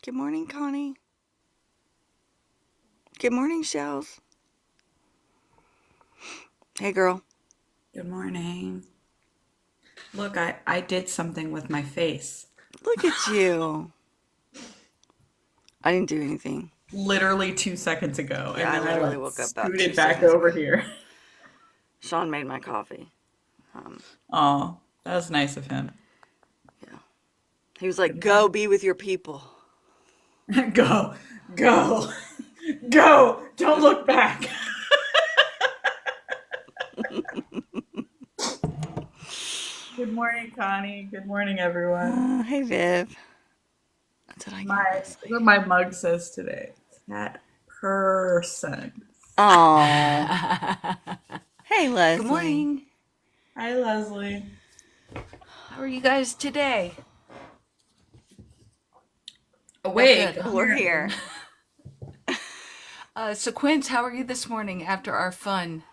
Good morning, Connie. Good morning, Shells. Hey, girl. Good morning. Look, I did something with my face. Look at you. I didn't do anything. Literally 2 seconds ago, Yeah, and I then I literally like woke up about two scooted back seconds over ago. here. Sean made my coffee. Um, Oh, that was nice of him. yeah. He was like, Good go morning. be with your people. Go, go, go! Don't look back. Good morning, Connie. Good morning, everyone. Hey, Viv. Did I get My Leslie? what my mug says today. That person. Oh. Hey, Good Leslie. morning. Hi, Leslie. How are you guys today? Y'all Awake, good, huh? We're here. apparently. So Quince, how are you this morning after our fun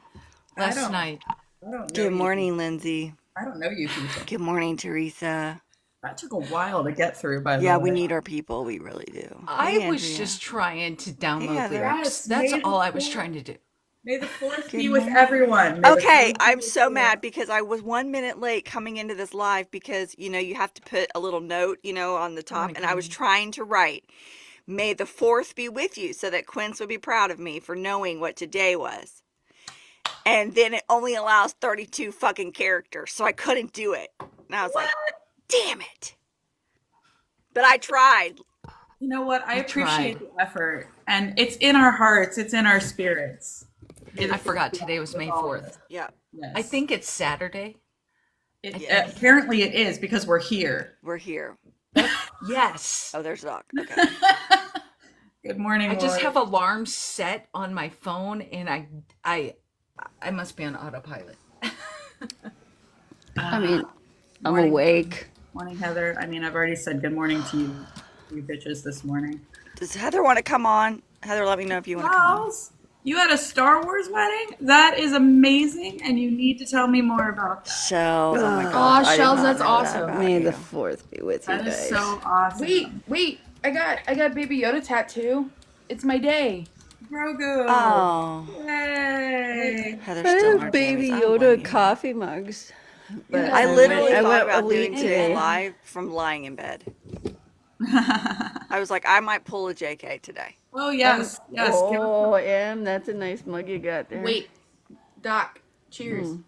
I last don't. night? I don't know Good you. morning, Lindsay. I don't know you people. Good morning, Teresa. That took a while to get through, by the Yeah, we way. need our people. We really do. I Hey, was Andrea. just trying to Hey, download Heather. lyrics. Yes, That's all I was trying to do. May the fourth Good be with morning. everyone. May the Okay, fourth be I'm with so you. mad because I was 1 minute late coming into this live because, you have to put a little note, on the Good top. morning, And I was Connie. trying to write, May the fourth be with you, so that Quince would be proud of me for knowing what today was. And then it only allows 32 fucking characters, so I couldn't do it. And I was like, What? damn it. But I tried. You know what? I You appreciate tried. the effort, and it's in our hearts. It's in our spirits. May the I fourth forgot be today was with May all of 4th. us. Yeah, I Yes. think it's Saturday. I It yes, think. apparently it is because we're here. we're here. Yes. Oh, there's Doc. Okay. Good morning, I just Lori. have alarms set on my phone and I I must be on autopilot. I mean, I'm Morning, Heather. awake. Morning, Heather. I mean, I've already said good morning to you bitches this morning. Does Heather want to come on? Heather, let me know if you want to come on. Charles, you had a Star Wars wedding? That is amazing, and you need to tell me more about that. Shells, oh my gosh, Ah, Aw, I did Shells, not that's know that awesome. about may the you. fourth be with you That is guys. so Wait, awesome. wait. I got Baby Yoda tattoo. It's my day. Grogu. Oh, Wait, Yay. Heather's I still in have our jammies. Baby I don't blame Yoda you. coffee mugs, but Yes, I I they're went literally really I thought went about doing elite today's today. live from lying in bed. I was like, I might pull a JK today. Oh, I'm yes. Yes. Give us oh Em, that's a nice mug you got there. wait. Doc, cheers. Mm,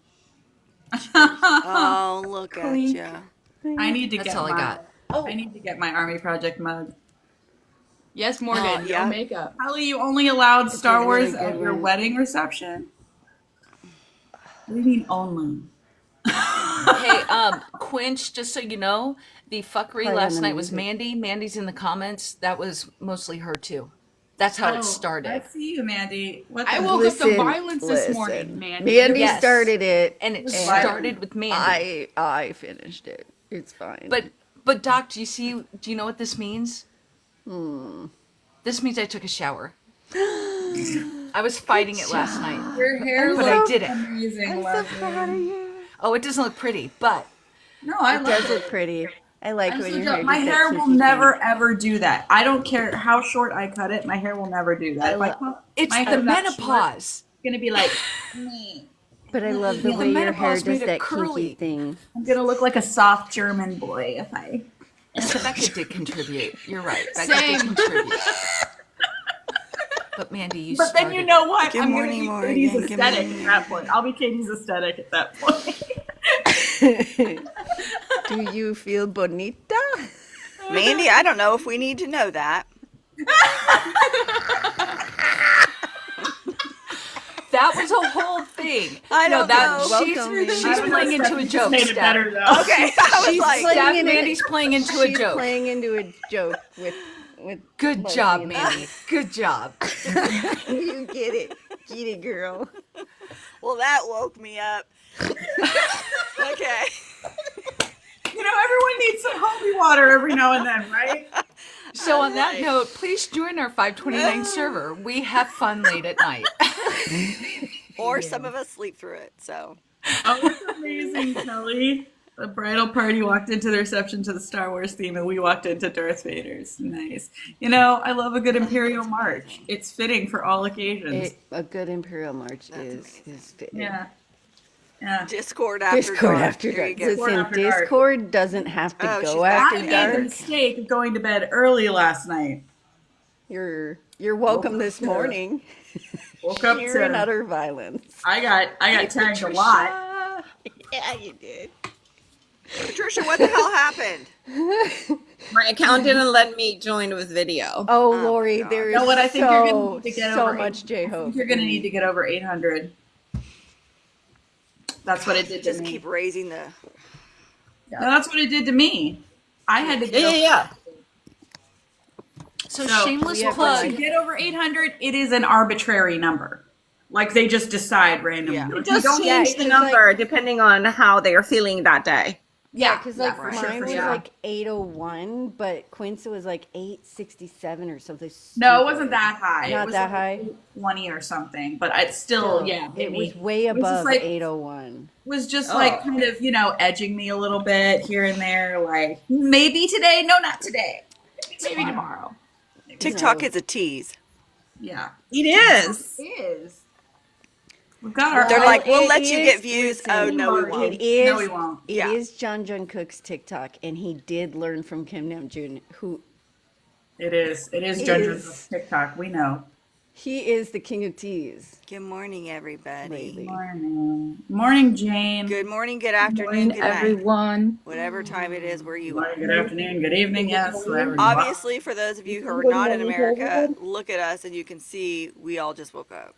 Cheers. a Oh, look at clink. ya. I thanks. need to That's get all I my got. I Oh, need to get my Army Project mug. yes, Morgan. No Yeah. makeup. Holly, you only allowed It's a Star really Wars good at your one. wedding reception? What do you mean only? Hey, Quinch, just so you know, the fuckery Play on last the night was music. Mandy. Mandy's in the comments. That was mostly her too. That's how it Oh, I started. see you, Mandy. What I the woke hell? up to Listen, violence this morning, listen. Mandy. Mandy Yes. started it, And It it was and started violent. with Mandy. I finished it. It's fine. But Doc, do you know what this means? Hmm. This means I took a shower. I was Good fighting it last night, job. Your hair I'm but I looks so did it. amazing, I'm so proud of Leslie. you. Oh, it doesn't look pretty, but No, I It love does it. look pretty. I like I'm when so your jealous. hair My does that hair will kinky thing. never ever do that. I don't care how short I cut it. My hair will never do that. I If I love, cut it's my the hair that short, menopause. it's gonna be like me. but I love the The way your hair menopause does made it that kinky curly. thing. I'm gonna look like a soft German boy if I. Becca did contribute. You're right. Becca did Same. contribute. But Mandy, you But then you started it. know what? Good I'm gonna morning, be Katie's Morgan. Good aesthetic morning, at that point. Andrea. I'll be Katie's aesthetic at that point. Do you feel bonita? Mandy, I don't know if we need to know that. That was a whole thing. I No, don't that know. Welcome, she's I Mandy. don't know, playing into Steph. a You just joke, made it Steph. better though. Okay, I was She's like, playing Steph. in it. Mandy's playing into a She's joke. playing into a joke with Good Leslie job, and I. Mandy. Good job. You get it, girl. well, that woke me up. Okay. You know, everyone needs some holy water every now and then, right? So I'm on that like, note, please join our 529 server. We have fun late at night. or Yeah. some of us sleep through it. So, Oh, it's amazing, Kelly. The bridal party walked into the reception to the Star Wars theme, and we walked into Darth Vader's. Nice. You know, I love a good Imperial March. It's fitting for all occasions. A good Imperial March That's is Yeah. Yeah. Discord after Discord dark. after There you dark. go. Discord Listen, after dark. Discord doesn't have to Oh, she's go back. after I made the dark. mistake of going to bed early last night. You're welcome this morning. Woke up Pure and to. utter violence. I got tagged a lot. Yeah, you did. Patricia, what the hell happened? My account didn't let me join with video. Oh, my Lori, God. there You know is what? I think you're gonna need to get so over much J I Hope. think you're gonna need to get over 800. That's what it did to Just me. keep raising the. No, that's what it did to me. I had to get over. Yeah. So, So, shameless we have plug. To get over 800, it is an arbitrary number. Like they just decide randomly. Yeah. Like, Just you don't change need the to- number depending on how they're feeling that day. Yeah, because like for mine sure, was yeah. like 801, but Quince was like 867 or something. No, it stupid. wasn't that high. Not it was that like high? 20 or something, but it's still, yeah. It hit was me. way It was just above like- 801. Was just Oh. like kind of, edging me a little bit here and there. Like maybe today, no, not today. Maybe tomorrow. TikTok is a tease. Yeah, It is. it is. We've got our. They're Well, like, we'll it let you is- get views. Oh, listen, no, we Lord, won't. It is. No, we won't. It Yeah. is John Jungkook's TikTok, and he did learn from Kim Namjoon, who It is. It is It Ginger's is. TikTok. We know. he is the king of teas Good morning, everybody. lately. Morning, Jane. Good morning, good afternoon, good night. everyone. Whatever time it is where you are. Morning, good afternoon, good evening. Yes, whatever. you Obviously, for those of you who are not in America, look at us and you can see we all just woke up.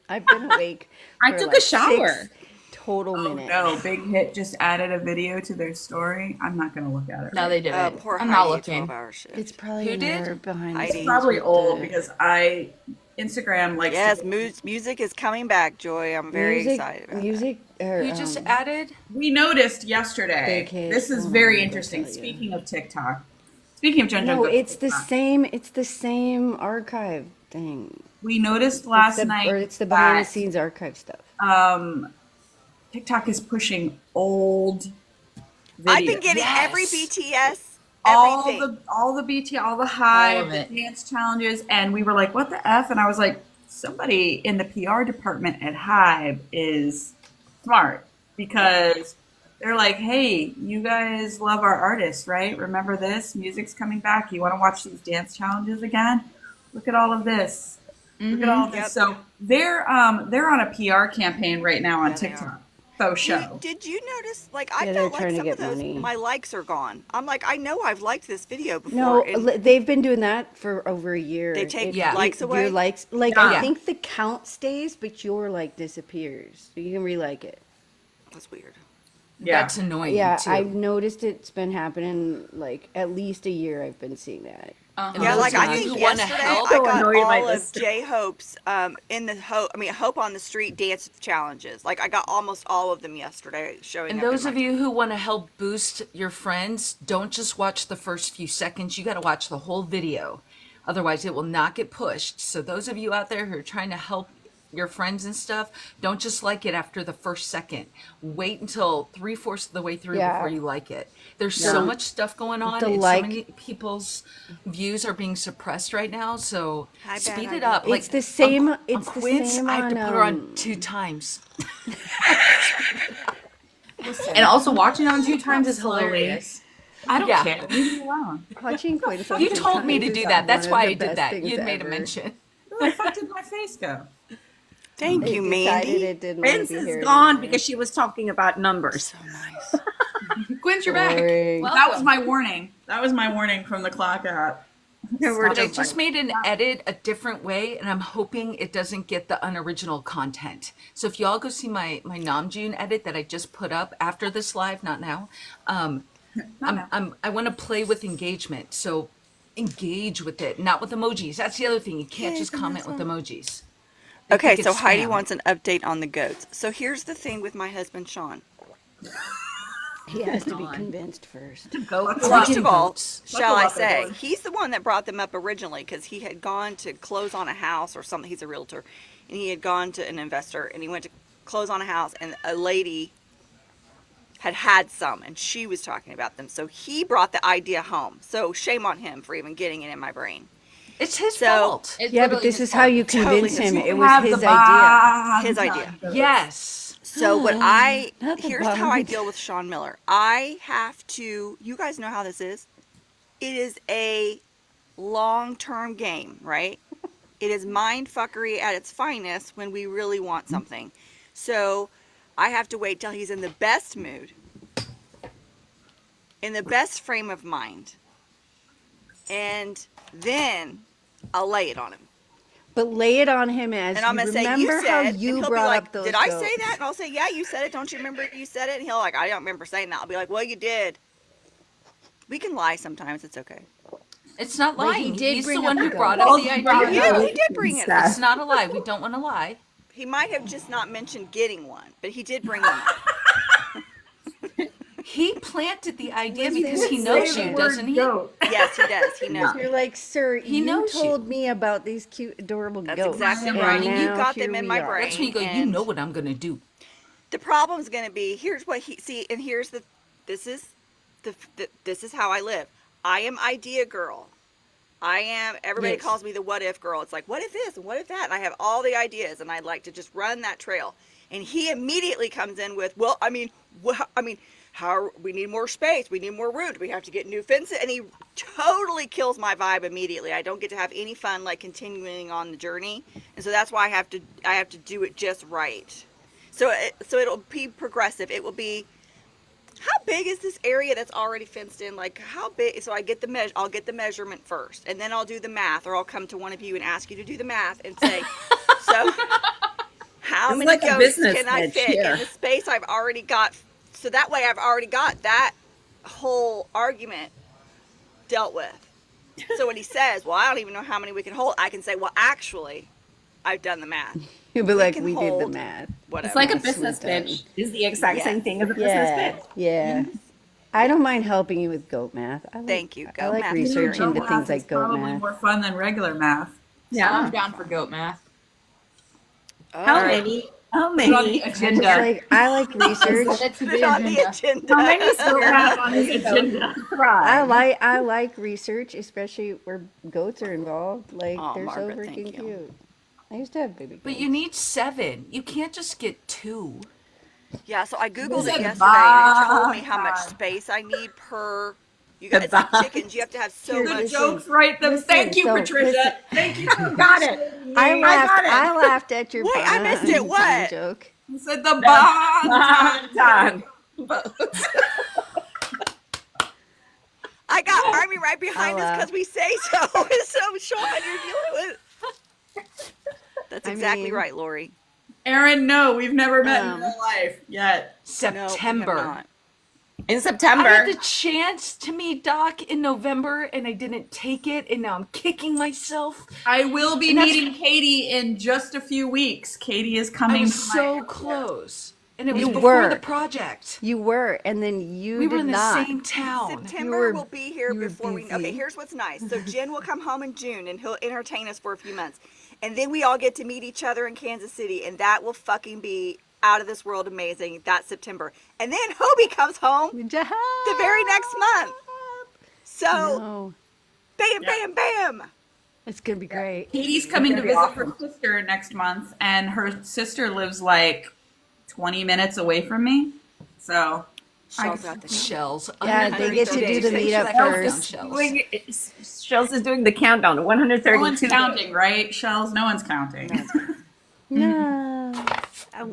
I've been awake. I for took like a shower. 6 total are. minutes. No, Big Hit just added a video to their story. I'm not gonna look at it. No, they didn't. Poor I'm Heidi, not looking. 12-hour shift. It's probably Who an did? error behind the Heidi. scenes It's probably with old the because Instagram likes Yes, to- music is coming back, Joy. I'm very music, excited about music. Or, Who just added? We noticed yesterday. Big Hit. This is Hold very on, I'll interesting. tell you. Speaking of TikTok. Speaking of Jen No, Jungkook's it's the TikTok, same. It's the same archive thing. We noticed last It's the, night or it's the behind the that, scenes archive stuff. TikTok is pushing old videos. I've been getting Yes. every BTS, all everything. the BT, all the Hive, All of the it. dance challenges, and we were like, "What the f?" And I was like, "Somebody in the PR department at Hive is smart because they're like, hey, you guys love our artists, right? Remember this? Music's coming back. You want to watch these dance challenges again? Look at all of this. Look at all of this." Yep. So they're on a PR campaign right now on Yeah, they TikTok. are. Faux show. Did you notice? Like, I Yeah, they're felt like trying to some get of those, money. my likes are gone. I'm like, I know I've liked this video before. No, and they've been doing that for over a year. They take Yeah. likes away. Your likes, like Yeah. I think the count stays, but your like disappears. So you can re-like it. That's weird. Yeah. That's annoying Yeah, too. I've noticed it's been happening like at least a year. I've been seeing that. And Yeah, those like of I you think who wanna yesterday help, I So got annoyed by all of this. J Hope's Hope on the Street dance challenges. Like I got almost all of them yesterday showing And up in those my- of you who want to help boost your friends, don't just watch the first few seconds. You got to watch the whole video. Otherwise, it will not get pushed. So those of you out there who are trying to help your friends and stuff, don't just like it after the first second. Wait until 3/4 of the way through Yeah. before you like it. There's so much stuff going on, The and like- so many people's views are being suppressed right now. So Hi, speed bad it up. It's the same- On it's the Quince, same I have to on, put her on 2 times. And also watching on 2 times is Slowly. hilarious. I don't Yeah. care. Leave me alone. Watching Quince on You Two told me to Times do is that. That's one why of I the did best that. things You made a ever. mention. Where the fuck did my face go? Thank you, It decided Mandy. it didn't want Vince to be is here gone anymore. because she was talking about numbers. So nice. Quince, you're back. Boring. Well, That was my warning. That was my warning from the clock app. We're But I just just made an edit a different way, and I'm hoping it doesn't get the unoriginal content. So if y'all go see my Namjoon edit that I just put up after this live, not now, I want to play with engagement. So engage with it, not with emojis. That's the other thing. You can't just comment with emojis. They Okay, think so it's Heidi spam. wants an update on the goats. So here's the thing with my husband Sean. He has to be convinced first. First of all, Goats. shall I Buckle up, say, everyone. he's the one that brought them up originally because he had gone to close on a house or something. He's a realtor, and he had gone to an investor and he went to close on a house, and a lady had some, and she was talking about them. So he brought the idea home. So shame on him for even getting it in my brain. It's his So- fault. It's Yeah, but literally this his is how fault. you Totally convince his him. fault. It was Have his the idea. His Bon idea. Ton. Yes. So what Not the here's how I bond. deal with Sean Miller. I have to, you guys know how this is. It is a long-term game, right? It is mind fuckery at its finest when we really want something. So I have to wait till he's in the best mood, in the best frame of mind, and then I'll lay it on him. But lay it on him as And I'm you gonna say, you remember said, how and you he'll be brought like, up those did I goats. say that? And I'll say, yeah, you said it. Don't you remember you said it? And he'll like, I don't remember saying that. I'll be like, well, you did. We can lie sometimes. It's okay. It's not But he lying. did He's bring the up one the who brought goats. up Well, the he brought idea. it up. He did bring it. Seth. It's not a lie. We don't want to lie. He might have just not mentioned getting one, but he did bring them up. He planted the idea Listen, because he say knows the you, word doesn't he? Goat. Yes, he does. He knows. You're like, sir, He you knows you. told me about these cute, adorable That's goats. exactly And right. And you now got here them in we my are. brain. That's when you go, you and know what I'm going to do. The problem's going to be, here's what he, see, and here's the, this is, this is how I live. I am idea girl. I am, everybody Yes. calls me the what if girl. It's like, what if this and what if that? And I have all the ideas and I'd like to just run that trail. And he immediately comes in with, well, how we need more space, we need more room, we have to get new fences, and he totally kills my vibe immediately. I don't get to have any fun like continuing on the journey, and so that's why I have to do it just right. So it'll be progressive. It will be, how big is this area that's already fenced in? Like how big? So I'll get the measurement first, and then I'll do the math, or I'll come to one of you and ask you to do the math and say, so how It's many like a goats business can I pitch fit here. in the space I've already got? So that way I've already got that whole argument dealt with. So when he says, well, I don't even know how many we can hold, I can say, well, actually, I've done the math. You'll be like, can we did the hold math. Whatever. It's like a Nicely business done. pitch. Is the exact same Yes. thing as a business Yeah, pitch. yeah. I don't mind helping you with goat math. I like, Thank you. I Goat like math is research very into Goat things math like is goat probably math. more fun than regular math. Yeah. I'm down for goat math. How Oh, many? How Put it on many? the It's agenda. like I like research. Add it to put the it on the agenda. agenda. How many Goat math on the agenda. I like research, especially where goats are involved. Like Aw, they're Margaret, so thank freaking you. cute. I used to have baby goats. But you need 7. You can't just get 2. Yeah, so I Googled Is it it yesterday and it told me bon how much ton? space I need per. You got, it's like chickens. You have to have so Here, The much. listen. jokes right them. Listen, Thank you, so, Patricia. listen. Thank you. Got it. I got it. laughed at your Wait, I missed it. bon What? ton joke. You said the bon ton. I got Army right behind us laugh. because we say so. So, Sean, you're dealing with. That's I exactly mean- right, Lori. Aaron, no, we've never met in Um, real life yet. No, we have September. not. In I September. had the chance to meet Doc in November and I didn't take it, and now I'm kicking myself. I will be And that's- meeting Katie in just a few weeks. Katie is I coming was to so my close. And it was You before were. the project. You were, and then you We did were in the not. same town. September were- will be here you were before we. busy. Okay, here's what's nice. So Jen will come home in June and he'll entertain us for a few months, and then we all get to meet each other in Kansas City, and that will fucking be out of this world amazing. That's September, and then Hobie comes home the very next month. So No, bam, bam, bam. it's gonna be great. Katie's coming to It's visit gonna be her sister next month, and her sister lives like 20 minutes away from me. So Shell's got the Shells. Yeah, they get to do the 132 meetup days. Countdown first. Shells. Shells is doing the countdown. no 132. one's counting, right? Shells, no one's counting. No.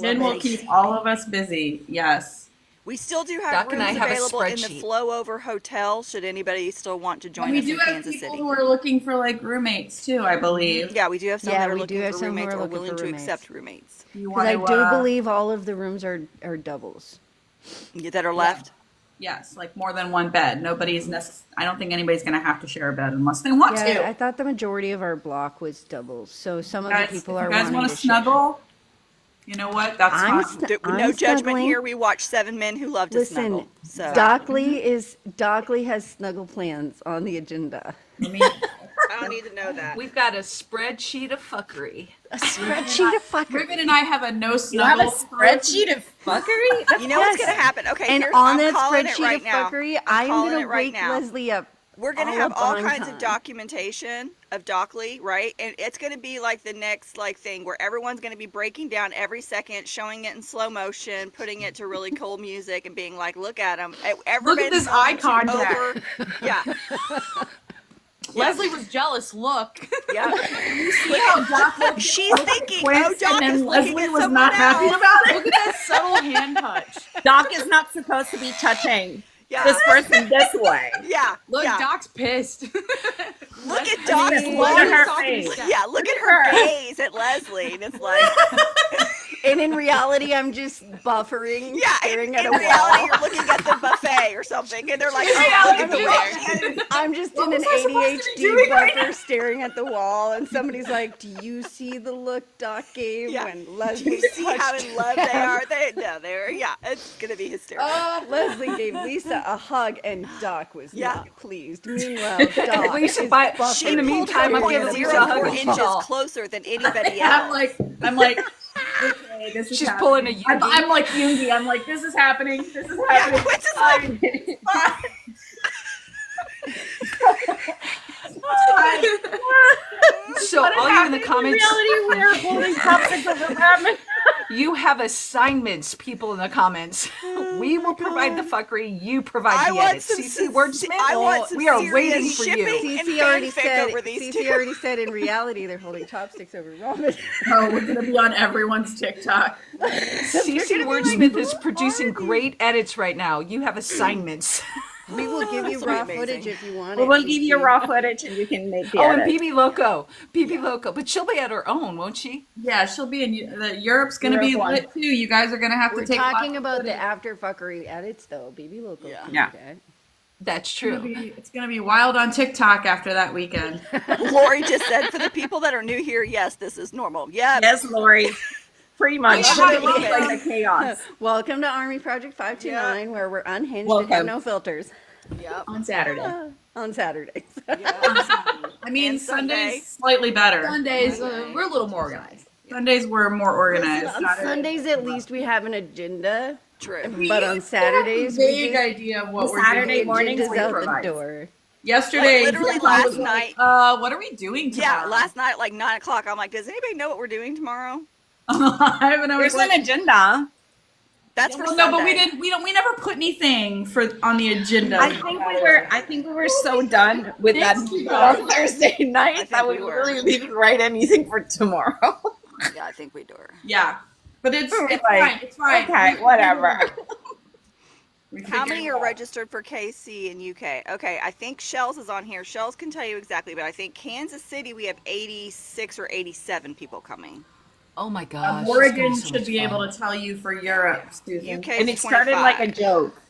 Jen will keep all of us busy. Yes. We still do have Doc and I rooms have a available in the spreadsheet. Flow Over Hotel. Should anybody still want to join And we us do in have Kansas people City? who are looking for like roommates too, I believe. Yeah, we do have some Yeah, that are we looking do have for some who roommates are or looking willing for to roommates. accept roommates You Because I want do to, believe all of the rooms are doubles. that are left. yes, like more than one bed. Nobody's I don't think anybody's going to have to share a bed unless they want Yeah, to. I thought the majority of our block was doubles. So some of Guys, the people if are you guys wanting want to to snuggle, you know what? That's I'm fine. sn- I'm No judgment snuggling. here. We watch 7 Men Who Love to Listen, Snuggle. So Dockley has snuggle plans on the agenda. I mean, I don't y'all need to know that. We've got a spreadsheet of fuckery. A spreadsheet of fuckery. Ribbon and I have a no You have a snuggle. spreadsheet of fuckery? You know what's gonna happen? Okay, And here's, on I'm that calling it spreadsheet right of now. fuckery, I'm I'm calling gonna it right wake now. Leslie up. We're gonna all have up all on kinds of time. documentation of Dockley, right? And it's gonna be like the next like thing where everyone's gonna be breaking down every second, showing it in slow motion, putting it to really cool music, and being like, "Look at him!" Look at this eye contact. Yeah, Leslie was jealous. Look. yeah. She's thinking, Quince, "Oh, Doc and is then looking Leslie at was someone not happy else." about it. Look at that subtle hand touch. Doc is not supposed to be touching Yeah, this person this way. yeah, Look, yeah. Doc's pissed. Look at Doc's Look at her long- face. Yeah, look at her gaze at Leslie, and it's like, And in reality, I'm just buffering, yeah. staring In at a reality, wall. you're looking at the buffet or something, and they're like, "Oh, look at the way." I'm just What in an was I supposed to be doing ADHD right buffer staring at the wall, and somebody's like, "Do you see the look Doc gave Yeah. when Do Leslie you see how touched in love they him?" are? They're yeah. It's gonna be hysterical. Leslie gave Lisa a hug, and Doc was Yeah. not pleased. Meanwhile, Doc Lisa, is but buffering. in the meantime, I'm giving Lisa a hug 0.04 and inches shawl. closer than anybody I'm else. like, okay, this is She's happening. pulling a Yoongi. I'm like Yoongi. I'm like, this is happening. This is Yeah, happening. Quince is like, So all you in the comments, We are holding chopsticks over ramen. you have assignments, people in the comments. We will provide the fuckery, you provide I the want edits. some CC Wordsmith, I want some we are serious waiting for shipping you. and Cece already fanfic said. over these Cece two. already said. In reality, they're holding chopsticks over ramen. Oh, we're gonna be on everyone's TikTok. CC Wordsmith is producing great edits right now. You have assignments. We will give you This will be raw amazing. footage if you want We it. will give you Cece. raw footage and you can make the Oh, and edit. BB Loco. BB Loco. But she'll be at her own, won't she? Yeah, she'll be in the Europe's gonna be Europe one. lit too. You guys are gonna have We're to take. talking lots of about the footage. after fuckery edits, though. Baby Loco. Yeah. can Yeah. do that. That's It's true. gonna be wild on TikTok after that weekend. Lori just said, for the people that are new here, yes, this is normal. Yep. Yes, Lori. Pretty much. Yeah, It looks like the chaos. Welcome to Army Project 529, where we're unhinged and Welcome. have no filters Yep. On Saturday. on Saturdays. I mean, And Sunday. Sundays slightly better. Sundays, we're a little more organized. Sundays were more organized. On Sundays, at least we have an agenda, True. but on Saturdays, we Vague just idea of what The we're Saturday doing. mornings agenda's we out provide. the door. Yesterday, Literally Jeff last was like, night. what are we doing Yeah, tomorrow? last night, like 9 o'clock, I'm like, does anybody know what we're doing tomorrow? Live, and I was There's like, an agenda. That's for well, no, but we Sunday. didn't. We never put anything on the agenda. I think we were so done with that on Thursday I night think that we we were. really didn't write anything for tomorrow. Yeah, I think we do. Yeah, but it's Like, fine. It's fine. Okay, whatever. We How figured many it are out. registered for KC and UK? Okay, I think Shells is on here. Shells can tell you exactly, but I think Kansas City, we have 86 or 87 people coming. Oh my gosh. Oregon it's gonna be so should much be fun. able to tell you for Europe, Susan. UK And is it started 25. like a joke.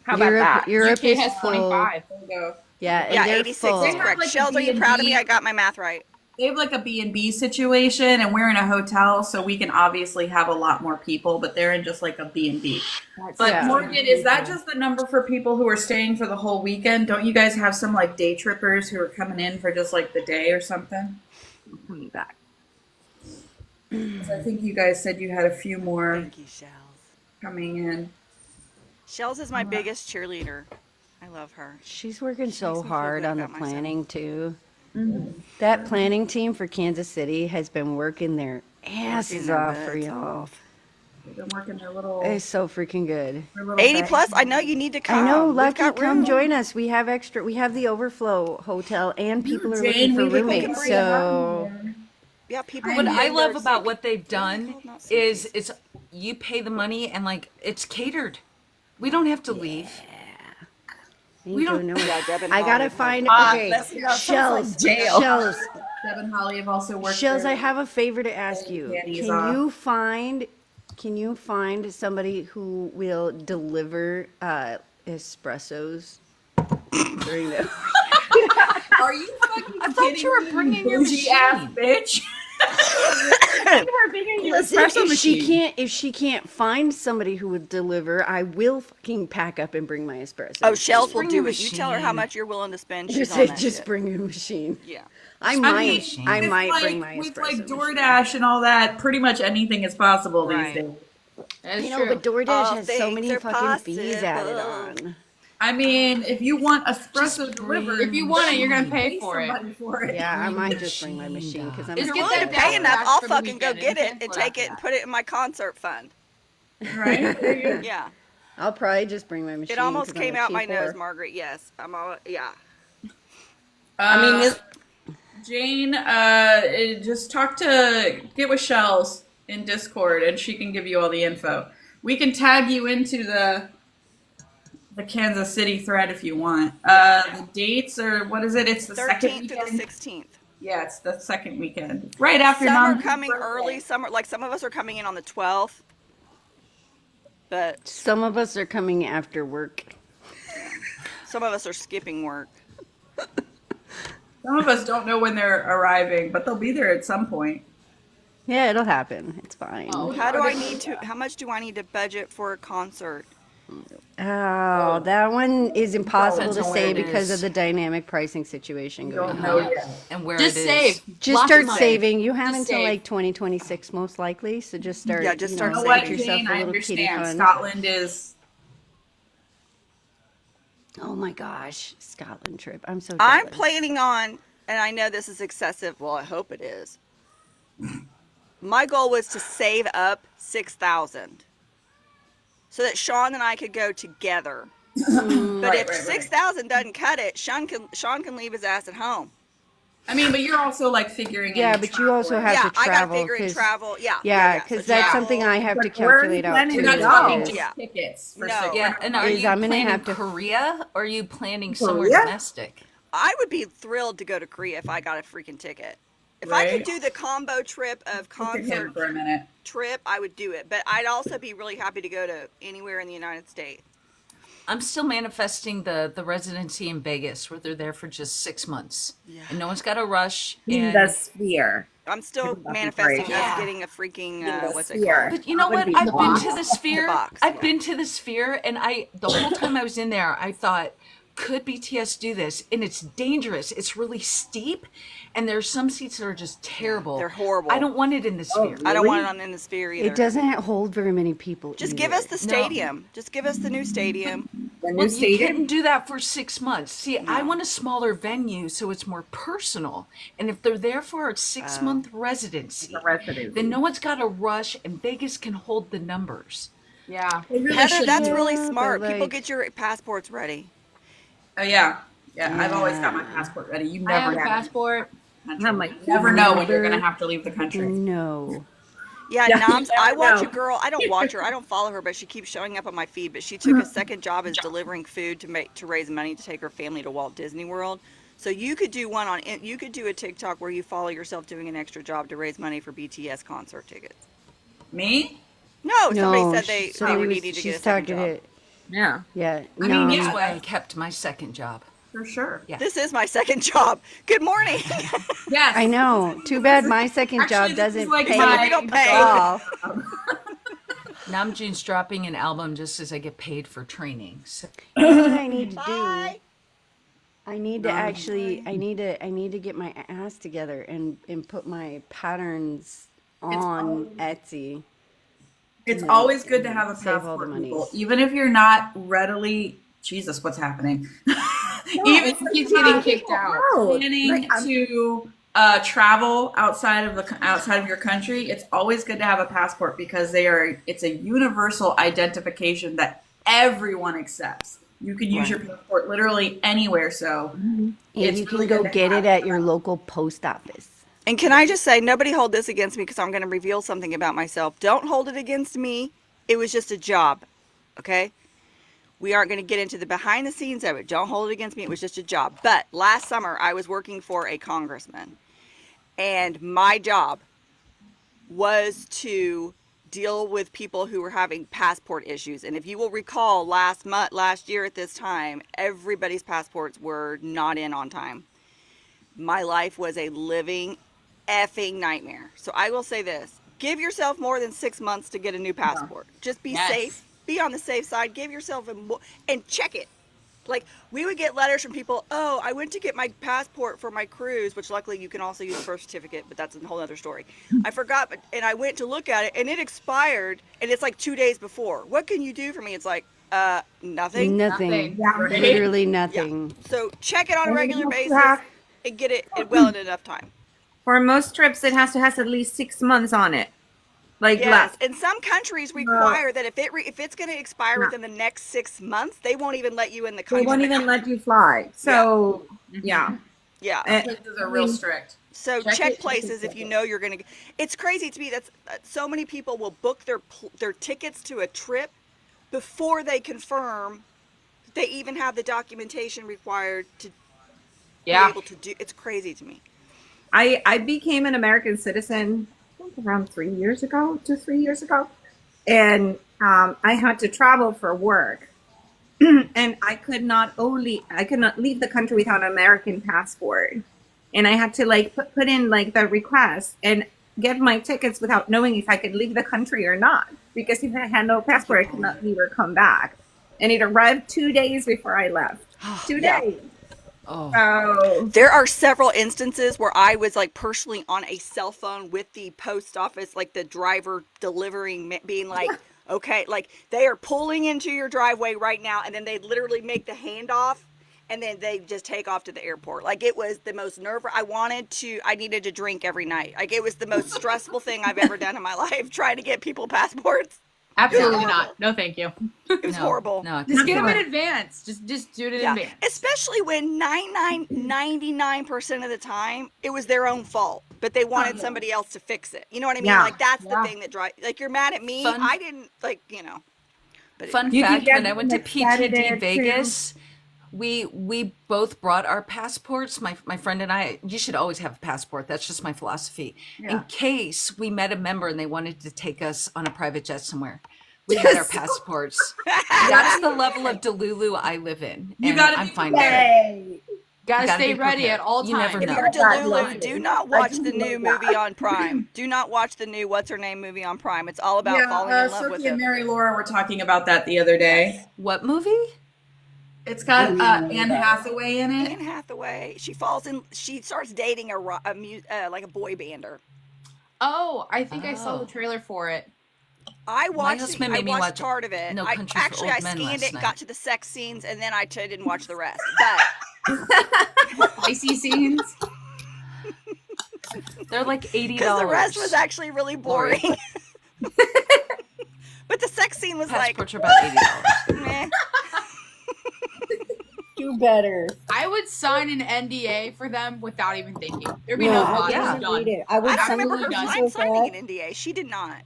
How about that? Europe UK is has full. 25. There you go. Yeah, and Yeah, they're 86 full. is They have, correct. like, a Shells, are you proud of me? B&B. I got my math right. They have like a B&B situation, and we're in a hotel, so we can obviously have a lot more people, but they're in just like a B&B. But Yeah. Morgan, is that just the number for people who are staying for the whole weekend? Don't you guys have some like day trippers who are coming in for just like the day or something? Coming back. 'Cause I think you guys said you had a few more Thank you, Shells. coming in. Shells is my biggest cheerleader. I love her. She's working makes so me feel hard good on the about myself. planning too. That planning team for Kansas City has been working their asses their off for butts y'all. They've been working their little. It's so freaking good. 80 plus, I know you need to come. I know, We've Lucky, got come room. join us. We have extra. We have the Overflow Hotel, and people are Jane, looking for we can roommates. bring it So up. Yeah, people. What need I their love about sick- what they've done called? Not sick. is it's you pay the money and like it's catered. We don't have to leave. we don't- know. Yeah, Deb and I Holly gotta have find. Ah, Okay, that's not Shells. like jail. Shells. Deb and Holly have also worked. Shells, there. I have a favor to ask you. Danny's Can off. you find somebody who will deliver espressos during the Are you fucking I thought you were kidding me, bringing your bougie ass machine. bitch? If she can't find somebody who would deliver, I will fucking pack up and bring my espresso. Oh, Shells will bring do a it. You tell her how machine. much you're willing to spend. She's Just, on that just shit. bring a machine. Yeah. I I might, mean, I with might like, bring my with espresso like machine. DoorDash and all that, pretty much anything is possible Right. these days. That's You know, true. but DoorDash All has so things many are fucking fees added possible. on. I mean, if you want espresso bring delivered, If you want it, you're gonna pay pay for it. somebody for it. Yeah, I Bring might the just bring my machine, machine because Doc. I'm If Just you're get willing that to pay DoorDash enough, I'll for the fucking go weekend get and it pay and for take it. it and put it in my concert fund. Right? There you go. Yeah. I'll probably just bring my machine. It almost 'cause I'm came a out my cheap nose, whore. Margaret. Yes. I'm all, yeah. I mean, this, Jane, just get with Shells in Discord, and she can give you all the info. We can tag you into the Kansas City thread if you want. The dates are, what is it? It's the second 13th to the weekend. 16th. Yeah, it's the second weekend. Right after Some are Mom's coming birthday. early. Some of us are coming in on the 12th. But some of us are coming after work. some of us are skipping work. Some of us don't know when they're arriving, but they'll be there at some point. Yeah, it'll happen. It's fine. Oh. How much do I need to budget for a concert? Oh, that one is impossible Depends to on say where it because is. of the dynamic pricing situation going Don't on. know yet. And where Just it is. save. Just Lots of start money. saving. You have Just until save. like 2026 most likely. So just start. Yeah, just start You know saving. what, Get yourself Jane? a I little kitty understand. fund. Scotland is. Oh my gosh, Scotland trip. I'm so. I'm jealous. planning on, and I know this is excessive. Well, I hope it is. My goal was to save up 6,000 so that Sean and I could go together. But if 6,000 doesn't cut it, Sean can leave his ass at home. I mean, but you're also like figuring. Yeah, in but you also travel. have Yeah, to I gotta travel. figure in 'cause- travel. Yeah. Yeah, So because that's travel. something I have to Like, where are you calculate out planning too. to That's go? funny, Just yeah. tickets for No. 6 Yeah, and are Is you I'm gonna planning have to- Korea or are you planning somewhere Korea? domestic? I would be thrilled to go to Korea if I got a freaking ticket. If I could Right. do the combo trip of Look at concert him for a minute. trip, I would do it. But I'd also be really happy to go to anywhere in the United States. I'm still manifesting the residency in Vegas where they're there for just 6 months. Yeah. And no one's got to rush. In And, the sphere. I'm still That'd be manifesting great. us Yeah. getting a freaking the what's it sphere. called? but you know That would what? be I've been awesome. to the sphere. box, I've yeah. been to the sphere, and the whole time I was in there, I thought, could BTS do this? And it's dangerous. It's really steep, and there's some seats that are just terrible. They're horrible. I don't want it in the sphere. I don't Really? want it on in the sphere either. It doesn't hold very many people. Just either. give us the stadium. Just give us the new stadium. The new Well, you stadium. couldn't do that for 6 months. See, I want a smaller venue so it's more personal. And if they're there for a 6 month residency, The residency. then no one's got to rush, and Vegas can hold the numbers. Yeah. They really Heather, should that's do- really Yeah, smart. but, People like- get your passports ready. Oh yeah. I've always got my Yeah. passport ready. You I have never a passport. I'm like, You never know when you're gonna have to leave the country. No. Yeah, Yeah, Noms, you I never watch know. a girl. I don't watch her. I don't follow her, but she keeps showing up on my feed. But she took a second job as delivering food to raise money to take her family to Walt Disney World. So you could do you could do a TikTok where you follow yourself doing an extra job to raise money for BTS concert tickets. Me? No, somebody No, said they somebody were was- needing to get she's a second talking job. to- Yeah. Yeah. I no. mean, That's yeah. why I kept my second job. For sure. Yeah. This is my second job. Good morning. Yes. I know. Too bad my second Actually, job this doesn't is like pay my- We don't pay. at all. Namjoon's dropping an album just as I get paid for training. So You know what I need to do? Bye. I need to actually. I need to get my ass together and put my patterns on Etsy. It's always good to have a Save all the passport, monies. people. Even if you're not readily. Jesus, what's happening? Even if He's you're getting not kicked out. planning to travel outside of your country, it's always good to have a passport because it's a universal identification that everyone accepts. You can use your passport literally anywhere. So And it's you can really go good to get have it at your local post office. And can I just say, nobody hold this against me because I'm going to reveal something about myself. Don't hold it against me. It was just a job. Okay? We aren't going to get into the behind the scenes of it. Don't hold it against me. It was just a job. But last summer, I was working for a congressman. And my job was to deal with people who were having passport issues. And if you will recall, last year at this time, everybody's passports were not in on time. My life was a living effing nightmare. So I will say this: give yourself more than 6 months to get a new passport. Just be Yes. safe. Be on the safe side. Give yourself and check it. Like, we would get letters from people, oh, I went to get my passport for my cruise, which luckily you can also use a birth certificate, but that's a whole other story. I forgot, and I went to look at it, and it expired, and it's like 2 days before. What can you do for me? It's like, nothing. Nothing. Yeah, right. Literally Yeah. nothing. So check it on a And regular you basis have- and get it well in enough time. For most trips, it has to have at least 6 months on it. Like Yes, left. and some countries require that if it's going to expire Yeah. within the next 6 months, they won't even let you in the They country. won't even let you fly. So, yeah. Yeah. Places are real strict. So Check check it, places check if you it. know you're going to. It's crazy to me that so many people will book their tickets to a trip before they confirm they even have the documentation required to be able to do. It's crazy to me. I became an American citizen I think around 3 years ago, 3 years ago, and I had to travel for work, and I could not leave the country without an American passport, and I had to like put in like the request and get my tickets without knowing if I could leave the country or not, because if I had no passport, I could not leave or come back, and it arrived 2 days before I left. 2 Yeah. days. Oh, So There are several instances where I was like personally on a cell phone with the post office, like the driver delivering, being like, okay, like they are pulling into your driveway right now, and then they literally make the handoff, and then they just take off to the airport. Like, it was the most I needed to drink every night. Like, it was the most stressful thing I've ever done in my life, trying to get people passports. Absolutely not. No, thank you. It was horrible. No, Just get them in advance. Just do it in Yeah, advance. especially when 99% of the time it was their own fault, but they wanted somebody else to fix it. You know what I mean? Yeah. Like, that's the thing that drives. Like, you're mad at me. Fun- I didn't, like, But Fun You can fact: get when I went to them extended PTD too. Vegas, we both brought our passports. My friend and I. You should always have a passport. That's just my philosophy. In case we met a member and they wanted to take us on a private jet somewhere, we had our passports. That's the level of Delulu I live in, You and gotta I'm be fine with it. Yay. Gotta Gotta stay be ready prepared. at all You times. never if know. you're Delulu, Lovely. do not I watch do the love new that. movie on Prime. Do not watch the new What's Her Name movie on Prime. It's all about falling in love with Sophie and it. Mary Laura were talking about that the other day. What movie? It's got Anne Hathaway in it. Anne Hathaway. She starts dating like a boy bander. Oh, I think I saw the Oh. trailer for it. I watched husband made me watched watch part of it. No I Country for Old Men scanned last it, night. got to the sex scenes, and then I didn't watch the rest. But Spicy scenes. They're like $80. because the rest was actually really Lori. boring. But the sex scene was Passports are about $80. like, meh. Do better. I would sign an NDA for them without even thinking. There'd be No, no I thought. yeah. It's done. read it. I would I don't sign remember her it so signing fast. an NDA. She did not.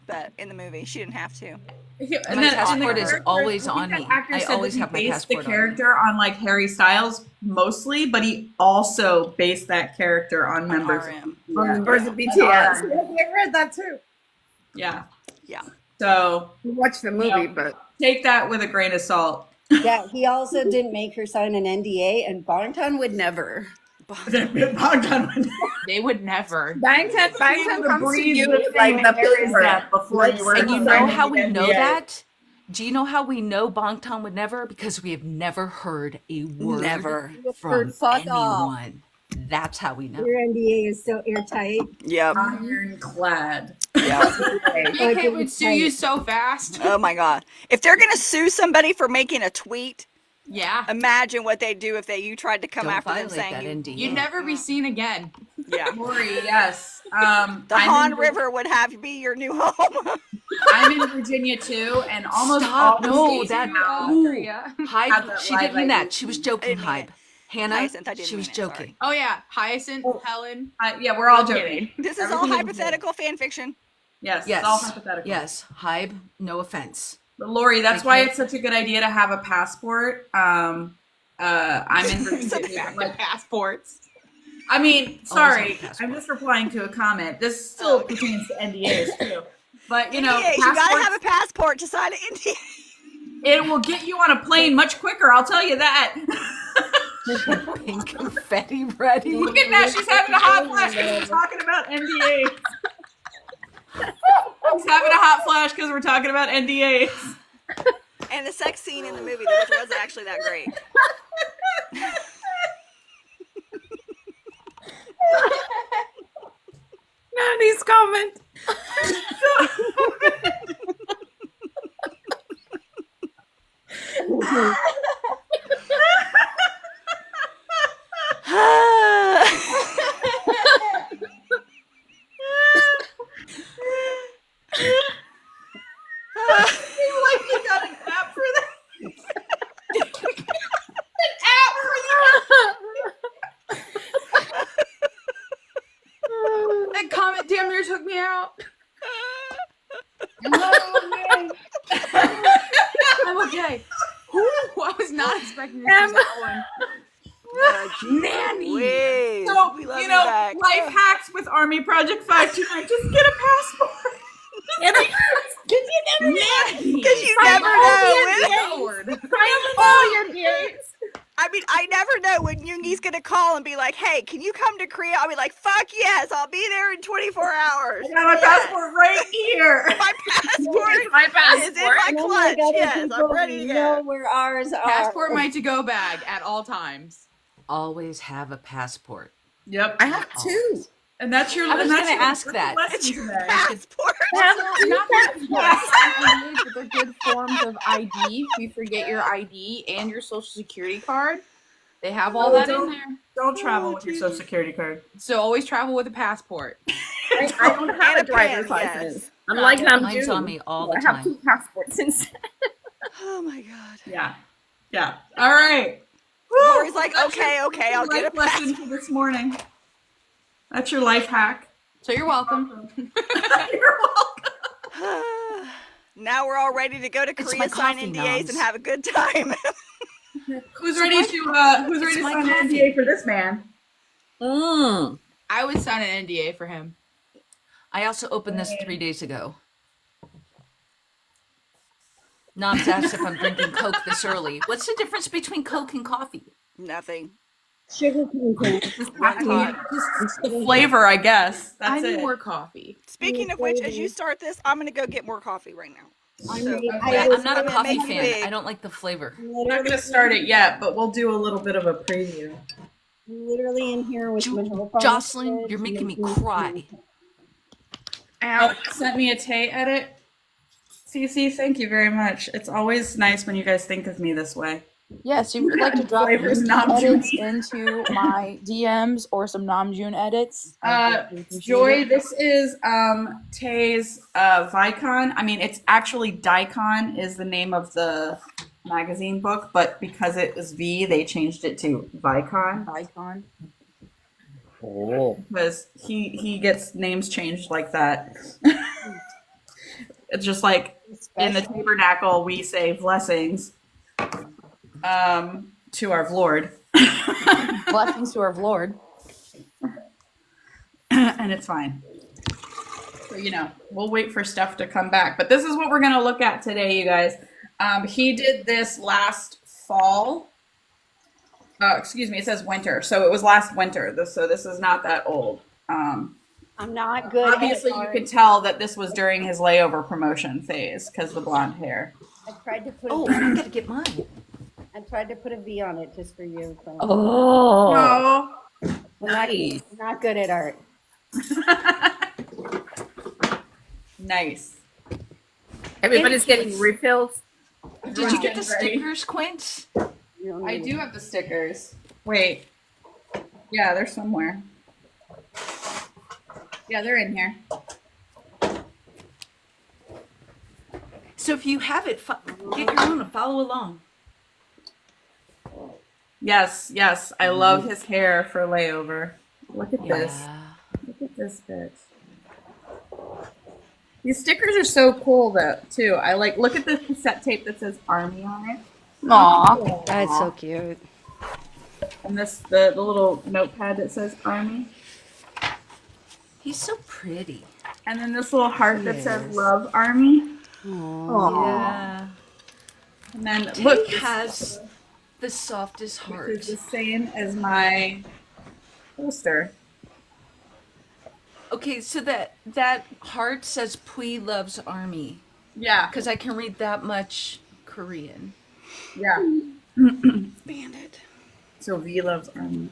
But in the movie, she didn't have to. My passport is always I think on that me. actor I said always that he have my based passport the on me. character on like Harry Styles mostly, but he also based that character on members RM. of On BTS. members of BTS. Yeah. I read that too. Yeah. Yeah. So We watched the movie, but take that with a grain of salt. Yeah, he also didn't make her sign an NDA, and Bongtan would never. They would never. Bangtan comes to you with like like the the paper. before you were And you know signing how the we know NDA. that? Do you know how we know Bangtan would never? Because we have never heard a word Never. from Heard fuck off. anyone. That's how we know. Your NDA is so airtight. Yep. Ironclad. Yep. BK would sue you so fast. Oh my God. If they're gonna sue somebody for making a tweet, Yeah. imagine what they'd do if you tried to come Don't after them violate saying that you. NDA. You'd never be seen again. Yeah. Lori, yes. The I'm Han in, River would have to be your new home. I'm in Virginia too, and almost Stop. all the No, states that. now- Ooh. Korea. Have Hybe, that she live didn't mean ID. that. She was joking, didn't mean Hybe. Hannah, Hyacinth, I didn't she was mean it, sorry. joking. Oh yeah, Hyacinth, Helen. Yeah, we're all No joking. kidding. This is Everything all is hypothetical fan fiction. Yes, Yes. it's all hypothetical. Yes. Hybe, no offense. But Lori, that's Thank why you. it's such a good idea to have a passport. I'm in Virginia. Back to Like, passports. I mean, sorry, have a passport. I'm just replying to a comment. This still pertains to NDAs too. But you know, NDAs, you gotta passports- have a passport to sign an NDA. it will get you on a plane much quicker. I'll tell you that. Pink confetti ready. Look at that. She's having a hot flash because we're talking about NDAs. She's having a hot flash because we're talking about NDAs. And the sex scene in the movie, which wasn't actually that great. Nanny's comment. Like you got an app for that. That comment damn near took me out. I'm okay. Ooh, I was not expecting to see that one. Nanny. Ways. So, We love you know, back. life hacks with Army Project 529. Just get a passport. Because you never know. Lord. I mean, I never know when Yoongi's gonna call and be like, "Hey, can you come to Korea?" I'll be like, "Fuck yes, I'll be there in 24 hours." I got my passport right here. My passport My is in my Oh my clutch. God, Yes, I'm ready to we know go. where ours are. Passport my to-go bag at all times. Always have a passport. Yep. I have two. And that's your. I was and that's gonna your ask that. lesson today. Passport. Not that IDs, but they're good forms of ID. If you forget your ID and your social security card, they have all that in there. Don't travel with your social security card. So always travel with a passport. I don't have And a a driver's pen, yes. license. I'm like Mine's Namjoon. on me all the I have time. two passports instead. Oh my god. Yeah. Yeah. All right. Lori's like, That's okay, your- okay, that's your I'll get a life lesson passport. for this morning. That's your life hack. So you're welcome. You're welcome. Now we're all ready to go to It's Korea, my sign coffee, NDAs, Noms. and have a good time. Who's ready to my sign an coffee. NDA for this man? I would sign an NDA for him. I also opened this 3 days ago. Noms asked if I'm drinking Coke this early. What's the difference between Coke and coffee? Nothing. Sugar cane. One pot. Just the flavor, I guess. I That's need it. more coffee. Speaking of which, as you start this, I'm gonna go get more coffee right now. So, Yeah, I'm not a gonna coffee make you fan. big. I don't like the flavor. I'm not gonna start it yet, but we'll do a little bit of a preview. Literally in here with my whole Jocelyn, you're making me cry. Oh, sent me a Tay edit. CC, thank you very much. It's always nice when you guys think of me this way. Yes, if you'd like to drop Flavors some Namjoon. edits into my DMs or some Namjoon edits. I greatly appreciate Joy, it. this is Tay's Vicon. I mean, it's actually Daikon is the name of the magazine book, but because it was V, they changed it to Vicon Icon. because he gets names changed like that. It's just like in the tabernacle we say blessings to our Lord. Blessings to our Lord. And it's fine. So, you know, we'll wait for stuff to come back. But this is what we're going to look at today, you guys. He did this last fall. Excuse me, it says winter. So it was last winter. So this is not that old. I'm not good Obviously, at you art. could tell that this was during his layover promotion phase because the blonde hair. I tried to put a Oh, V. I gotta get mine. I tried to put a V on it just for you. So Oh, I'm not good at art. nice. Everybody's getting refills. Did you get the Ready? stickers, Quince? You don't I need do have the stickers. Wait. Yeah, they're somewhere. Yeah, they're in here. So if you have it, get your own and follow along. Yes, yes. I love his hair for layover. Look at this. Yeah. Look at this bitch. These stickers are so cool though, too. I like look at the cassette tape that says Army on it. Aw. That's so cute. And this the little notepad that says Army. He's so pretty. And then this little heart that says Yes. Love Army. Yeah. And then Tay look, has The softest which heart. is the same as my poster. Okay, so that heart says Pui loves army Yeah, because I can read that much Korean. yeah. Bandit. So V loves army.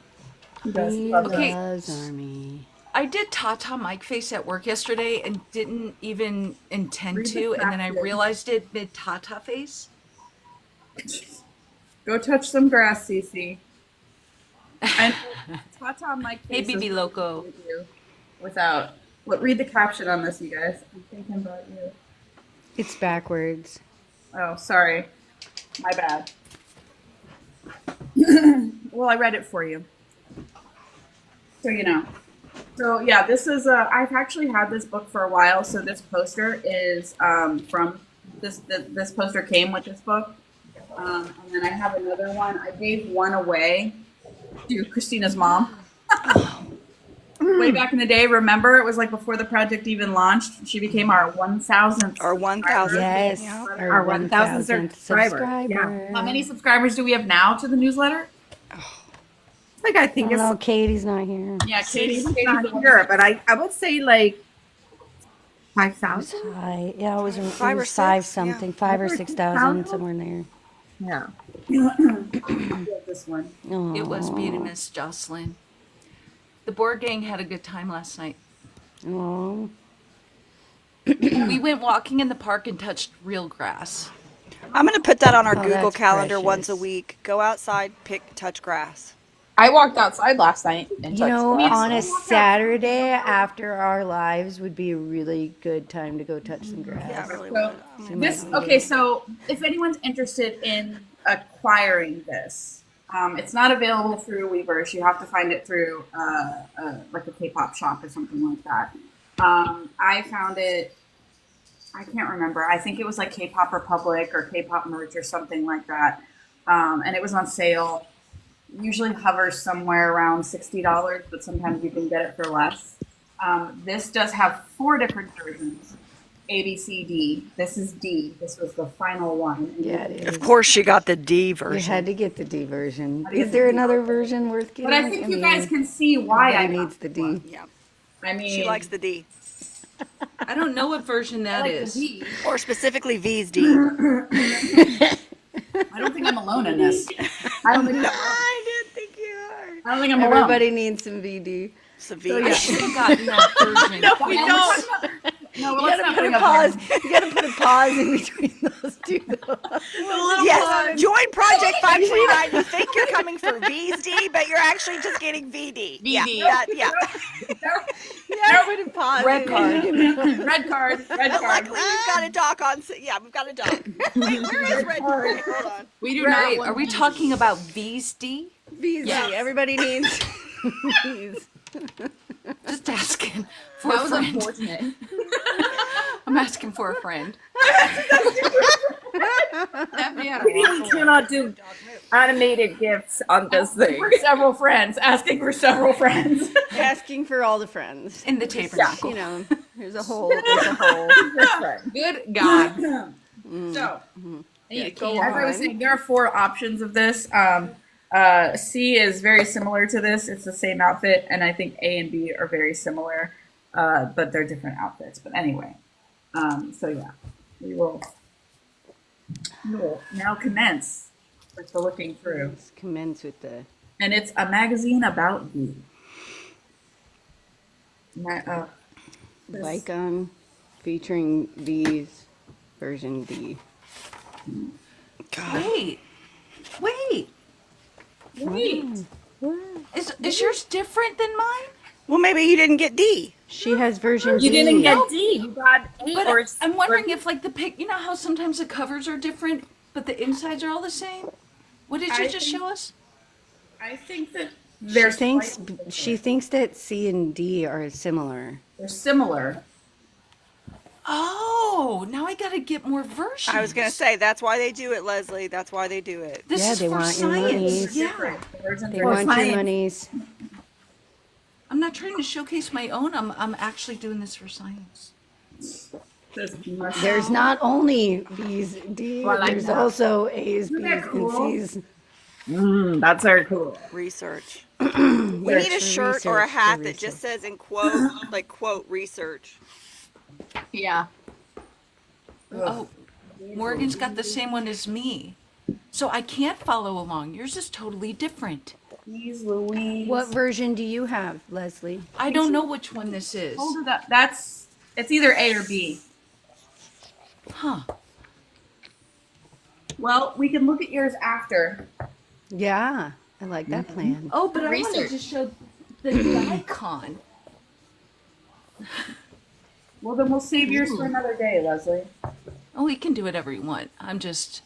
He does. He He loves Okay. loves army. I did Tata Mike face at work yesterday and didn't even intend Read the to, and then I caption. realized it mid Tata face. Go touch some grass, Cece. And Tata Mike Hey, Face is BB Loco. with you without. What? Read the caption on this, you guys. I'm thinking about you. It's backwards. Oh, sorry. My bad. Well, I read it for you. So you know. So yeah, this is I've actually had this book for a while. So this poster is from this poster came with this book, and then I have another one. I gave one away to Christina's mom. Way back in the day, remember it was like before the project even launched. She became our 1,000th. Our 1,000. Yes, Yeah. Our 1,000th subscriber. Yeah. How many subscribers do we have now to the newsletter? Like I think Oh it's no, Katie's not here. Yeah, Katie's Katie's not here, but I would say like It was 5,000. high. Yeah, it was, Five or five six, something, yeah. 5 or 6,000, 6,000? somewhere in there. Yeah. this one. It was being Miss Jocelyn. The board gang had a good time last night. Oh, We went walking in the park and touched real grass. I'm going to put that on our Oh, Google that's Calendar once a precious. week. Go outside, touch grass. I walked outside last night and you touched know, grass. on a Saturday after our lives would be a really good time to go touch some grass. Yeah, I really So would. this okay. So if anyone's interested in acquiring this, it's not available through Weverse. You have to find it through like a K-pop shop or something like that. I found it. I can't remember. I think it was like K-pop Republic or K-pop Merch or something like that, and it was on sale. Usually hovers somewhere around $60, but sometimes you can get it for less. This does have 4 different versions. A, B, C, D. This is D. This was the final one. Yeah, it is. Of course, she got the D You version. had to get the D version. How do you Is there get the D another version? version worth getting? But I think you guys can see why I Everybody got needs the this one. D. Yeah, I mean, she likes the D. I don't know what version I that like is. the D. Or specifically V's D. I don't think I'm alone in this. I don't think, I didn't think you are. I don't think I'm alone. Everybody needs some VD. So V. I should have gotten that version. We don't. No, You let's gotta not put bring a up pause. You gotta put a pause in between those two. Yes, join Project 539. You think you're coming for V's D, but you're actually just getting VD. Yeah, VD. yeah. Yeah, put a pause. Red in card. between. Red card. Red card. Luckily, we've got a doc on. Yeah, we've got a doc. Wait, where is Red card? Hold on. We do Wait, not want are we these. talking about V's D? VZ. Yes. Everybody needs V's. Just asking for That a was friend. unfortunate. I'm asking for a friend. Effie had a We walk away. cannot do animated gifts on this thing. For several friends. Asking for several friends. Asking for all the friends. In the tabernacle. You know, there's a hole. There's a hole. Good God. So, I need to Go keep as I was on. saying, there are 4 options of this. C is very similar to this. It's the same outfit, and I think A and B are very similar, but they're different outfits. But anyway, so yeah, we will now commence with the looking through, Let's commence with the. and it's a magazine about B. Bike on featuring V's version D. God. Wait. Is yours different than mine? Well, maybe you didn't get D. She has version You D. didn't get D. You got A But or I'm wondering if like you know how sometimes the covers are different, but the insides are all the same? What did you I just think- show us? I think that She they're thinks slightly different. she thinks that C and D are similar. They're similar. Oh, now I gotta get more versions. I was gonna say that's why they do it, Leslie. That's why they do it. This Yeah, is they for want your science. monies. Yeah. Different. The versions They are want your science. monies. I'm not trying to showcase my own. I'm actually doing this for science. There's not only B's, D, Well, I like there's that. also A's, B's, that cool? and C's. That's very cool. Research. We need a for shirt or a research, for hat that just research. says in quote, like quote research. Yeah. Oh, Morgan's got the same one as me. So I can't follow along. Yours is totally different. Jeez Louise. What version do you have, Leslie? I don't know which one this is. Hold it up. It's either A or B. Huh. Well, we can look at yours after. Yeah, I like that plan. Oh, but I wanted Research. to show the icon. Well, then we'll save yours for another day, Leslie. Oh, you can do whatever you want. I'm just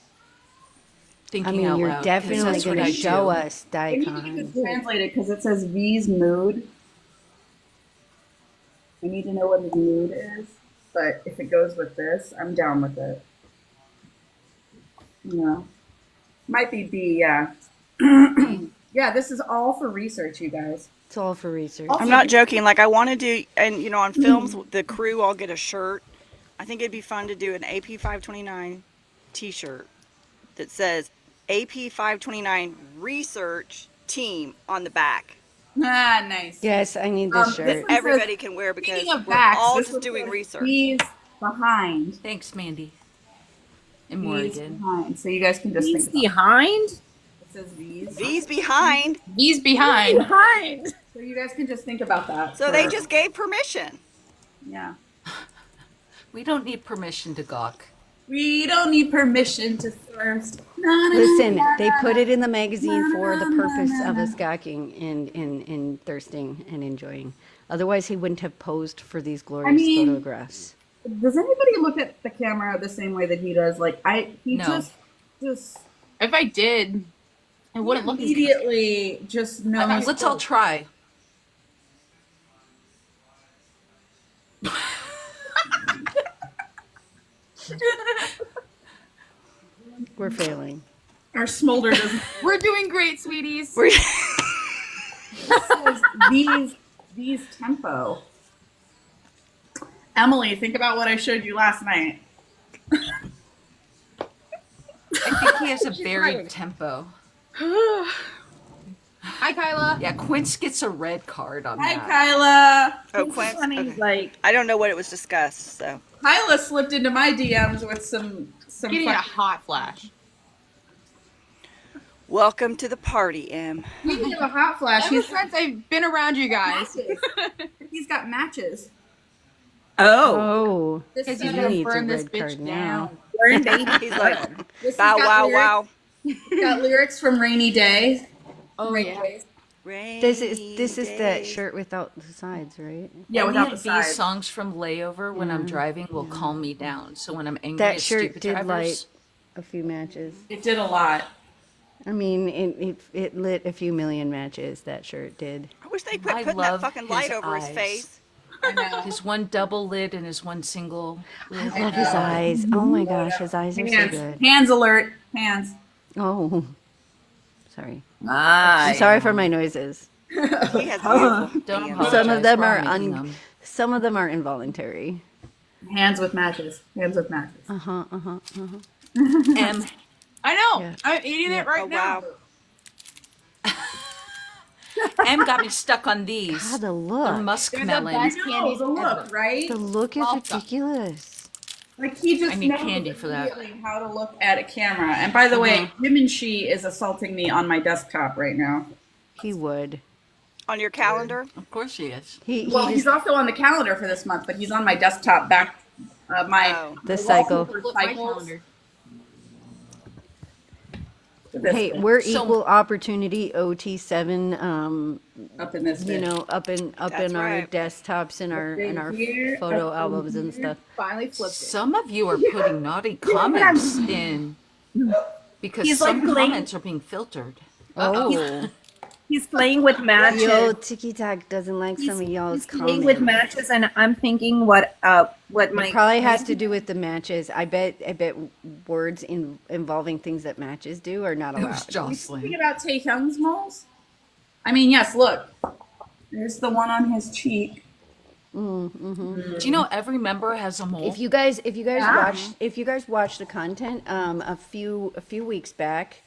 thinking I mean, out you're loud. 'Cause definitely that's what going I to show do. us I need to get Daikon. this translated because it says V's mood. I need to know what his mood is. But if it goes with this, I'm down with it. Yeah. Might be B, yeah. Yeah, this is all for research, you guys. It's all for research. I'm not joking. Like I want to do, and on films, the crew all get a shirt. I think it'd be fun to do an AP 529 T-shirt that says AP 529 Research Team on the back. Ah, nice. Yes, I need this This shirt. one Everybody says, can wear because speaking of we're backs, all this just one doing says research. V's behind. Thanks, Mandy. And V's Morgan. behind. So you guys can just He's think about behind. it. It says V's. V's behind, He's behind. Behind. So you guys can just think about that. so they just gave permission. Yeah. We don't need permission to gawk. We don't need permission to thirst. Listen, they put it in the magazine for the purpose of us gawking and thirsting and enjoying. Otherwise, he wouldn't have posed for these glorious mean- photographs. Does anybody look at the camera the same way that he does? Like he No. just If I did, it wouldn't look as good. immediately just knows. Let's all try. We're failing. Our smolder doesn't. We're doing great, sweeties. We're- Says these tempo. Emily, think about what I showed you last night. I think he has a buried tempo. Hi, Kyla. Yeah, Quince gets a red card on Hi, that. Kyla. Oh, It's Quince. funny, Okay. like I don't know what it was discussed, so Kyla slipped into my DMs with some Getting a fucking- hot flash. welcome to the party, Em. Speaking of a hot flash, Ever since I've been around you guys. he's got matches. Oh, Oh, This Because is he's he gonna needs a burn this red bitch card now. down. burn baby. he's like, this bow has got wow lyrics, wow. got lyrics from Rainy Day. Oh, yeah. This is that shirt without the sides, right? Yeah, Any without the of these sides. songs from Layover when I'm driving will calm me down. So when I'm angry That at shirt stupid did drivers, light a few matches. It did a lot. I mean, it lit a few million matches. That shirt did. I wish they quit I putting that love fucking his light over his eyes. face. I know. his one double lid and his one single lid. I love his eyes. Oh my gosh, his eyes are so Hands. good. Hands alert. Hands. Oh, sorry. Ah, I'm sorry for my noises. He has beautiful Don't hands. apologize Some of them for are making them. some of them are involuntary. Hands with matches. Hands with matches. M. I know. Yeah. I'm eating it right Oh now. wow. M got me stuck on these. God, the They're look. They're the muskmelon. best No, candies the look, ever. right? The look is Salsa. ridiculous. Like he just I need knows candy for that. immediately how to look at a camera. And by the way, him and she is assaulting me on my desktop right now. He would. On your calendar? Of course she is. He Well, just he's also on the calendar for this month, but he's on my desktop back. My Oh. the cycle. wallpaper Flip my cycles. calendar. This Hey, thing, we're So- equal opportunity OT7. up in this. You bitch. know, up That's in our right. desktops and our Here, photo up in albums and here. stuff. Finally flipped it. Some of you are putting naughty comments in because He's some like playing- comments are being filtered. Oh, He's playing with matches. yo, Tiki Tak doesn't like He's- some of y'all's he's playing with comments. matches, and I'm thinking what my It probably has to do with the matches. I bet words involving things that matches do are not It was allowed. Speaking Jocelyn. about Taehyung's moles. I mean, yes. Look, there's the one on his cheek. Do you know every member has a mole? If you guys watch the content, a few weeks back,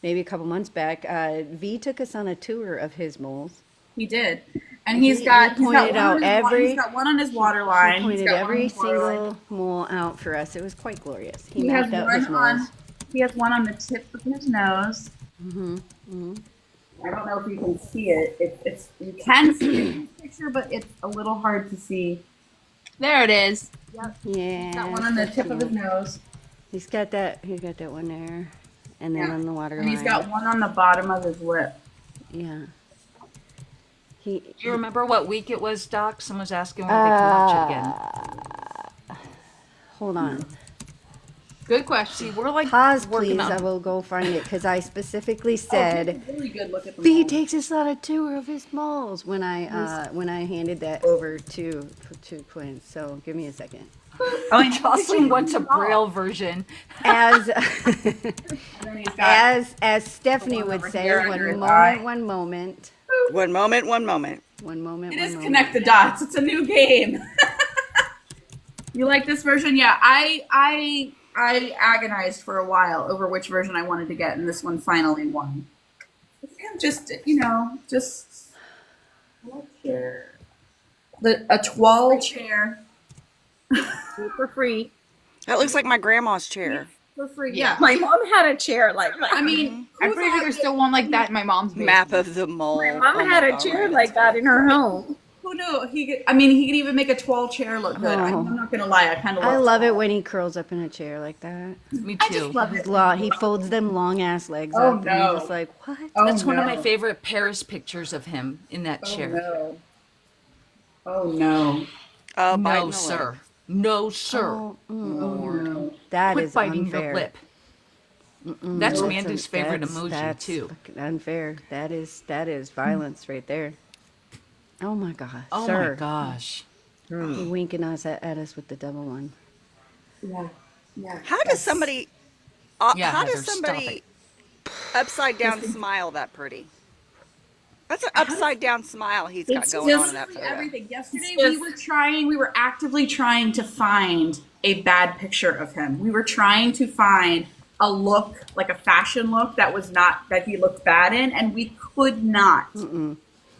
maybe a couple months back, V took us on a tour of his moles. He did, and He he's got pointed one out on his he's got one on his water he line. He's pointed got one on every his water line. single mole out for us. It was quite glorious. He He has mapped out his one on. moles. He has one on the tip of his nose. I don't know if you can see it. It's you can see it in the picture, but it's a little hard to see. There it is. Yeah. Got one on the so tip of his cute. nose, He's got that one there, and then Yeah. on the water and line. he's got one on the bottom of his lip. Yeah. Do you remember what week it was, Doc? Someone's asking where they can watch again. Hold on. Good question. See, we're like Pause, working please. on. I will go find it because I specifically Take said a really good look at the B mold. takes us on a tour of his moles when I handed that over to Quinn. So give me a second. Jocelyn wants a Braille version. As And then he's got as Stephanie one would over say, here under his eye. One moment. one moment. It is Connect the Dots. It's a new game. You like this version? Yeah, I agonized for a while over which version I wanted to get, and this one finally won. Just a twirl chair For free. That looks like my grandma's chair. for free. Yeah, My mom had a chair like that. I mean, I'm pretty sure there's still one like that in my mom's basement. Map of the mole. My mom Oh my had a God, chair right. like that in her home. who knew he could? I mean, he could even make a twirl chair look good. Oh. I'm not gonna lie, I kind of I love it when he curls up in a chair like that. Me I too. just love it. He folds them long ass legs Oh, up, and no. I'm just like, what? Oh, That's one of my no. favorite Paris pictures of him in that Oh chair. no. Oh no. Biting No, the lip. sir. No, sir. Oh, Oh no. that Quit is biting unfair. your lip. That's Mandy's favorite That's- emoji that's too. fucking unfair. That is violence right there. Oh my God, Oh sir. my gosh. He winking us at us with the double one. Yeah. Yeah. How does somebody? Yeah, how does Heather, stop somebody upside down smile that pretty? That's an upside down smile he's got It's going on just in that photo. everything. Yesterday It's we were actively trying to find a bad picture of him. We were trying to find a look, like a fashion look that he looked bad in, and we could not.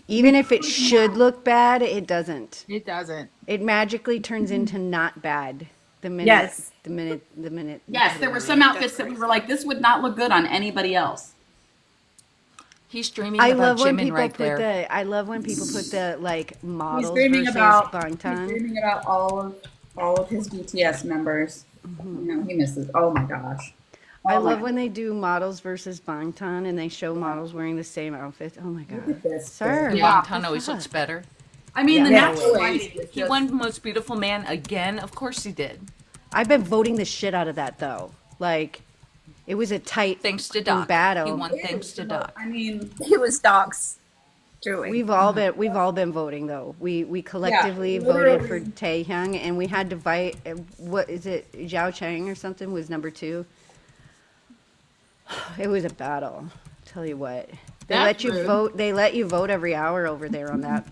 Even if it should look bad, it doesn't. It doesn't. It magically turns into not bad the minute. Yes. The minute. Yes, there were some outfits that we were like, this would not look good on anybody else. He's dreaming I about love when Jimin people right put there. I love when people put the like He's models dreaming versus about Bangtan. all of his BTS members. You know, he misses. Oh my gosh. I Oh my love when they do models versus Bangtan and they show models wearing the same outfit. Oh my Look God, at this. sir! Yeah, what Bangtan the always fuck? looks better. I mean, the Yeah. natural lighting is He just- won Most Beautiful Man again. Of course he did. I've been voting the shit out of that though. Like, it was a tight Thanks to Doc. battle. He won thanks to Doc. I mean, It was Doc's doing. We've all been voting though. We collectively voted for literally. Taehyung, and we had to fight. What is it? Zhao Chang or something was number 2. It was a battle. Tell you what, they That's let you rude. vote. They let you vote every hour over there on that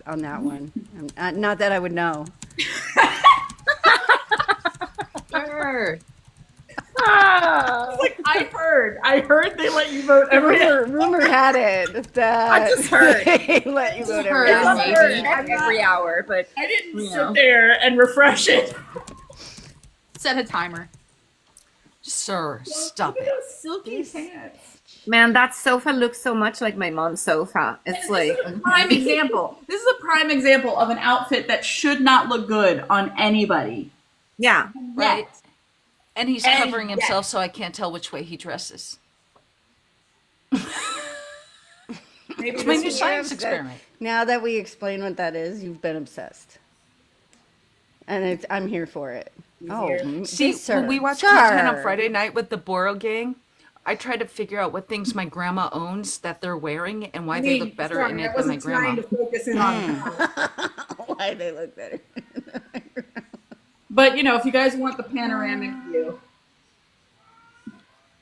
one. Not that I would know. Sure. like I heard they let you vote every. Rumor had it that I just heard. they let you vote every heard. hour. Maybe. Every hour, but I didn't You sit know. there and refresh it. Set a timer. Sir, stop Look at it. those silky pants. man, that sofa looks so much like my mom's sofa. It's like Prime example. This is a prime example of an outfit that should not look good on anybody. yeah. Right. And he's And covering yet- himself so I can't tell which way he dresses. Maybe It's my this new was- science experiment. Now that we explain what that is, you've been obsessed, and I'm here for it. Oh, See, sir, when we watch sir. content on Friday night with the Boro gang, I try to figure out what things my grandma owns that they're wearing and why they look better in it than my grandma. To focus in on Why they look better? But you know, if you guys want the panoramic view,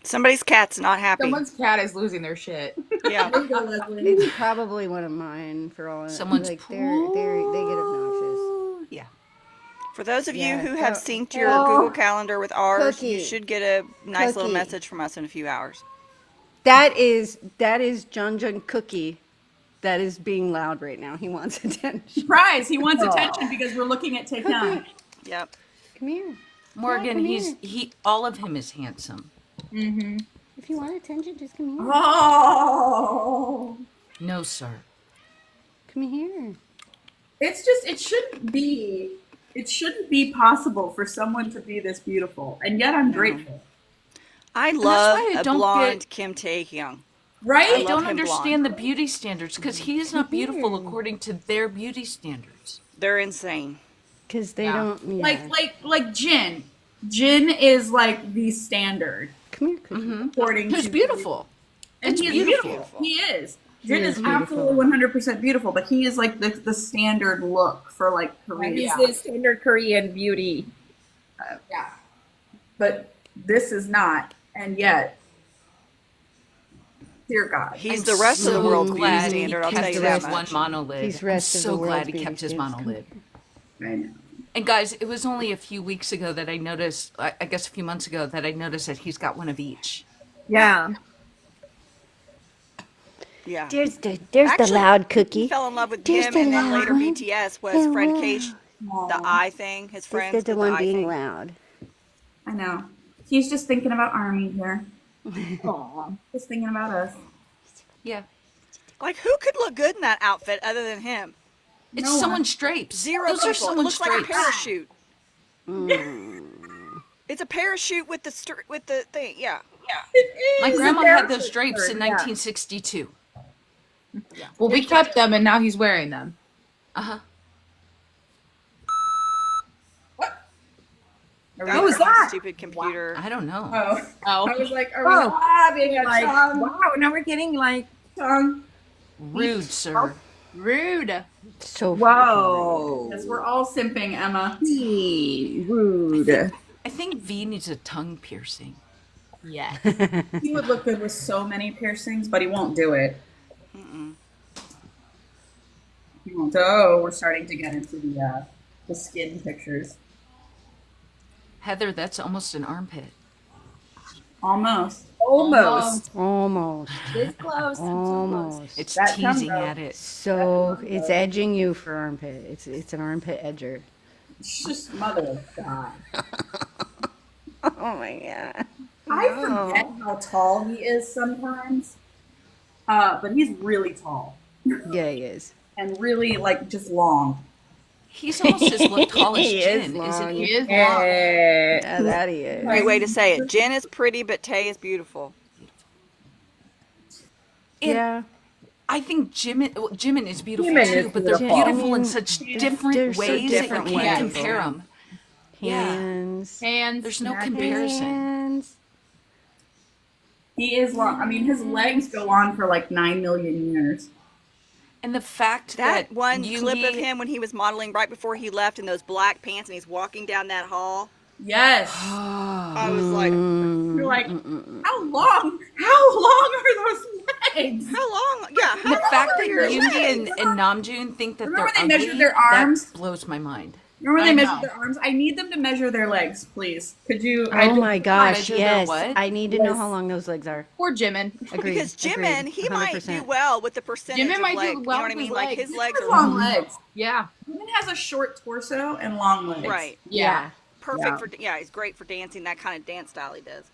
Somebody's cat's not happy. Someone's cat is losing their shit. Yeah. there you go, Leslie. It's probably one of mine. For all Someone's like they get obnoxious. Yeah. For those of Yeah. you who have Oh. synced your Oh. Google Calendar with ours, you Cookie. should get a nice little Cookie. message from us in a few hours. that is John John Cookie that is being loud right now. He wants attention. Surprise! He wants attention because we're looking at Taehyung. Yep. Come here. Morgan, come he all of him is handsome. Mm-hmm. If you want attention, just come here. Oh, No, sir. Come here. it's just it shouldn't be possible for someone to be this beautiful, and yet I'm grateful. I that's love why I a don't blonde get- Kim Tae-hyung. Right? I love don't him understand the beauty standards because he is not beautiful Mm-hmm. according to their beauty standards. They're insane. Because they Yeah. don't. Yeah. Like Jin. Jin is like the standard Come here, Cookie. according Who's to beautiful? And It's he is beautiful. beautiful. He is. Jin is is beautiful. absolutely 100% beautiful, but he is like the standard look for like Korea. He's the standard Korean beauty. Yeah. But this is not, and yet, dear God. He's I'm the rest of the so world's beauty glad standard, I'll he tell kept you his that one much. monolid. He's I'm rest of so the glad world's he beauty kept his standards. monolid. I know. And guys, it was only a few weeks ago that I noticed, I guess a few months ago, that I noticed that he's got one of each. Yeah. Yeah. There's the Actually, loud Cookie. He fell in love with There's him, the and then loud later one. BTS was Hello. Fred Cage, the eye thing. His friends This is did the one eye being thing. loud. I know. He's just thinking about Army here. Aw. Just thinking about us. Yeah. Like, who could look good in that outfit other than him? It's No one. someone's drapes. Zero Those are people. It someone's looks like a drapes. parachute. It's a parachute with the thing. Yeah. My grandma had those drapes in Yeah. 1962. Well, we kept them, and now he's wearing them. Uh-huh. That was that? Stupid computer. I don't know. Oh. Oh, I was like, are we having a Like, tongue? wow, now we're getting like, Tongue? Rude, sir. rude. So whoa. Yes, we're all simping, Emma. Rude. I think V needs a tongue piercing. Yes. He would look good with so many piercings, but he won't do it. He won't. Oh, we're starting to get into the skin pictures. Heather, that's almost an armpit. Almost. Almost. Almost. This close. Almost. It's That tongue, teasing though. at it. So it's edging you for armpit. It's an armpit edger. It's just mother of God. Oh my god. I forget how tall he is sometimes. But he's really tall Yeah, he is. and really like just long. He's almost as tall as He is Jin, long. isn't He he? is long. Yeah, that he is. Great way to say it. Jen is pretty, but Tay is beautiful. And Yeah. I think Jimin is beautiful Jimin too, is but they're beautiful. beautiful I mean, in such different they're so ways different that you can't ways. compare them. Yeah. Hands. Hands. There's no comparison. Hands. He is long. I mean, his legs go on for like 9 million years. And the fact That that one Yoongi, clip of him when he was modeling right before he left in those black pants and he's walking down that hall, Yes. I was like, You're like, how long? How long are those legs? how long? Yeah, how the long fact are that your Yoongi legs? and Namjoon think that Remember they're they ugly, measured their arms? that blows my mind. Remember when I they know. measured their arms? I need them to measure their legs, please. Could you? Oh my gosh, measure their yes. what? I need to know Yes. how long those legs are. Poor Jimin. Agreed. Because Jimin, agreed, he might do 100%. well with the percentage Jimin of might do leg. You know well what I with mean? his Like legs. his legs are long legs. Yeah. Women has a short torso and long legs. right. Yeah. Perfect Yeah. for he's great for dancing. That kind of dance style he does.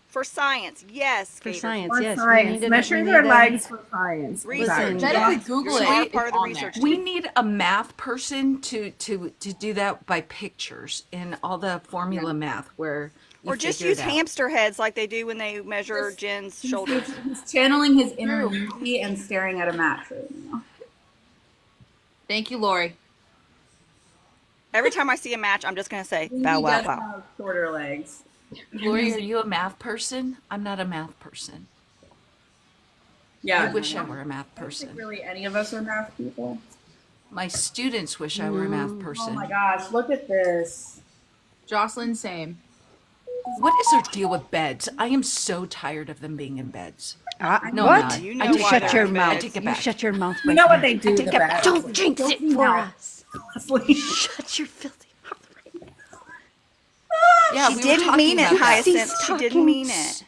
For science, yes. For skaters. science, For yes. science. we Measure need their a- legs for science. Research. Listen, Medically yes. Google You're it. smart It's part of the on research. there. We need a math person to do that by pictures in all the formula math where you Or just figure use it out. hamster heads like they do when they measure Jen's shoulders. He's channeling his inner Yuki and staring at a match right now. Thank you, Lori. Every time I see a match, I'm just gonna say He bow wow does wow. have shorter legs. Lori, are you a math person? I'm not a math person. Yeah. I wish I were a math I don't think person. really any of us are math people. My students wish I were a math person. Oh my gosh, look at this. Jocelyn, same. What is their deal with beds? I am so tired of them being in beds. No, what? I'm not. You I know take why it they're back. Shut your in mouth. bed. I take it You back. shut your mouth. You right know now. what they do the Take it back. best. Don't jinx it Don't for know. us. Leslie. Shut your filthy mouth right now. Yeah, She we were didn't talking mean it, about that. Hyacinth. Cease She didn't talking. mean it.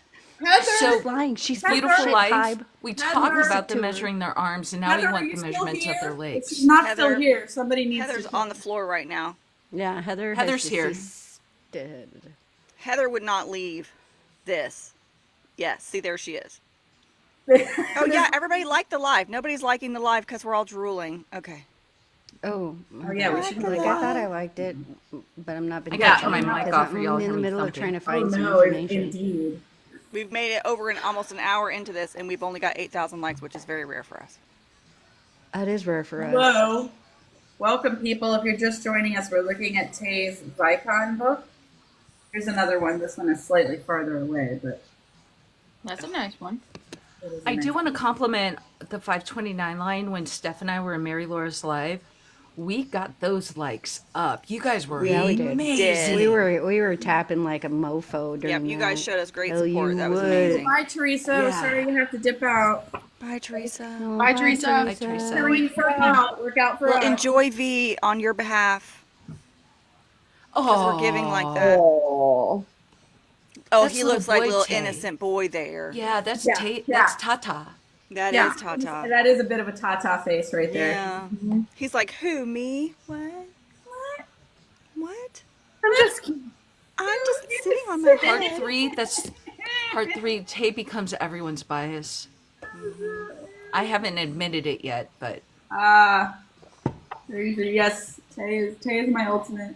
So Flying. She's beautiful shit, life. Hybe. We talked Heather. about them measuring their arms, and now we Heather, are want you the still measurements of here? their If legs. she's not Heather- still here, somebody needs Heather's to. on the floor right now. Yeah, Heather Heather's has here. desisted. Heather would not leave this. Yes, see, there she is. Oh Oh, yeah, everybody liked the live. Nobody's liking the live because we're all drooling. Okay. Oh, yeah, we should like probably- I thought I liked it, but I'm not. I gotta turn my because mic off or I'm y'all in hear the me middle of thumping. trying to Oh find some no, information. indeed. We've made it over almost an hour into this, and we've only got 8,000 likes, which is very rare for us. That is rare for us. Hello. Welcome, people. If you're just joining us, we're looking at Tay's Vicon book. Here's another one. This one is slightly farther away, but That's a nice one. it is a I do nice want to compliment the 529 line when Steph and I were in Mary Laura's live. We got those likes up. You guys were Yeah, we did. amazing. did. We were tapping like a mofo during Yep, you guys that. showed us great Hell, support. you That was would. amazing. Bye, Teresa. Yeah. Sorry you have to dip out. Bye, Teresa. Oh, Bye, Teresa. Bye, Teresa. Work out. Work out for Well, us. enjoy V on your behalf. Oh, we're giving like that. Oh. Oh, That's he little looks like boy little Tay. innocent boy there. Yeah, that's Yeah, Tate. yeah. That's Tata. That Yeah. is Tata. That is a bit of a Tata face right there. Yeah. He's like, who, me? What? What? I'm just kidding. I'm just sitting on my Part bed. 3. That's part 3. Tate becomes everyone's bias. I haven't admitted it yet, but Yes, Tay is my ultimate.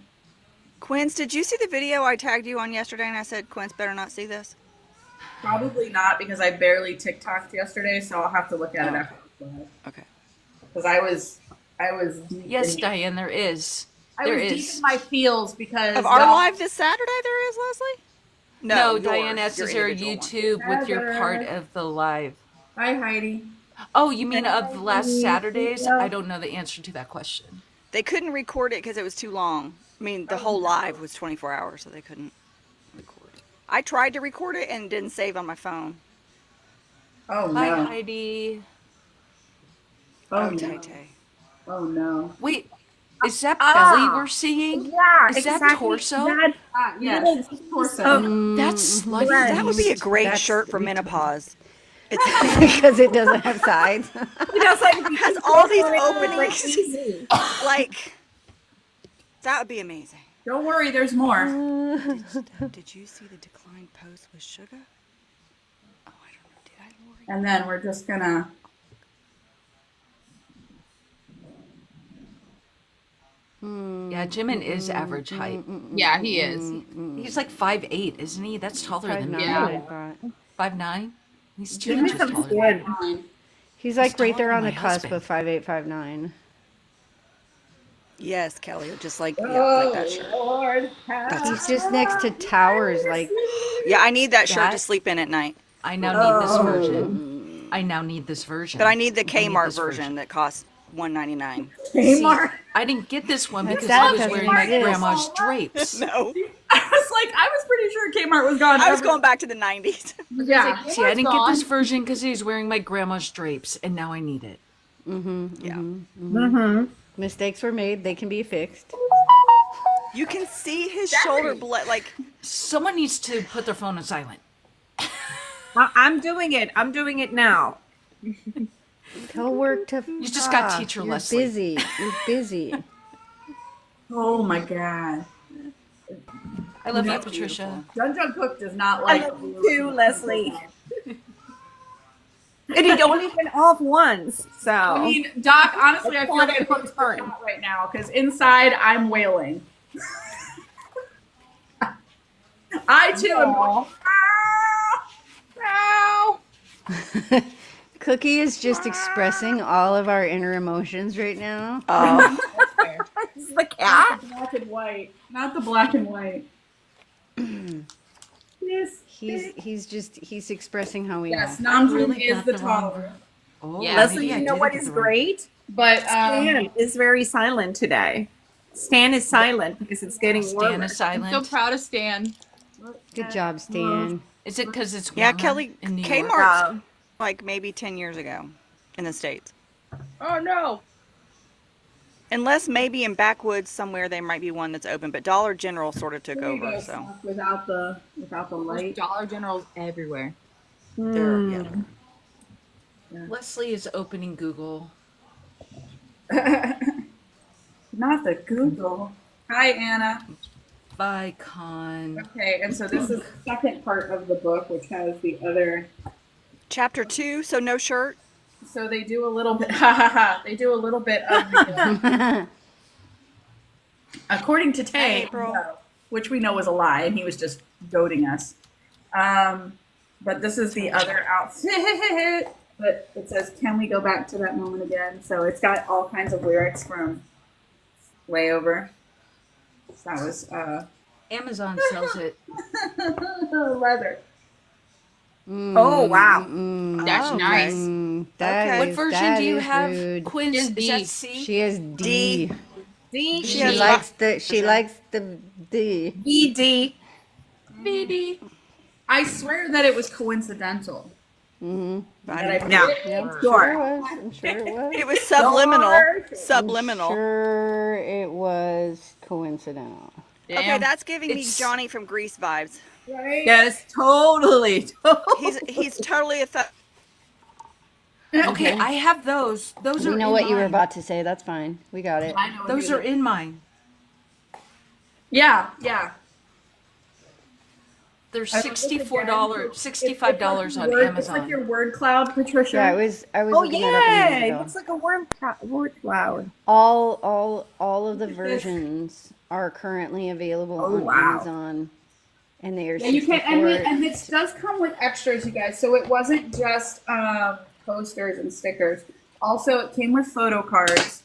Quince, did you see the video I tagged you on yesterday and I said, Quince better not see this? Probably not because I barely TikToked yesterday, so I'll have to look at it after the live. Okay. Because I was deep yes, in, Diane, there is. I There was is. deep in my feels because Of our y'all- live this Saturday there is, Leslie? No, yours, Diane asks, your is there a individual one. YouTube with your part of the live? Hi, Heidi. Oh, you mean of the last Heidi. Saturdays? Yeah. I don't know the answer to that question. They couldn't record it because it was too long. I mean, the whole live was 24 hours, so they couldn't record it. I tried to record it and it didn't save on my phone. Oh Hi, no. Heidi. Oh Tay no. Tay. Oh no. Wait, is that belly we're seeing? Yeah, Is that exactly. torso? That Yes. little it's torso. of That's slutty. That would be a great That's shirt for retarded. menopause. Because it doesn't have sides. It has all these openings. Like, that would be amazing. Don't worry, there's more. Did you see the decline post with Sugar? Oh, I don't know. Did I, Lori? And then we're just gonna. Yeah, Jimin is average height. Yeah, he is. He's like 5'8", isn't he? That's taller than me. 5'9", Yeah. I thought. 5'9"? He's 2 Give me inches some taller than me. skin. He's like right there taller on than the my cusp husband. of 5'8", 5'9". Yes, Kelly. Just like, yeah, like that shirt. Lord, He's just next to towers, like Yeah, I need that shirt to That- sleep in at night. I now need this version. I now need this version. But I need the Kmart this version that costs $1.99. Kmart. I didn't get this one because sad I was because wearing it my exists. grandma's drapes. No. I was pretty sure Kmart was gone. I was going back to the 90s. Yeah. See, I didn't get this version because he's wearing my grandma's drapes, and now I need it. Yeah. mistakes were made. They can be fixed. You can see his shoulder blade. Like, Someone needs to put their phone on silent. I'm doing it. I'm doing it now. Tell work to. You just got stop. teacher You're Leslie. busy. You're busy. Oh my god. I love you, Patricia. Jun Jun Cook does not I like. love you too, Leslie. And you don't even off once. So I mean, Doc. Honestly, I feel like I put turn. right now because inside I'm wailing. I too am. Going, "Ah, ah." Cookie is just expressing all of our inner emotions right now. oh, This is the cat. Black and white, not the black and white. Yes. He's expressing how he Yes, acts. Namjoon really is got the the wrong taller. Oh, Yeah. Leslie, maybe I you know did what get is the wrong- great? But Stan is very silent today. Stan is silent because it's getting Stan warmer. is I'm silent. so proud of Stan. Good job, Stan. Is it because it's yeah, warmer Kelly. in New York? Kmart's like maybe 10 years ago in the States. Oh no. Unless maybe in backwoods somewhere there might be one that's open, but Dollar General sort of took There you over. go, So Snuff, without the There's light. Dollar Generals everywhere. There, yeah. Yeah. Leslie is opening Google. Not the Google. Hi, Anna. Vicon. Okay, and so this is the second part of the book, which has the other. Chapter 2, so no shirt. So they do a little bit. Ha ha ha! They do a little bit of the. According to Hi, Tay, April. no, which we know was a lie, and he was just goading us. But this is the other outfit. But it says, "Can we go back to that moment again?" So it's got all kinds of lyrics from Layover. So that was Amazon sells it. leather. Oh, wow. That's Oh, okay. nice. Okay. What version do you is have, rude. Quinn? Is Is D. that C? She is D. D. D. She She has likes the D. ED. BD. I swear that it was coincidental. Mm-hmm. That I No. put it Yeah, in. I'm Sure. sure it was. I'm sure it was. It was subliminal. Sure. Subliminal. I'm sure it was coincidental. Okay, Damn. that's giving me It's- Johnny from Grease vibes. Right? Yes, totally. He's totally a Okay, I have those. Those We are know in what you were mine. about to say. That's fine. We got it. I know Those who are in mine. Yeah, yeah. They're I looked again. $65 It's on like It's like Amazon. your word cloud, Patricia. Yeah, I was Oh looking that up a yeah, minute it ago. looks like a word cloud. All of the Look at this. versions are currently available Oh, on wow. Amazon, and they are Yeah, you can, 64. and this does come with extras, you guys. So it wasn't just posters and stickers. Also, it came with photo cards,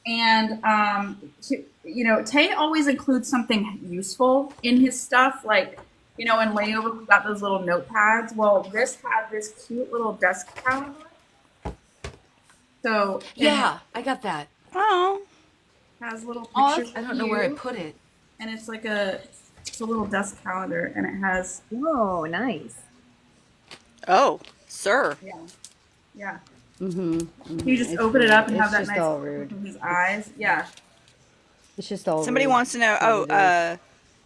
and Tay always includes something useful in his stuff. Like, in Layover, we got those little notepads. Well, this had this cute little desk calendar. So Yeah, I got that. Oh. it has little Oh, pictures. I of don't know where I you, put it. and it's like it's a little desk calendar, and it has Oh, nice. Oh, sir. yeah. Mm-hmm. You just open it up and it's have that just nice all look rude. in his eyes. Yeah. It's just all Somebody rude. wants to know. That's Oh, what it is.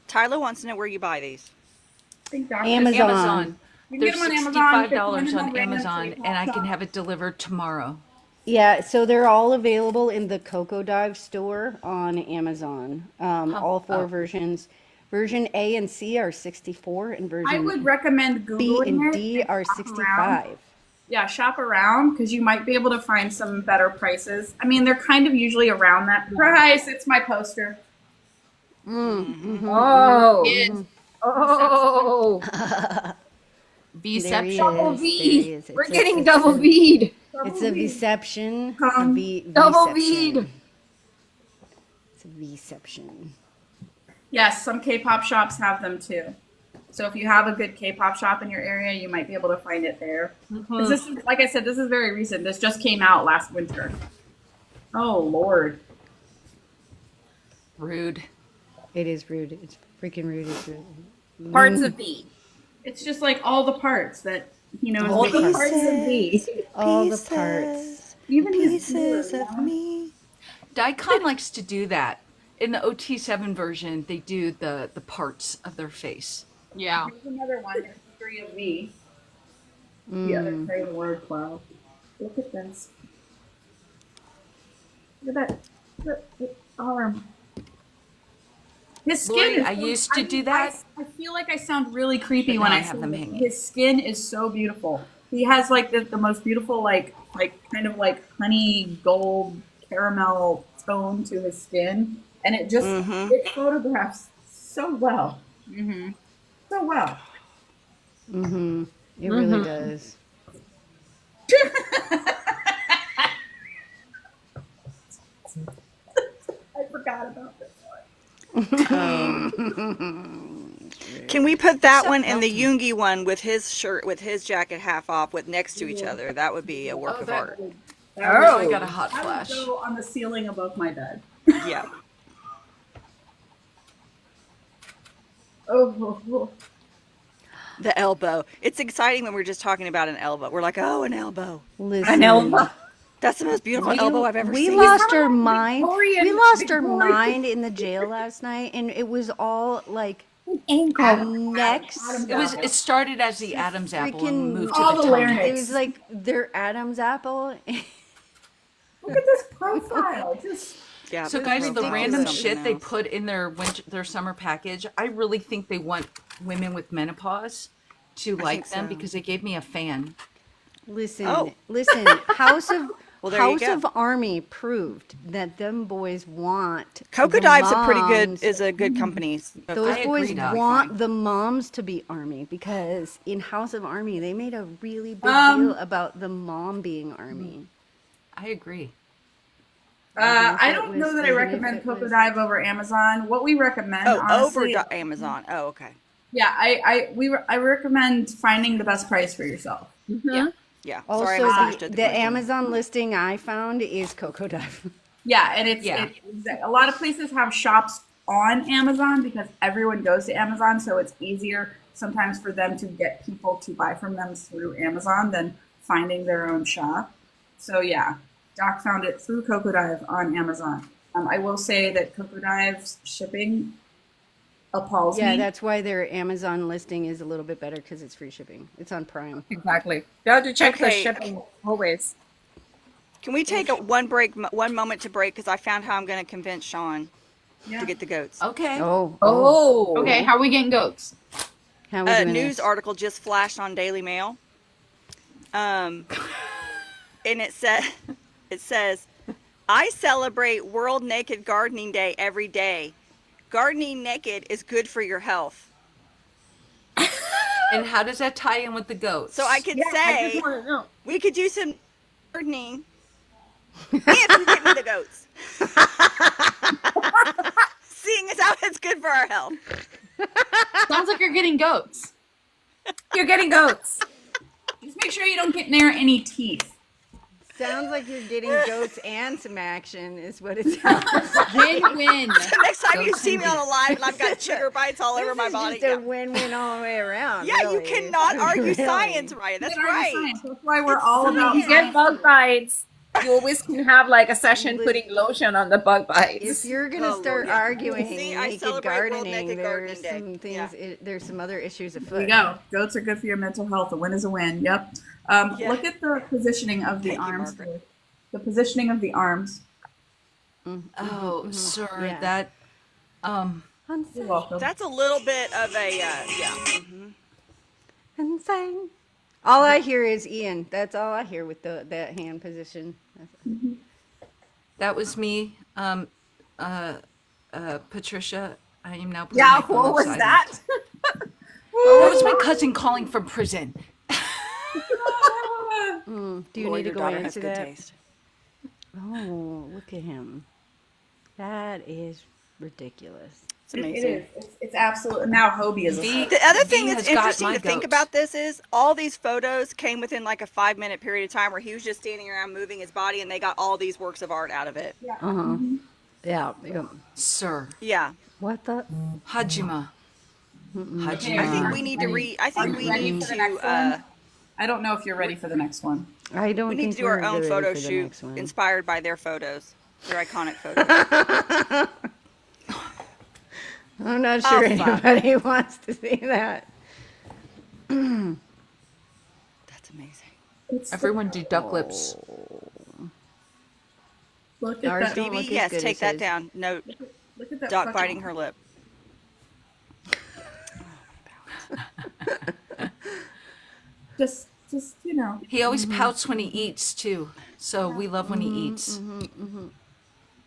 Tyler wants to know where you buy these. I think Dr. Amazon. Amazon. You can They're get 'em on Amazon, $65 $51 on on random Amazon, K-pop and I can shop. have it delivered tomorrow. Yeah, so they're all available in the Cocoa Dive store on Amazon. All four oh. versions. Version A and C are 64, and I version would recommend B Googling and it. D are shop 65. Yeah, shop around because you might be able to find some better prices. I mean, they're kind of usually around that price. It's my poster. Oh. Yes. Oh. There he Vception. is. Double There V. he is. We're It's getting a, double V'd. It's a Vception. Come. Double Vception. V'd. It's a Vception. Yes, some K-pop shops have them too. So if you have a good K-pop shop in your area, you might be able to find it there. 'Cause this is, like I said, this is very recent. This just came out last winter. Oh Lord. Rude. It is rude. It's freaking rude. It's rude. Parts of V. It's just like all the parts that he knows. All make the it. Parts of V. All the parts. Even his Pieces beard, of man. me. Daikon likes to do that. In the OT7 version, they do the parts of their face. Yeah. Here's another one. Here's the three of V. The other three of the word cloud. Look at this. Look at that. Look, the arm. His skin Lori, is I used to do that. I feel like I sound really creepy But when now I I have say them this. hanging. His skin is so beautiful. He has like the most beautiful like kind of like honey gold caramel tone to his skin, and it just it photographs so well. Mm-hmm. So well. Mm-hmm. It really does. I forgot about this one. Can we put that one and the Yoongi one with his shirt, with his jacket half off, with next to each other? That would be a work of that- art. I got a hot I would flash. go on the ceiling above my bed. Yeah. Oh. The elbow. It's exciting when we're just talking about an elbow. We're like, oh, an elbow. Listen. An elbow. That's the most beautiful elbow I've ever We seen. lost our mind. Victorian- We lost our Victorian. mind in the jail last night, and it was all like Next, It started as the Adam's apple and moved to all the the tongue. larynx. it was like their Adam's apple. Look at this profile. Just Yeah. So this guys, the profile is random something shit they else. put in their summer package, I really think they want women with menopause to like think them so. because they gave me a fan. Listen, Oh. listen. House of Well, there you House go. of Army proved that them boys want Cocoa the Dive's a pretty good moms- is a good company. Those I boys agree, Doc. want the moms to be Army because in House of Army they made a really big deal about the mom being Army. I agree. I don't know that I even if recommend it Cocoa was- Dive over Amazon. What we recommend, Oh, honestly, over Amazon. Oh, okay. yeah, I recommend finding the best price for yourself. Yeah. Yeah. Also, Sorry, I misunderstood the the question. Amazon listing I found is Cocoa Dive. Yeah, and it's Yeah. a lot of places have shops on Amazon because everyone goes to Amazon, so it's easier sometimes for them to get people to buy from them through Amazon than finding their own shop. So yeah, Doc found it through Cocoa Dive on Amazon. I will say that Cocoa Dive's shipping appalls Yeah, me. that's why their Amazon listing is a little bit better because it's free shipping. It's on Prime. Exactly. You have to check the Okay. shipping always. Can we take one moment to break? Because I found how I'm going to convince Sean Yeah. to get the goats. Okay. Oh. Okay, how are we getting goats? How are we A doing news this? article just flashed on Daily Mail. And it says, I celebrate World Naked Gardening Day every day. Gardening naked is good for your health. And how does that tie in with the goats? So I could Yeah, I say just want to know. we could do some gardening if you get me the goats. Seeing as how it's good for our health. Sounds like you're getting goats. You're getting goats. Just make sure you don't get near any teeth. Sounds like you're getting goats and some action, is what it sounds. Win-win. Next time you Goats see and me on a live and I've got chigger bites all over my body. Just a win-win all the way around. Yeah, you really. cannot argue Really. science, right? That's right. That's why we're all about You get bug bites. You always can have like a session putting lotion on the bug bites. If you're gonna Oh, start Lord, yeah. arguing See, I naked celebrate World gardening, Naked there's Gardening some Day. things. There's some other issues afoot. There you go. Goats are good for your mental health. A win is a win. Yep. Yeah. Look at the positioning of the Thank you, arms. Margaret. The positioning of the arms. Oh, sir, Yeah. that You're welcome. That's a little bit of a, yeah. Insane. All I hear is Ian. That's all I hear with that hand position. that was me. Patricia, I am now. putting Yeah, my phone what was upside that? down. That was my cousin calling from prison. Do you Lord, need to your go daughter has into good that? taste. Oh, look at him. That is ridiculous. It's amazing. It's absolute. Now Hobie is a The other thing V that's has got interesting my to think goat. about this is all these photos came within like a 5-minute period of time where he was just standing around moving his body and they got all these works of art out of it. Yeah. Sir, Yeah. What the? Hajima. Hajima. I think we need to I think we need to I don't know if you're ready for the next one. I don't we need think to do our we're own ready photo for the shoot next one. inspired by their photos. Their iconic photos. I'm not sure Oh, fuck. anybody wants to see that. That's amazing. Everyone do duck lips. Look at Ours that. don't look BB, as yes, good take as that his. down. No, Look at that. Doc fucking- biting her lip. Just you know. He always pouts when he eats too. So we love when he eats.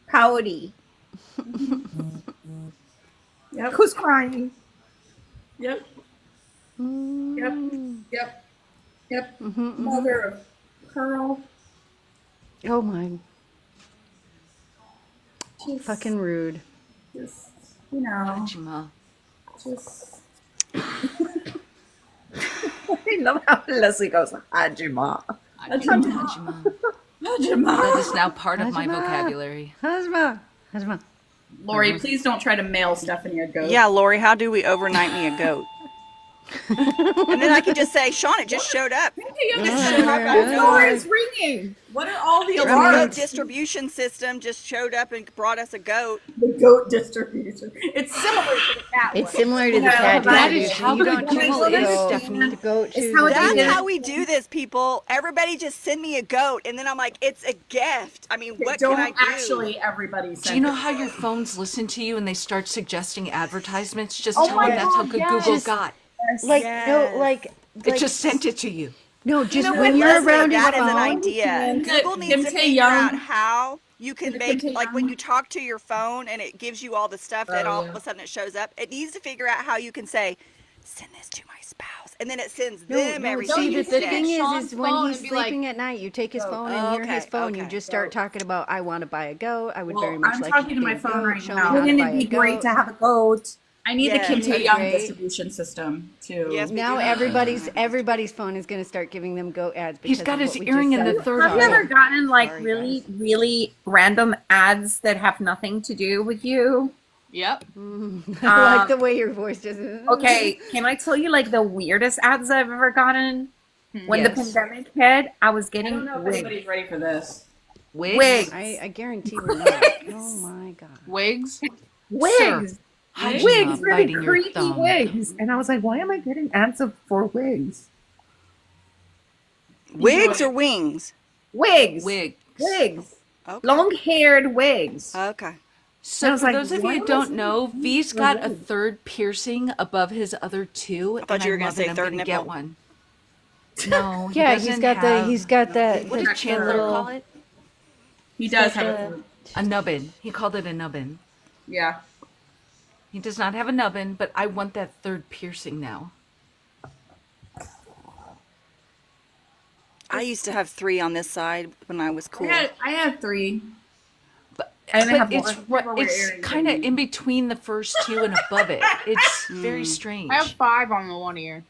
Pouty. Yep. Who's crying? Yep. Yep. Yep. Yep. Mother of pearl. Oh my, Just, fucking rude. just you know. Hajima. Just. I love how Leslie goes, Hajima. Hajima. That is now part of my Hajima. vocabulary. Husband. Lori, please don't try to mail Stephanie a goat. Yeah, Lori, how do we overnight me a goat? And then I can just say, Sean, it just showed up. The door is ringing. What are all the Your goat alarms? distribution system just showed up and brought us a goat. The goat distribution. It's similar to the cat It's one. similar to the cat That is distribution. how You good don't choose Google the is, goat. Stephanie. The goat It's chooses how it you. That's is. how we do this, people. Everybody just send me a goat, and then I'm like, it's a gift. I mean, what Don't can I do? actually everybody send Do you know it. how your phones listen to you and they start suggesting advertisements? Just Oh tell my them that's how God, good yes. Google got. Like Yes. no, It just sent it to you. no, just You know when what, you're Leslie, around your that is an phone. idea. Google needs Kim to Tae figure out Young- how you can Kim make, Tae like when Young- you talk to your phone and it gives you all the stuff that all of a sudden it shows up. It needs to figure out how you can say, send this to my spouse, and then it sends them No, everything. see, you the can get thing Sean's is when phone he's and be like, sleeping at night, you take his phone and Oh, near his okay, phone, you okay. just start talking about, I want to buy a goat. I would Well, very much I'm like talking you to my get a phone goat. right Show now. me how to Wouldn't buy it a be great goat. to have a goat? I need Yes. the Kim Tae That'd be Young great. distribution system too. Yes, we Now do. everybody's phone is going to start giving them goat ads. He's because got of his what we earring just in the said. third Have you hole. ever gotten like Sorry, really, guys. really random ads that have nothing to do with you? "Yep." I like the way your voice just. Okay, can I tell you like the weirdest ads I've ever gotten? When the Yes. pandemic hit, I was I getting don't know if wigs. anybody's ready for this. Wigs? Wigs. I guarantee we're not. Oh my god. Wigs. Wigs. How'd you Wigs, not really biting your creepy thumb? wigs. And I was like, why am I getting ads for wigs? Wigs or wings? Wigs. Wigs. Wigs. Okay. Long-haired wigs. Okay. I So was for like, those of why you who am I don't seeing know, these V's for got a wigs? third piercing above his other two. I thought you were going gonna to say third get nipple. one. No, he Yeah, doesn't have, he's got that. What did Chandler call it? He does have a A nubbin. He called it a nubbin. yeah. He does not have a nubbin, but I want that third piercing now. I used to have 3 on this side when I was cool. I had 3. But, And I have but it's more. Never wear it's earrings kind of anymore. in between the first two and above it. It's very strange. I have 5 on the one ear.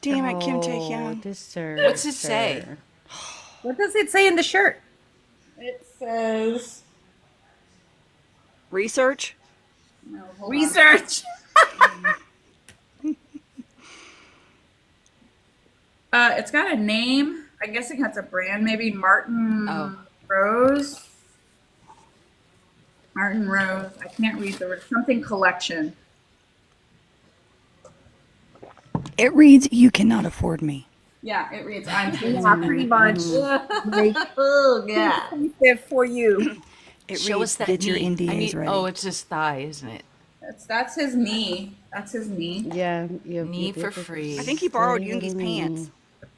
Damn it, Kim Tae Hyun. This sir. What's it say? sir. What does it say in the shirt? It says Research? no, hold on. Research. It's got a name. I guess it has a brand, maybe Martin Oh. Rose. Martin Rose. I can't read the word. Something collection. It reads, "You cannot afford me." Yeah, it reads. I'm Yeah, pretty much. Like, oh yeah. exclusive for you. It Show reads us that that your knee. NDA I is need- ready. Oh, it's his thigh, isn't it? That's his knee. That's his knee. Yeah. Knee for free. I think he borrowed Little Yoongi's knee. pants.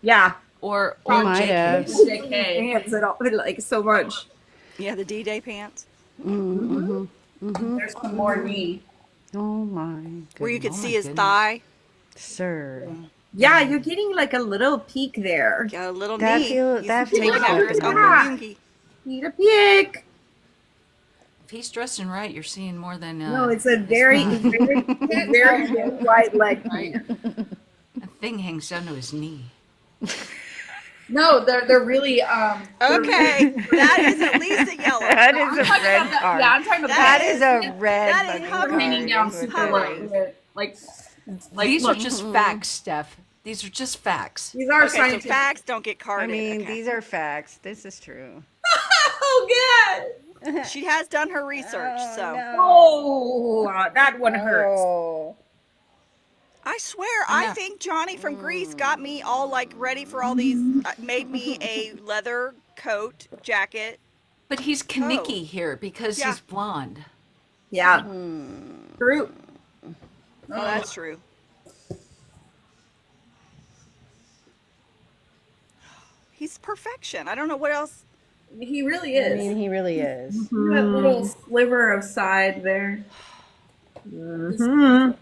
Yeah. Or He might JK. have. JK. Hands it all like so much. Yeah, the D-Day pants. There's some more knee. Oh my. Where you could Oh see my his goodness. thigh. Sir. Yeah, you're getting like a little peek there. Got a little That knee. feel- He's that taking feels after his good. Uncle Yeah. Yoongi. Need a peek. If he's dressing right, you're seeing more than. No, it's a very, very, very, very wide leg. Right. That thing hangs down to his knee. No, they're really Okay, that is at least a yellow. That is a I'm talking red about the- card. Yeah, I'm talking about That That the- is a red that is fucking hovering. card. hanging down is what super that hovering. low. is. Like These look, are just facts, Steph. These are just facts. these are Okay, so scientific. facts don't get I carded. mean, okay. these are facts. This is true. Oh god. She has done her research, so Oh, that one hurts. Oh. I swear, I I know. think Johnny from Greece got me all like ready for all these. Made me a leather coat, jacket. But he's Kaniki here because Yeah. he's blonde. Yeah. True. Oh, that's true. He's perfection. I don't know what else. He really I is. mean, he really is. That little sliver of side there. Mm-hmm.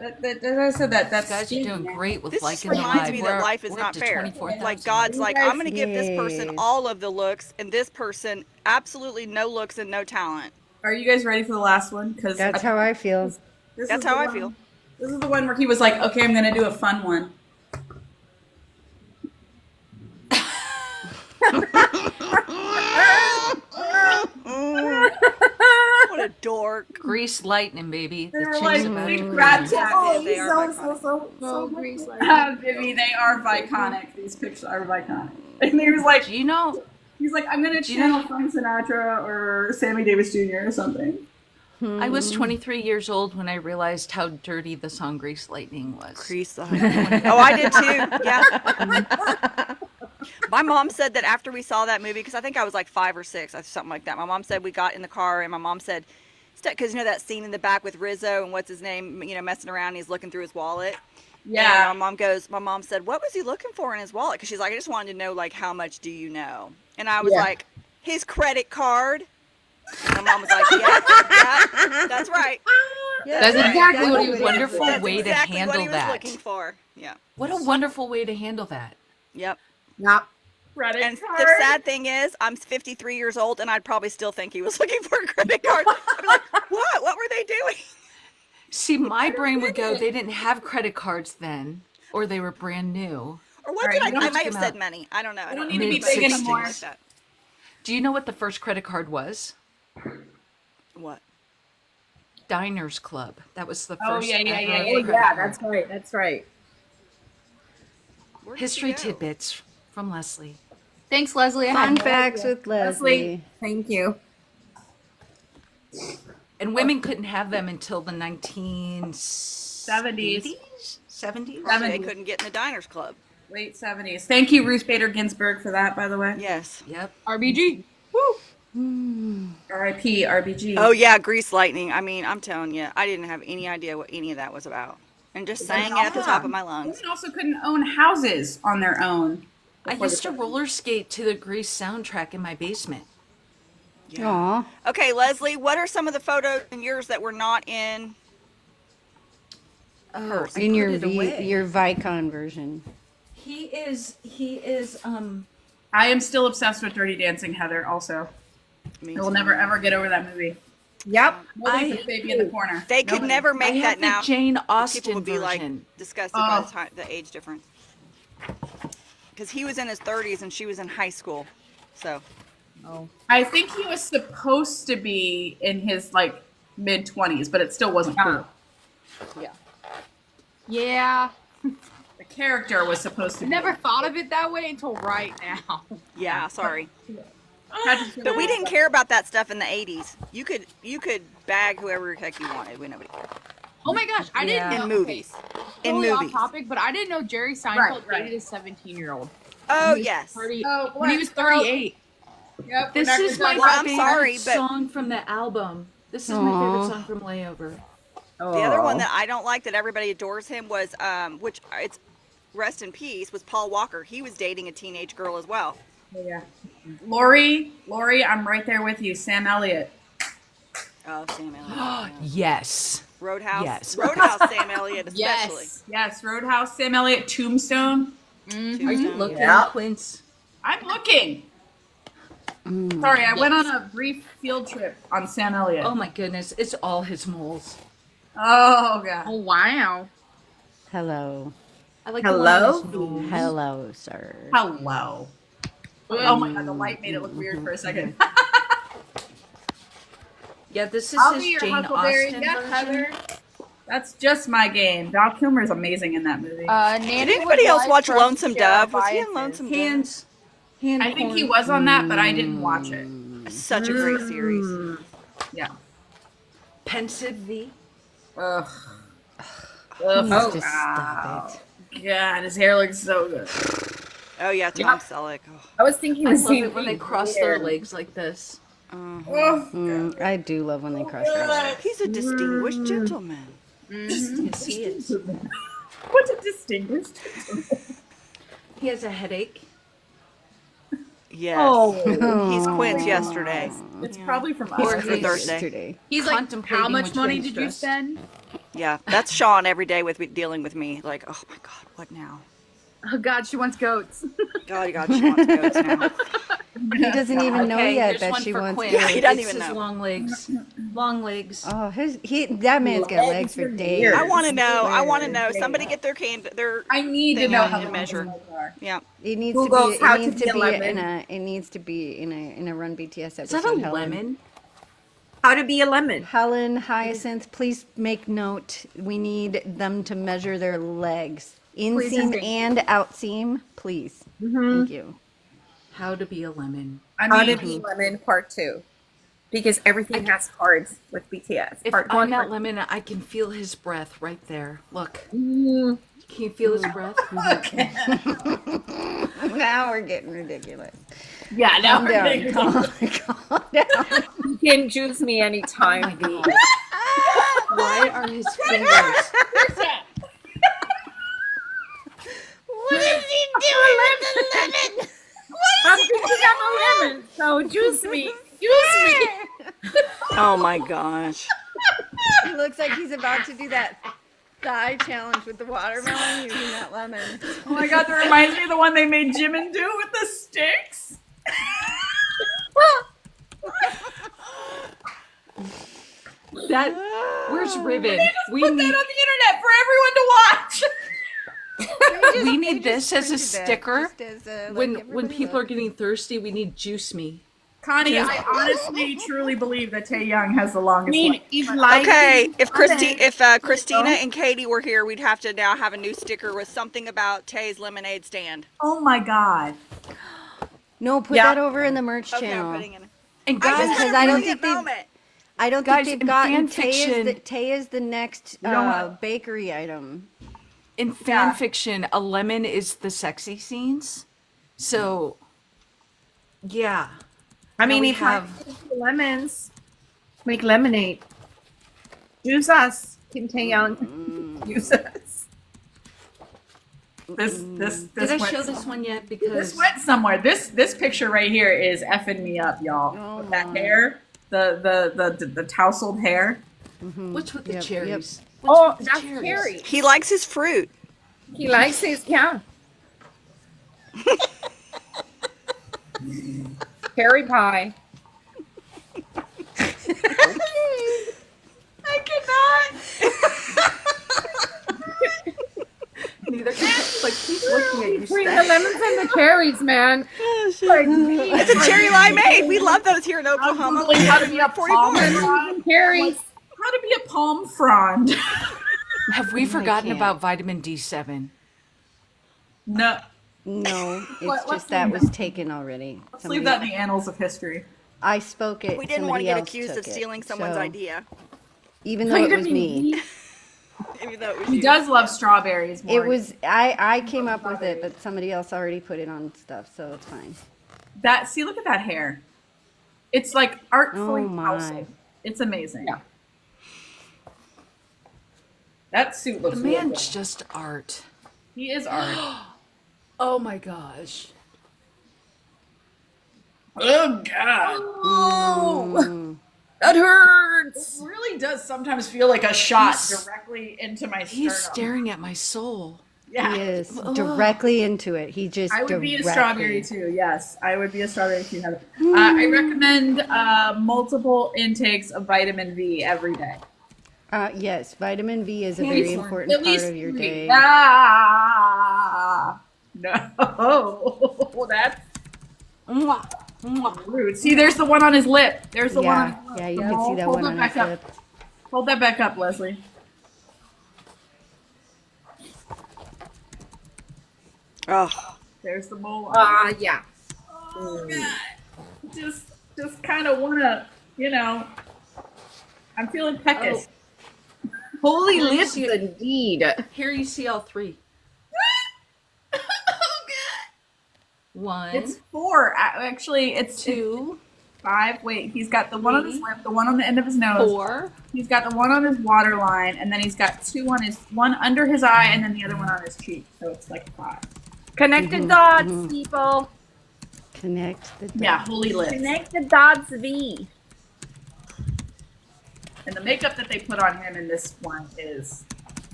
As I said, that's Guys, you're doing great with This liking just the reminds live. me We're- that life is we're not up to fair. 24,000. Like God's like, I'm gonna give this person Yes. all of the looks, and this person absolutely no looks and no talent. Are you guys ready for the last one? Because That's how I feel. That's how I feel. This is the one where he was like, "Okay, I'm gonna do a fun one." What a dork. York. Grease lightning, baby. The They're chicks like about big to rat cruise. tats. Oh, They are so iconic. Go Grease like Vivi, they are iconic. These pictures are iconic. And he was like, Do you know? he's like, I'm gonna Do you channel know- Frank Sinatra or Sammy Davis Jr. or something. I was 23 years old when I realized how dirty the song Grease Lightning was. Crease the Oh, I did too. Yeah. My mom said that after we saw that movie, because I think I was like 5 or 6, or something like that. My mom said we got in the car, and my mom said, because you know that scene in the back with Rizzo and what's his name, messing around, and he's looking through his wallet. Yeah. And my mom said, what was he looking for in his wallet? Because she's like, I just wanted to know, like, how much do you know? And I was like, his credit card. And my mom was like, yeah, that's right. That's exactly what he was looking Wonderful for. That's way exactly to handle what he was that. looking for. Yeah. What a wonderful way to handle that. Yep. Yep. Credit And card. the sad thing is, I'm 53 years old, and I'd probably still think he was looking for a credit card. I'd be like, what? What were they doing? See, my brain would go, they didn't have credit cards then, or they were brand new. Or what All did right, you I don't might have have to said money. I don't know. I don't don't need to be know. big Something anymore. like that. Do you know what the first credit card was? What? Diners Club. That was the first. Oh, yeah, yeah, yeah, ever yeah. Oh, credit yeah, card. that's right. That's right. Where did History she go? tidbits from Leslie. Thanks, Leslie. I had Fun no facts idea. with Leslie. Thank you. And women couldn't have them until the 1970s? 70s? Probably they couldn't get in the diners club. Late 70s. Thank you, Ruth Bader Ginsburg, for that, by the way. Yes. Yep. RBG. R.I.P. RBG. Oh yeah, Grease Lightning. I mean, I'm telling you, I didn't have any idea what any of that was about, and just sang it at the top of my lungs. Women also couldn't own houses on their own. I used to roller skate to the Grease soundtrack in my basement. Aw. Okay, Leslie, what are some of the photos in yours that were not in? Oh, I In put your it away. your Vicon version. He is I am still obsessed with Dirty Dancing, Heather, also. Me I will too. never, ever get over that movie. Yep. Nobody I- puts baby in the corner. They could Nobody. never I make have that the now. Jane People Austen would be like version. disgusted by Oh. the time, the age difference. Because he was in his 30s and she was in high school, so I think he was supposed to be in his, like, mid-20s, but it still wasn't cool. Yeah. The character was supposed to I be. never thought of it that way until right now. yeah. Sorry, Patrick but we didn't care about that stuff in the 80s. You could bag whoever the heck you wanted. We nobody cared. Oh my gosh, I didn't know. In movies. In Totally off movies. topic, but I didn't know Jerry Seinfeld Right, right. dated a 17-year-old. Oh yes. When he Oh, was 38. Yep, This we're not is gonna my talk I'm favorite sorry, but- song from the album. This is my Aw. favorite song from Layover. The other one that I don't like that everybody adores him was, which it's rest in peace, was Paul Walker. He was dating a teenage girl as well. Yeah. Lori, I'm right there with you. Sam Elliott. Oh, Sam Elliott. Yeah. Yes. Roadhouse. Yes. Roadhouse Sam Elliott especially. Yes. Yes, Roadhouse, Sam Elliott, Tombstone. Are you Tombstone. looking, Yeah. Quince? I'm looking. Sorry, I went on a brief field trip on Sam Elliott. Oh my goodness, it's all his moles. Oh, God. Oh, wow. Hello. I like Hello? the one on his nose. Hello, sir. Hello. Oh my God, the light made it look weird for a second. Yeah, this is I'll be his your Jane Huckleberry. Austen Yeah, version. Heather. That's just my game. Val Kilmer's amazing in that movie. Nanny Did anybody would else like watch for us to Lonesome share our Dove? Was he in biases. Lonesome Hands. Hand I think he corn. was on that, but I didn't watch it. Dove? Such a great series. Yeah. Pensive V. Ugh. He needs Oh, to stop it. God, his hair looks so good. Oh yeah, Tom Selleck. Oh. I was thinking I the love same it when they thing. cross their legs like this. Oh, I do love when they cross their legs. He's a distinguished gentleman. Yes, he is. what a distinguished. He has a headache. Yes. Oh, He's Quince yesterday. it's probably from Or us. For he's- Thursday. Yesterday. He's like, Contemplating how much which money way he's did you dressed. spend? Yeah, that's Sean every day with dealing with me. Like, oh my God, what now? Oh God, she wants goats. God, she wants goats now. He doesn't even know Okay, yet here's that one she for wants Quinn. Yeah, he to. doesn't It's even his know. long legs. Long legs. Oh, that man's got legs for days. I want to know. I want to know. Somebody get their I need to thing know out how and long measure. his legs are. Yeah. It needs Google's to be. how It to needs be to a be lemon. in a. It needs to be in a Run BTS episode. Is that a Helen. lemon? How to be a lemon. Helen, Hyacinth, please make note. We need them to measure their legs. Please Inseam and thank and outseam, please. Thank you. How to be a lemon. I How to mean, be lemon part 2. Because everything has cards with BTS. If Part I'm 1, that part lemon, I can feel his breath right there. Look. 2. Can you feel his breath? Now we're getting ridiculous. yeah, now Calm we're down. getting Calm down. You can juice me Oh anytime. my V. God. Why are his fingers? What is he doing with the lemon? I'm thinking I'm a lemon, so juice me. Juice me. Oh my gosh. He looks like he's about to do that thigh challenge with the watermelon using that lemon. Oh my god, that reminds me of the one they made Jimin do with the sticks. That. Where's Ribbon? We Put need. that on the internet for everyone to watch. We need this as a sticker. When When people are getting thirsty, we need juice me. Connie, I honestly, truly believe that Taeyoung has the I longest mean, life. if life Okay, is if lemon, Christina and Katie were here, we'd have to now have a new sticker with something about Tay's lemonade stand. Oh my god. No, put Yeah. that over in the merch Okay, I'm channel. putting it. And I guys, just Because had a I don't brilliant think they've- moment. I don't Guys, think in they've gotten fan fiction- Tay is the next don't want- bakery item. in fan Yeah. fiction, a lemon is the sexy scenes. So, yeah. I Now mean, we if have- lemons, make lemonade. Juice us, Kim Taeyoung. Juice us. This Did I went show this one yet? Because This went somewhere. This picture right here is effing me up, y'all. Oh With that my. hair, the tousled hair. what's with the Yep, cherries? yep. What's Oh, with the that's cherries? cherry. He likes his fruit. He likes his, yeah. Cherry pie. I cannot. Neither can like he's looking at you. Between the Steph. lemons and the cherries, man. It's a cherry limeade. We love those here in Oklahoma. Googling how to be a 44. palm frond. Cherries. How to be a palm frond. Have we forgotten can't. about vitamin D7? No, No, it's Let's just that leave was taken already. let's leave that in the annals of history. I spoke it. We didn't want to somebody get else accused of took it. stealing someone's So, idea. even though it was Vitamin me. D. Even though it was He you. does love strawberries more. It was I came up with it, but somebody else already put it on stuff, so it's fine. that. See, look at that hair. It's like artfully Oh my. tousled. It's amazing. Yeah. That suit The looks really good. man's just art. He is art. Oh my gosh. Oh god. Mm. That hurts. It really does sometimes feel like a shot He's- directly into my sternum. He's staring at my soul. Yeah. He is directly into it. He just I would be a directly- strawberry too. Yes, I would be a strawberry too. Heather. I recommend multiple intakes of vitamin V every day. Yes, vitamin V is a Candy very corn. important At part least of your 3. day. Ah, no, that's Mwah, mwah. rude. See, there's the one on his lip. There's the one on Yeah, his lip. yeah, you No, can see that hold one that on back his up. lip. Hold that back up, Leslie. Oh, There's the mole. On. Yeah. Oh, God. Just kind of wanna, I'm feeling peckish. Holy Oh, lips, you- indeed. Here you see all three. Oh, One, It's 4. Actually, it's 2, 5. Wait, he's got the one on his lip, the one on the end of his nose. 4. He's got the one on his waterline, and then he's got 2 on his one under his eye, and then the other one on his cheek. So it's like 5. Connect the dots, people. Connect the dots. Yeah, holy lips. Connect the dots, V. And the makeup that they put on him in this one is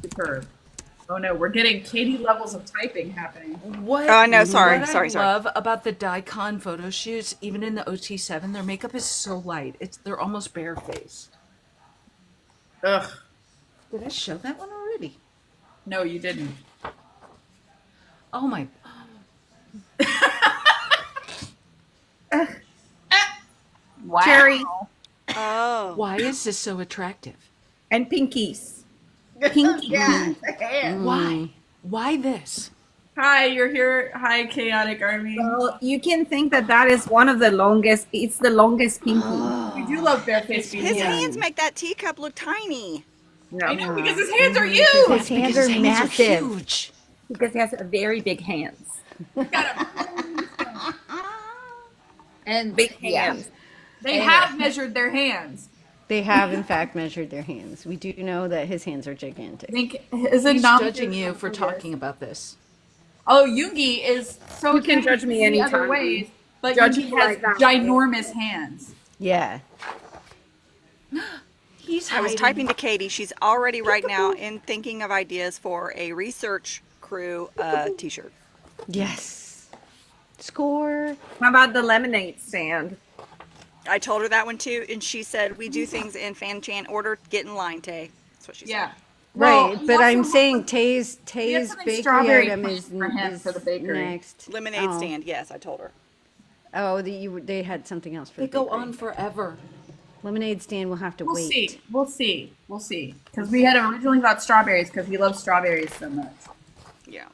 superb. Oh no, we're getting Katie levels of typing happening. What? Oh, no, sorry, what sorry, I sorry. love about the Daikon photo shoots, even in the OT7, their makeup is so light. They're almost barefaced. Ugh. Did I show that one already? No, you didn't. Oh my! Cherry. oh. Oh. Why is this so attractive? And pinkies. Pinkies. Why? Why this? Hi, you're here. Hi, Chaotic Army. Well, you can think that is one of the longest. It's the longest pinky. We do love barefaced His people. hands make that teacup look tiny. I No, know, because his hands are His huge. hands Because are his hands massive. huge. because he has very big hands. And Big hands. They have measured their hands. They have, in fact, measured their hands. We do know that his hands are gigantic. I think is it He's not judging you for talking about this. Oh, Yoongi is so You can talented judge me in the other anytime. ways, but Judge Yoongi me has like that. ginormous hands. Yeah. He's I was hiding. typing to Katie. She's already right now in thinking of ideas for a research crew t-shirt. Yes. Score. How about the lemonade stand? I told her that one too, and she said, we do things in fan chan order. Get in line, Tay. That's what she Yeah. said. Right, Well, but we I'm also saying have Tay's something bakery strawberry item planned is, for him is for the bakery. next. Lemonade Oh. stand. Yes, I told her. Oh, they had something else for They the go bakery. on forever. Lemonade stand will have to We'll wait. see. We'll see. We'll see. Because we had originally got strawberries because we love strawberries so much. Yeah.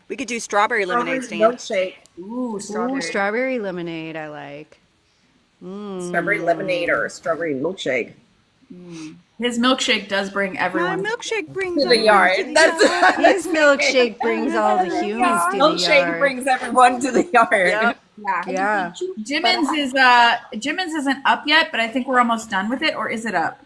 We could do strawberry lemonade stand. Milkshake. Ooh, Ooh, strawberry. strawberry lemonade I like. Strawberry lemonade or strawberry milkshake. His milkshake does bring My everyone. milkshake brings To the everyone yard. to the That's yard. His milkshake brings all the humans to the Milkshake yard. brings everyone to the yard. Yep. Yeah. Yeah. Jimin's isn't up yet, but I think we're almost done with it. Or is it up?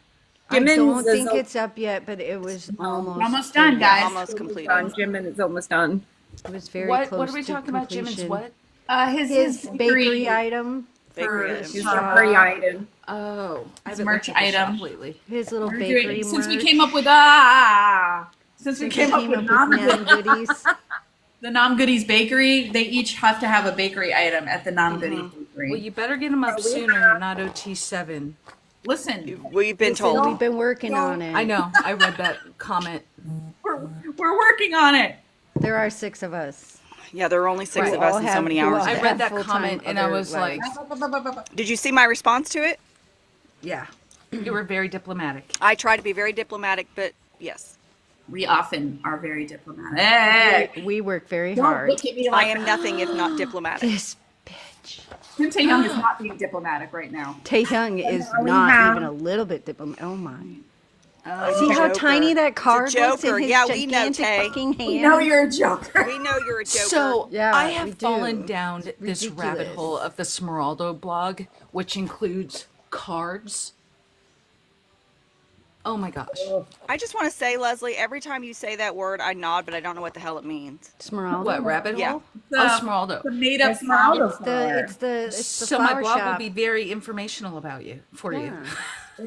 I don't Jimin's is think it's up yet, but it was almost Almost done, finished. guys. Almost completed. done. Jimin is almost done. It was very What close are we to talking about? Jimin's completion. what? His Bakery item, Bakery for items. His shop. free item. Oh, I His haven't merch looked at the shop item. lately. his little We're bakery doing- merch. since we came up with Nam goodies. the Nam Goodies Bakery, they each have to have a bakery item at the Nam Goodies Bakery. Well, you better get him up sooner, not OT7. Listen, We've been So told. we've been working on it. I know. I read that comment. we're working on it. There are 6 of us. Yeah, there are only 6 Who of us all and so have- many who hours. all I left. read that full-time comment and I other was like, lives. Did you see my response to it? yeah, you were very diplomatic. I tried to be very diplomatic, but yes. We often are very diplomatic. We work very hard. look at me I like am nothing if not diplomatic. This bitch. Kim Tae-young is not being diplomatic right now. Taehyung is we not have- even a little bit diplomatic. Oh my. Oh, See how Joker. tiny that card It's a looks in Joker. his Yeah, we know, gigantic Tay. fucking hand? No, you're a joker. We know you're a joker. So Yeah, I we have do. fallen down this rabbit ridiculous. hole of the Smeraldo blog, which includes cards. Oh my gosh. I just want to say, Leslie, every time you say that word, I nod, but I don't know what the hell it means. Smeralda. What, rabbit Yeah. hole? Oh, Smeraldo. The made up It's Smeraldo flower. It's the So my flower blog shop. will be very informational about you, for you. Yeah.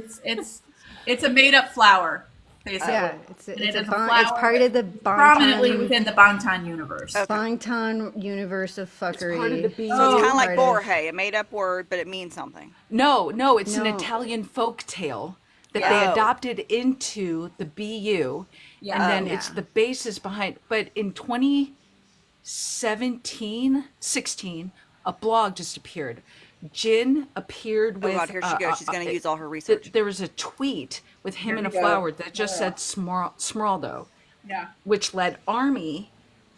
It's a made up flower, basically. Yeah, it's And it's, it a is a bon, it's flower part of the Prominently Bangtan, within the Bangtan universe. Bangtan universe of fuckery. part of the bee. So it's kind of like Part of- Borhe, a made-up word, but it means something. No, it's an No. Italian folk tale that Yeah. they Oh. adopted into the BU, Yeah. and then Oh. it's the basis behind. But in 16, a blog just appeared. Jin appeared Oh with. God, here she goes. She's going to use all her research. There was a tweet with him Here and a we go. flower that just said Smeraldo, Yeah. which led Army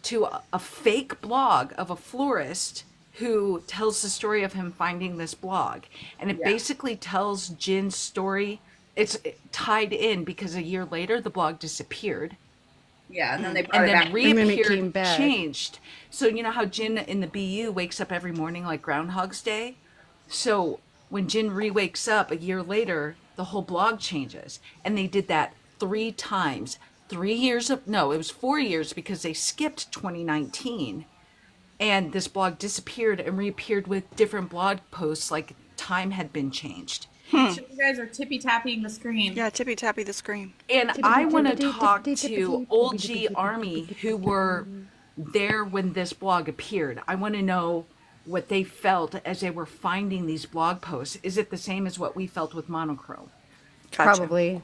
to a fake blog of a florist who tells the story of him finding this blog. And it Yeah. basically tells Jin's story. It's tied in because a year later the blog disappeared Yeah, and then they brought and it then back. then it reappeared, came back. changed. So you know how Jin in the BU wakes up every morning like Groundhog's Day? So when Jin re-wakes up a year later, the whole blog changes. And they did that 3 times. 3 years of, no, it was 4 years because they skipped 2019. And this blog disappeared and reappeared with different blog posts like time had been changed. You guys are tippy tapping the screen. Yeah, tippy-tappy the screen. And I want to talk to old G Army who were there when this blog appeared. I want to know what they felt as they were finding these blog posts. Is it the same as what we felt with monochrome? Gotcha. Probably.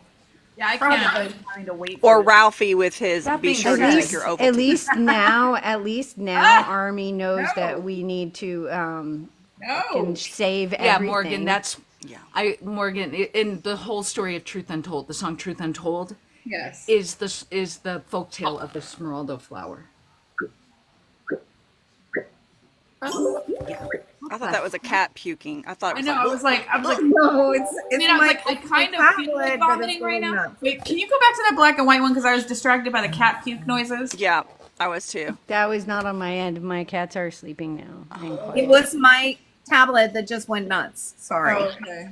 Yeah, I can't imagine having to wait. Or for this. Ralphie with his That be being sure to said- drink your At Ovaltine. least now, Army knows No. that we need to No. can save Yeah, everything. Morgan, that's Morgan, in the whole story of Truth Untold, the song Truth Untold Yes. is the folktale of the Smeraldo flower. I thought that was a cat puking. I thought it I was know. like, I was like, No, it's I mean, I was like, I kind of feel like vomiting right now. Wait, can you go back to that black and white one? Because I was distracted by the cat puke noises. yeah, I was too. That was not on my end. My cats are sleeping now. and quiet. It was my tablet that just went nuts. Sorry. Oh, okay.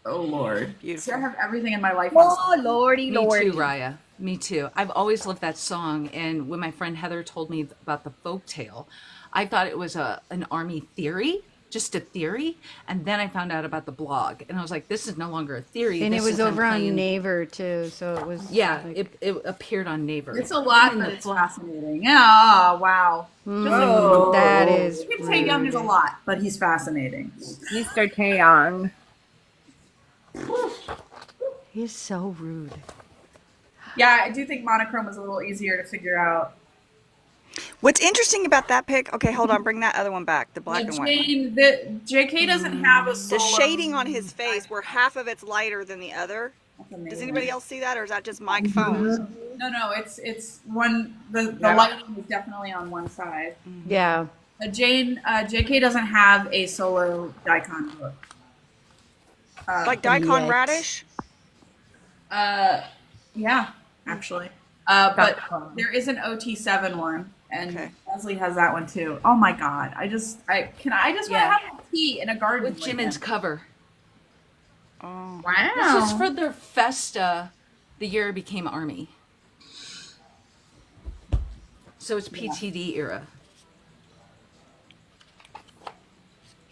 Oh, Lord. Beautiful. See, I have everything in my life. on Oh, lordy, Me lordy. too, Raya. Me too. I've always loved that song, and when my friend Heather told me about the folktale, I thought it was an army theory, just a theory, and then I found out about the blog, and I was like, "This is no longer a theory." And it this was is them over on playing- Naver too, so it was. Yeah, like, it appeared on Naver. It's a lot, but it's fascinating. Yeah, wow. that is. You can say Young is a lot, but he's fascinating. Mr. Taeyong. He's so rude. Yeah, I do think monochrome is a little easier to figure out. What's interesting about that pic? Okay, hold on. Bring that other one back. The black Like and white one. Jane, the JK doesn't have a The solo. shading on his face, where half of it's lighter than the other. That's Does amazing. anybody else see that, or is that just my phone? No, it's one. The lighting is definitely on one side. Yeah. JK doesn't have a solo daikon look. Like daikon Yet. radish? Yeah, actually. But Daikon. there is an OT7 one, and Okay. Leslie has that one too. Oh my god! I just want to have a tea in a garden with Jimin's him. cover. Oh. Wow. This was for their festa, the year it became Army. So it's PTD era.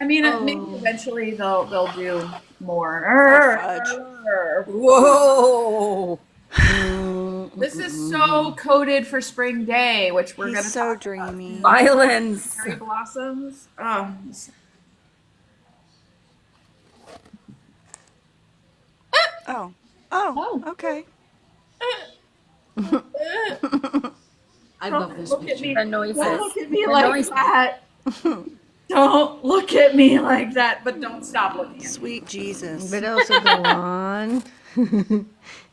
I mean, maybe eventually they'll do more. fudge. Whoa. This is so coded for Spring Day, which we're He's gonna so talk about. dreamy. Violence. Cherry blossoms. Oh, Oh. Oh. Okay. I love this look at picture. me. The noises. Don't look at me The like noises. that. Don't look at me like that, but don't stop looking at me. Sweet Jesus. But also go on.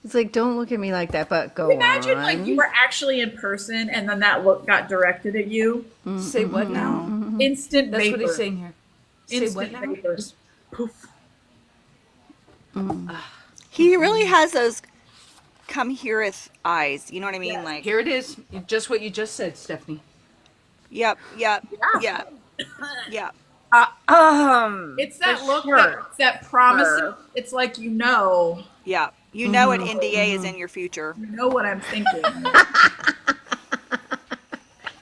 It's like, don't look at me like that, but go Imagine on. like you were actually in person and then that look got directed at you. Say what now? Instant That's vapor. what he's saying here. Say what Instant now? vapors. Poof. He really has those come heareth eyes. You know what I mean? Like, Here it is. Just what you just said, Stephanie. yep. Yep. Yeah. It's that For look sure. that promises. Sure. It's like you know You know an NDA is in your future. what I'm thinking.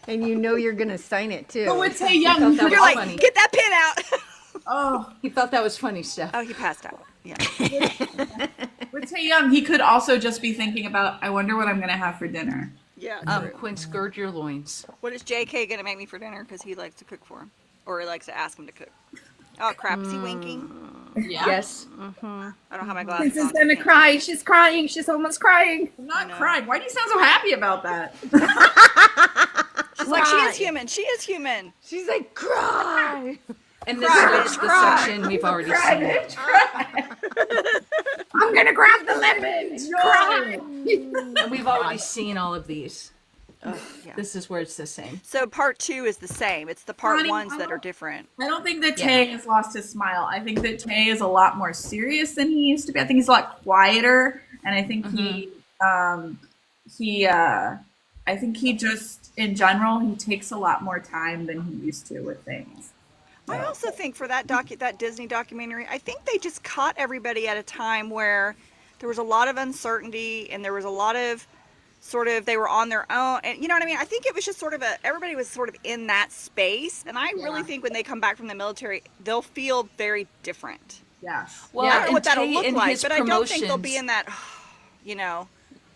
And you know you're going to sign it too. But with Tae Young, That was You're like, funny. get that pin out. oh, He thought that was funny, Steph. Oh, he passed out. Yeah. with Tae Young, he could also just be thinking about, I wonder what I'm gonna have for dinner. Yeah. Quince, gird your loins. What is JK gonna make me for dinner? Because he likes to cook for him, or he likes to ask him to cook. Oh crap! Is he winking? Yeah. Yes. I don't have my glasses Princess on. gonna cry. She's crying. She's almost crying. I'm not crying. Why do you sound so happy about that? She's like, she is human. She is human. She's like, cry. And this is the section we've already seen. I'm gonna grab the lemon. Cry. And we've already seen all of these. Yeah. This is where it's the same. So part 2 is the same. It's the part Honey, ones I that are don't- different. I don't think that Tay has lost his smile. I think that Tay is a lot more serious than he used to be. I think he's a lot quieter, and I think I think he just, in general, he takes a lot more time than he used to with things. I also think for that that Disney documentary, I think they just caught everybody at a time where there was a lot of uncertainty and there was a lot of sort of they were on their own, and you know what I mean. I think it was just sort of everybody was sort of in that space, and I really think when they come back from the military, they'll feel very different. Yeah, Well, I don't know and what that'll Tay look in like, his but I don't think they'll be promotions- in that, you know.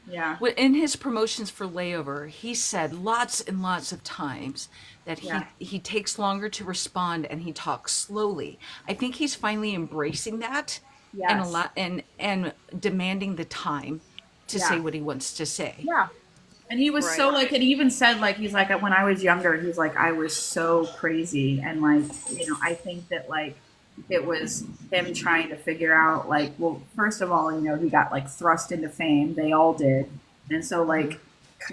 yeah. In his promotions for Layover, he said lots and lots of times that he takes longer to respond and he talks slowly. I think he's finally embracing that and a Yes. lot and demanding the time to say Yeah. what he wants to say. Yeah. And he was so like, and he even said like, he's like, when I was younger, he's like, I was so crazy. And like, you know, I think that like, it was him trying to figure out like, well, first of all, he got like thrust into fame. They all did, and so like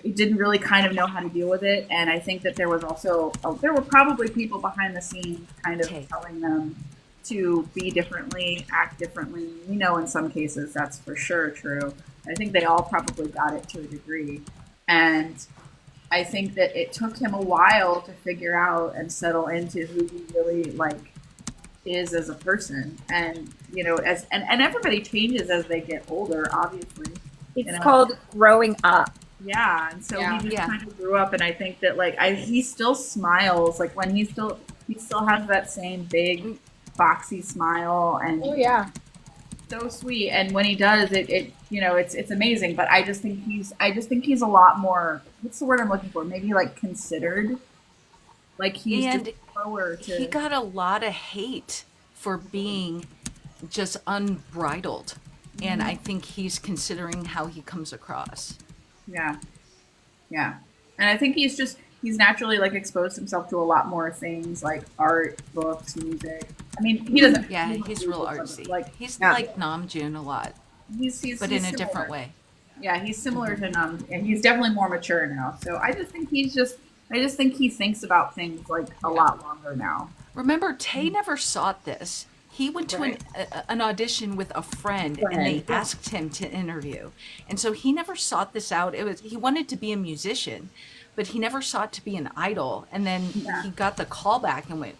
he didn't really kind of know how to deal with it. And I think that there was also there were probably people behind the scenes kind of Tay. telling them to be differently, act differently. In some cases that's for sure true. I think they all probably got it to a degree, and I think that it took him a while to figure out and settle into who he really like is as a person. And and everybody changes as they get older, obviously. It's called growing up. Yeah, and so Yeah. he just Yeah. kind of grew up, and I think that like he still smiles like when he still has that same big boxy smile, and Oh yeah. so sweet. And when he does it's amazing. But I just think he's a lot more, what's the word I'm looking for, maybe like considered, like he's just And slower he to. got a lot of hate for being just unbridled. And I think he's considering how he comes across. Yeah, yeah. And I think he's naturally like exposed himself to a lot more things like art, books, music. I mean, he doesn't. Yeah, he doesn't he's do real books, artsy. like He's Yeah. like Namjoon a lot, but in he's a different similar. way. Yeah, he's similar to Num, and he's definitely more mature now. So I just think he thinks about things like a lot longer now. Remember, Tay never sought this. He went to Right. an audition with a friend, and they asked him to interview. And so he never sought this out. He wanted to be a musician, but he never sought to be an idol. And then Yeah. he got the call back and went,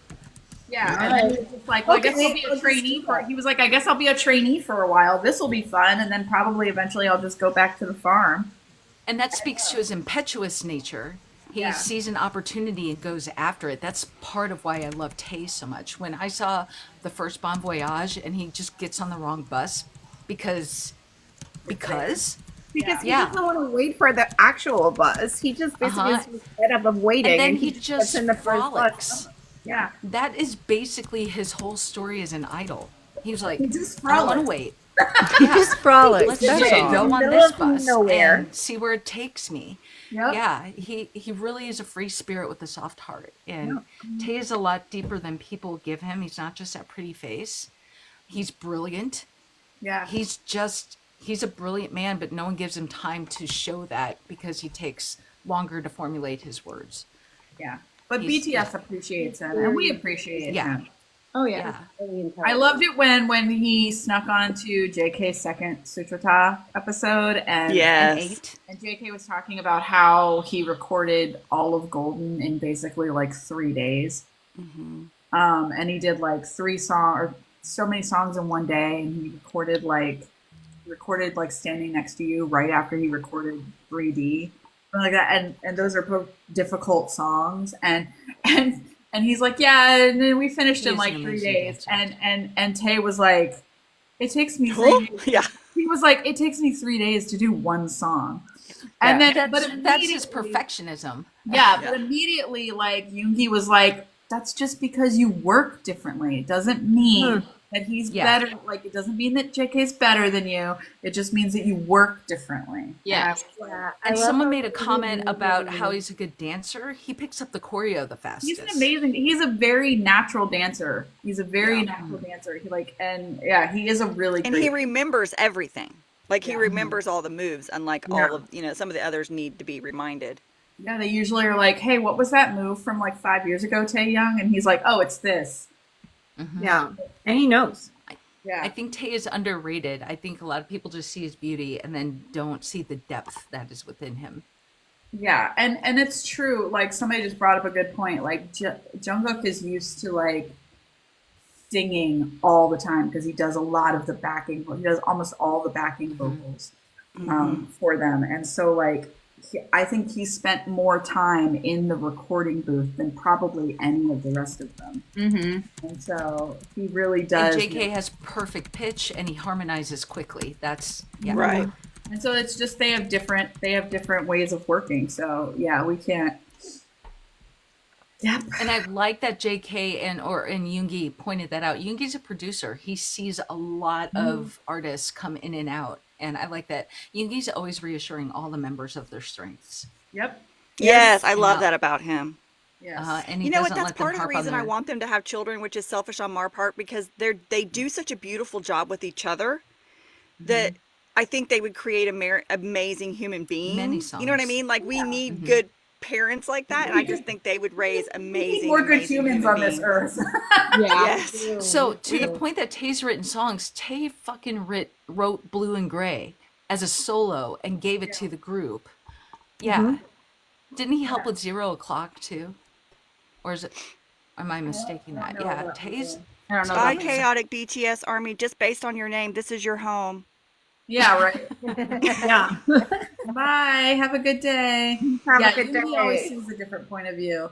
Yeah, and then he was just like, well, I guess I'll be a trainee for. He was like, I guess I'll be a trainee for a while. This will be fun, and then probably eventually I'll just go back to the farm. and that speaks to his impetuous nature. He Yeah. sees an opportunity and goes after it. That's part of why I love Tay so much. When I saw the first Bon Voyage and he just gets on the wrong bus because Because Yeah. he Yeah. doesn't want to wait for the actual bus. He just basically Uh-huh. is fed up of waiting, and then and he gets just in the first frolics. bus. Yeah, That is basically his whole story as an idol. He was like, he just I don't want to frolics. wait. Just frolic. Let's That's just all. go on Middle this of bus nowhere. and see where it takes me. Yep. Yeah, he really is a free spirit with a soft heart. And Tay is a lot deeper than people give him. He's not just that pretty face. He's brilliant. Yeah. He's a brilliant man, but no one gives him time to show that because he takes longer to formulate his words. Yeah. But He's- BTS appreciates him, and we appreciate Yeah. him. Oh yeah. Yeah. I loved it when he snuck onto JK's second Sutrata episode, and Yes. And 8. and JK was talking about how he recorded all of Golden in basically like 3 days. And he did like or so many songs in one day, and he recorded like Standing Next to You right after he recorded 3D, something like that. And those are both difficult songs, and he's like, yeah, and then we finished in He's like an 3 amazing days, dancer. and Tay was like, it takes me 3 days. Yeah. He was like, it takes me 3 days to do one song. And then, but That's his immediately- perfectionism. Yeah, but immediately, like, Yoongi was like, that's just because you work differently. It doesn't mean that he's Yeah. better. Like, it doesn't mean that JK's better than you. It just means that you work differently. Yeah. Yeah, And I love someone how made a comment about he- how he's a good dancer. He picks up the choreo the fastest. He's a very natural dancer. He's a very natural dancer. He is a really And great. he remembers everything. Like he remembers all the moves, unlike all of some of the others need to be reminded. Yeah, they usually are like, hey, what was that move from like 5 years ago, Tae Young? And he's like, oh, it's this. Yeah, and he knows. Yeah. I think Tay is underrated. I think a lot of people just see his beauty and then don't see the depth that is within him. Yeah, and it's true. Like somebody just brought up a good point. Like Jungkook is used to like singing all the time because he does a lot of the backing. He does almost all the backing vocals for them, and so like I think he spent more time in the recording booth than probably any of the rest of them. Mm-hmm. And so he really does. And JK has perfect pitch and he harmonizes quickly. That's Right. And so it's just they have different ways of working. So yeah, we can't. Yep. And I like that JK and Yoongi pointed that out. Yoongi's a producer. He sees a lot of artists come in and out. And I like that. Yoongi's always reassuring all the members of their strengths. Yep. Yes, I love Yeah. that about him. Yes. and he You know what? doesn't That's let them part of the harp on reason I their. want them to have children, which is selfish on our part, because they do such a beautiful job with each other that I think they would create a amazing human Many being. You know what I songs. mean? Like we need Mhm. good parents like that, and I just think they would raise We need amazing, more good amazing humans human on this beings. earth. Yeah. Yes. So to the point that Tay's written songs, Tay fucking wrote Blue and Gray as a solo and gave it to the group. Yeah. Didn't he help with 0 o'clock too? Or is it, am I mistaking that? know Yeah, about Tay's. I don't know Bye, about chaotic BTS army. Just based on your name, this is your home. Yeah, right. Yeah. Bye. Have a good day. Have Yeah, a good Yuki always day. sees a different point of view.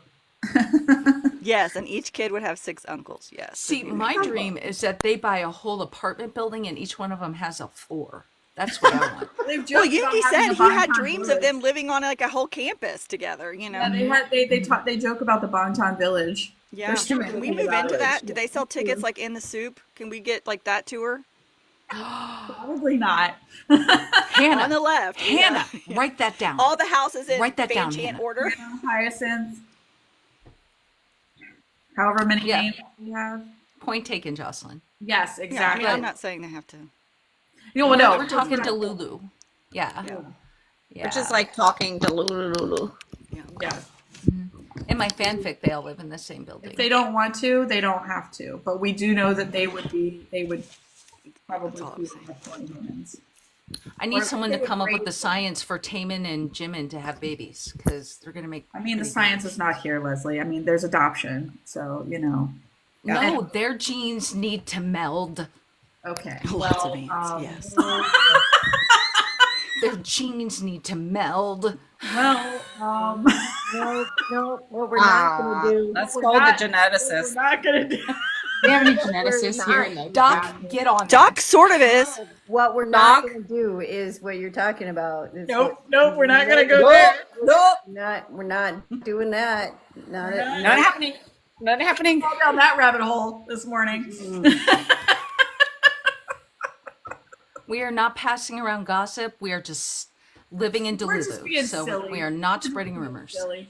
Yes, and each kid would have 6 uncles. Yes. See, my dream is that they buy a whole apartment building and each one of them has a floor. That's what I want. They've Well, joked about Yoongi having said a he had Bonton dreams of village. them living on like a whole campus together. Yeah, they joke about the Bonton village. Yeah. There's too Can we many move about into it. that? Do they sell tickets like in the soup? Can we get like that tour? Probably not. Hannah, On the left. Hannah, Yeah. write that down. All the houses in Write that down, Fan Chant Hannah. order. Hyacinth. However many Yeah. names we have. Point taken, Jocelyn. Yes, Yeah, I exactly. mean, I'm not saying they have to. You know, no, We're talking to Lulu. Yeah. Yeah. Which is like talking to Lulu. Yeah. In my fanfic, they all live in the same building. If they don't want to, they don't have to. But we do know that they would probably all I'm be saying. before humans. I Or need if someone they to would come up with raise the science for Taemin and Jimin to have babies because they're gonna make. I mean, the pretty science babies. is not here, Leslie. I mean, there's adoption, so you know. No, their genes need to meld. Okay. Lots of ants, yes. Their genes need to meld. Well, No, what we're not going to do. Let's we're call the not- geneticist. we're not gonna do. We have any geneticists here in the Doc, get on that. Doc sort of is. What we're not Doc? going to do is what you're talking about. It's Nope, what- nope, we're not gonna go Nope, there. Nope. we're not doing that. Not We're at, Not happening. Not happening. Fall down that rabbit hole this morning. We are not passing around gossip. We are just living in We're just Delulu. being So silly. we are not spreading rumors. Silly.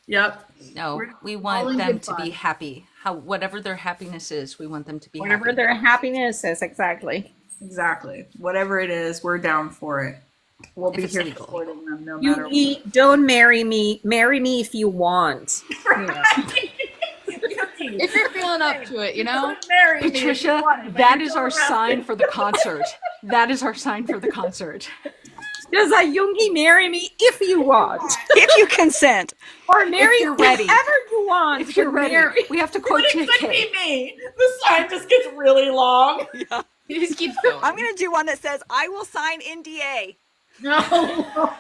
Yep. No, We're we all want in them good to be fun. happy. Whatever their happiness is, we want them to be Whatever happy. their happiness is, exactly. Exactly. Whatever it is, we're down for it. We'll If be it's here legal. supporting them no matter You don't marry me. Marry me if you want. If you're feeling up to it, you know? what. Marry me if you Patricia, want it, but that you is don't our have to. sign for the concert. That is our sign for the concert. Does a Yoongi marry me if you want? If you consent. Or marry you're ready. whoever you want. If you're but ready, marry- we have to quote But it could JK. be me. The sign just gets really long. He just keeps going. I'm going to do one that says, I will sign NDA. No.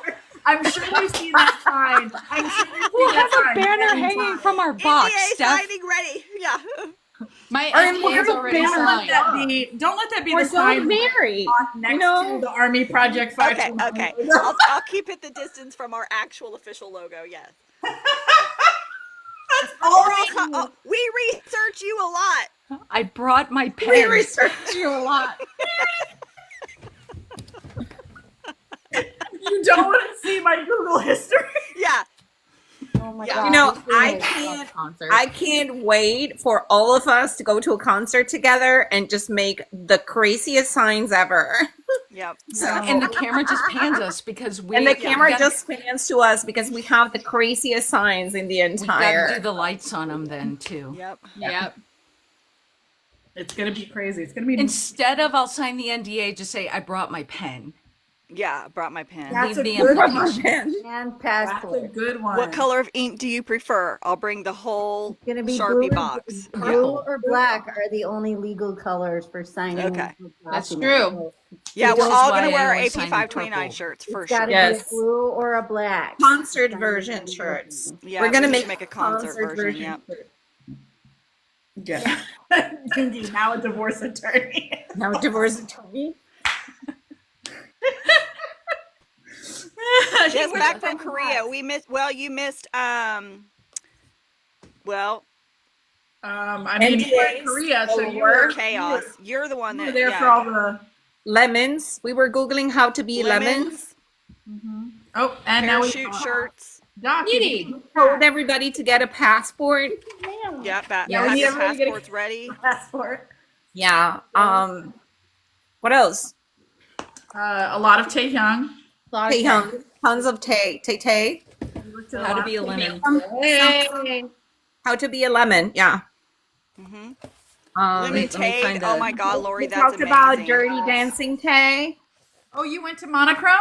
I'm sure you see that sign. I'm sure you see We'll that have a sign banner every hanging time. from our box, NDA Steph. signing ready. Yeah. My And NDA is we're already Don't let signed. that be. Don't let that be Or the don't sign marry. next No. to the Army Project Okay, 5. okay. I'll keep it the distance from our actual official logo, yes. All We research you a lot. I brought my We pen. research you a lot. You don't want to see my Google history. Yeah. oh my Yeah. God. You know, this I is- can't. Concert. I can't wait for all of us to go to a concert together and just make the craziest signs ever. Yep. And the camera just pans us because we And the camera gotta- just pans to us because we have the craziest signs in the we gotta do entire. the lights on them then too. Yep. Yep. It's gonna be crazy. It's gonna be. Instead of I'll sign the NDA, just say I brought my pen. Yeah, I brought my pen. That's Leave a the good one. implication. And That's a passport. good one. What color of ink do you prefer? I'll bring the whole It's going to be Sharpie blue, box. blue or black are the only legal colors for signing. Okay. That's documents. true. Yeah, This we're is all why gonna I wear always AP sign in 529 purple. shirts for It's got sure. to Yes. be a blue or a black. Concert version shirts. Yeah, We're gonna we should make a concert version. Yep. Yeah. Indeed, now a divorce attorney. Now divorce attorney. Just back from Korea. We missed. Well, you missed. Well, I mean, NDAs you're in Korea, so you over. were chaos. You're the one you were that. there Yeah. for all the. Lemons. We were googling how to be lemons. Oh, and now we Parachute shirts. Doc, Needy. Told everybody to get a passport. Yep, Yeah, we have need your everybody to get a passports ready. passport. Yeah. What else? A lot of Taehyung. Taehyung. Tons of Tay. Tay Tay. We looked at a How to lot be of a lemon. Hey. How to be a lemon. Yeah. Mm-hmm. Um, Wait, let me Lemonade. find Oh a. my God, Lori, we that's talked about amazing. Dirty Dancing Tay. Oh, you went to Monochrome?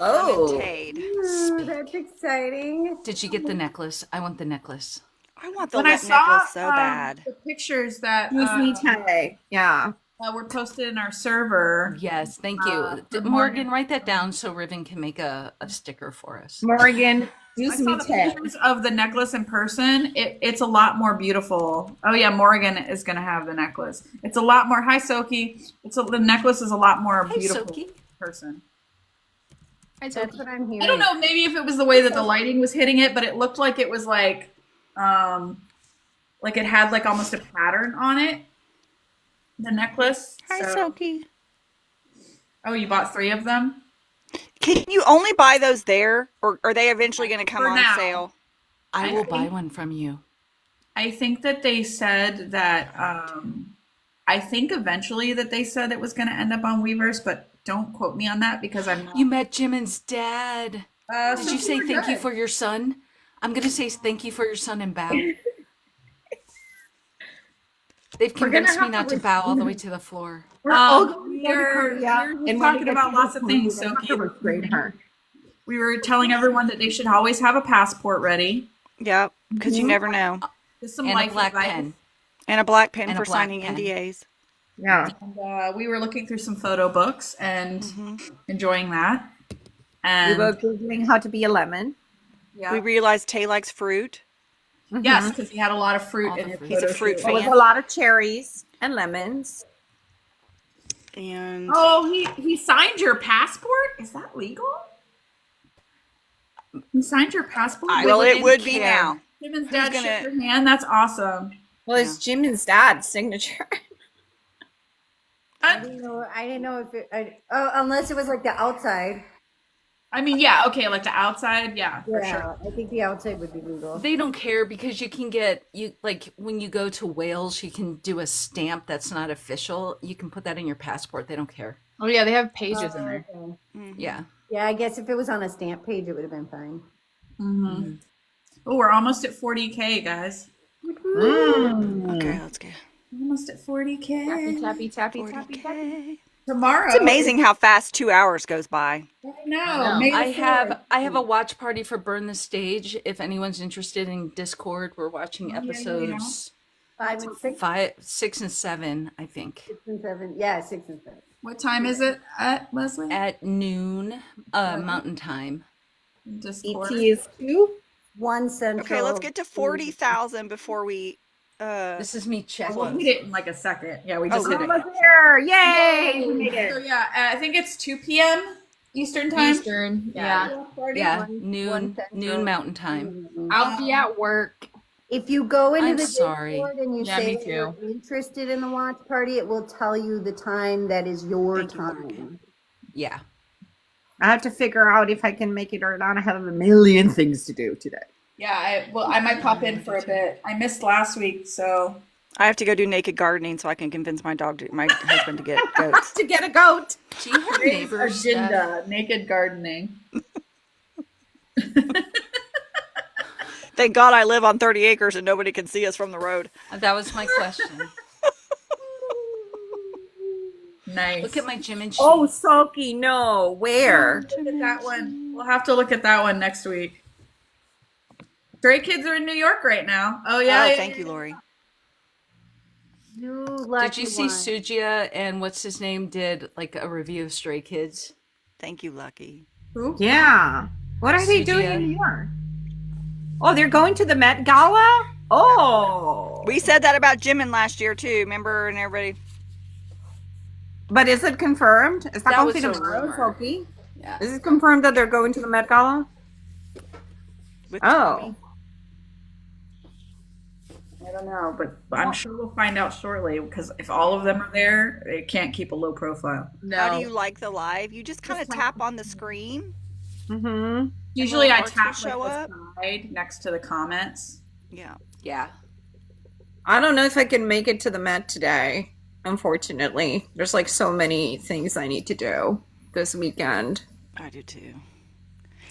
Oh. Lemonade. Ooh, that's exciting. Did you get the necklace? I want the necklace. I want the When I lip saw necklace so bad. the pictures that Excuse me, Tay. Yeah. were posted in our server, Yes, thank you. for Morgan, write that down so Riven can make a sticker for us. Morgan. I Excuse saw me, the Tay. pictures of the necklace in person. It's a lot more beautiful. Oh yeah, Morgan is gonna have the necklace. It's a lot more. Hi, Soki. The necklace is a lot more Hey, beautiful Soki. in person. Hi, That's Sophie. what I'm hearing. I don't know. Maybe if it was the way that the lighting was hitting it, but it looked like it was like it had like almost a pattern on it. The necklace. Hi, So- Soki. Oh, you bought 3 of them? Can you only buy those there, or are they eventually going to come For on now. sale? I I will think- buy one from you. I think that they said that I think eventually that they said it was going to end up on Weverse, but don't quote me on that because I'm not. You met Jimin's dad. Did so you say we're thank you good. for your son? I'm gonna say thank you for your son and bow. They've gonna convinced me have not to to bow all the way to the floor. We're all going to We're go to Korea. we're And when we talking get about to lots of Korea, things, we're gonna have to Soki. restrain her. We were telling everyone that they should always have a passport ready. Yep, because you never know. Just some And a life black advice. pen. And a black pen And a for black signing pen. NDAs. Yeah. And, we were looking through some photo books and enjoying that. We And were Googling how to be a lemon. yeah. We realized Tay likes fruit. Yes, because he had a lot of fruit All in the his fruit. He's a photo fruit shoot. There was fan. a lot of cherries and lemons. And Oh, he signed your passport? Is that legal? He signed your passport? well, it wouldn't would be care. now. Jimin's dad gonna- shook your hand. That's awesome. Well, it's Jimin's dad's signature. I didn't know if it. Unless it was like the outside. I mean, yeah, okay, like the outside, yeah, for Yeah, sure. I think the outside would be legal. They don't care because you can get you like when you go to Wales, you can do a stamp that's not official. You can put that in your passport. They don't care. Oh yeah, they have pages in there. Okay. Yeah. Yeah, I guess if it was on a stamp page, it would have been fine. Mm-hmm. Oh, we're almost at 40K, guys. Okay, let's go. Almost at 40K. Tappy, tappy, tappy, tappy, tappy. 40K. Tomorrow. It's amazing how fast 2 hours goes by. I know. May the I have 4th. I have a watch party for Burn the Stage. If anyone's interested in Discord, we're watching episodes 5 and 6, 5, 6, and 7, I think, 6 and 7. Yeah, 6 and 7. What time is it at, Leslie? at noon, Mountain Time. Discord. ET is 2. 1 Central. Okay, let's get to 40,000 before we. This is me We'll checking. hit it in like a second. Yeah, we just hit it. Almost there. Yay! We made So it. yeah, I think it's 2 p.m. Eastern time. Eastern. Yeah. Yeah, One noon Central. Mountain Time. I'll be at work. If you go into I'm the sorry. Discord and you Yeah, say me that you're too. interested in the watch party, it will tell you the time that is your Thank you, time. Morgan. Yeah. I have to figure out if I can make it or not. I have a million things to do today. Yeah, I might pop in for a bit. I missed last week, so I have to go do naked gardening so I can convince my husband to get goats. To get a goat. Do you have neighbors? that- agenda, naked gardening. Thank God I live on 30 acres and nobody can see us from the road. That was my question. Nice. Look at my gym and Oh, Sulky, no. Where? Look at that one. We'll have to look at that one next week. Stray Kids are in New York right now. Oh yeah. Oh, thank you, Lori. You Did lucky you see one. Sujia and what's his name did like a review of Stray Kids? Thank you, Lucky. Who? Yeah. What are they doing Sujia. in New York? Oh, they're going to the Met Gala? Oh. We said that about Jimin last year too. Remember, and everybody. But is it confirmed? Está That was a confirmado, rumor. Sulky? Yeah. Is it confirmed that they're going to the Met Gala? With Oh. Tommy. I don't know, but I'm sure we'll find out shortly because if all of them are there, they can't keep a low profile. No. How do you like the live? You just kind of tap on the screen Mm-hmm. Usually I Hearts will tap show like up. the side next to the comments. Yeah. Yeah. I don't know if I can make it to the Met today, unfortunately. There's like so many things I need to do this weekend. I do too.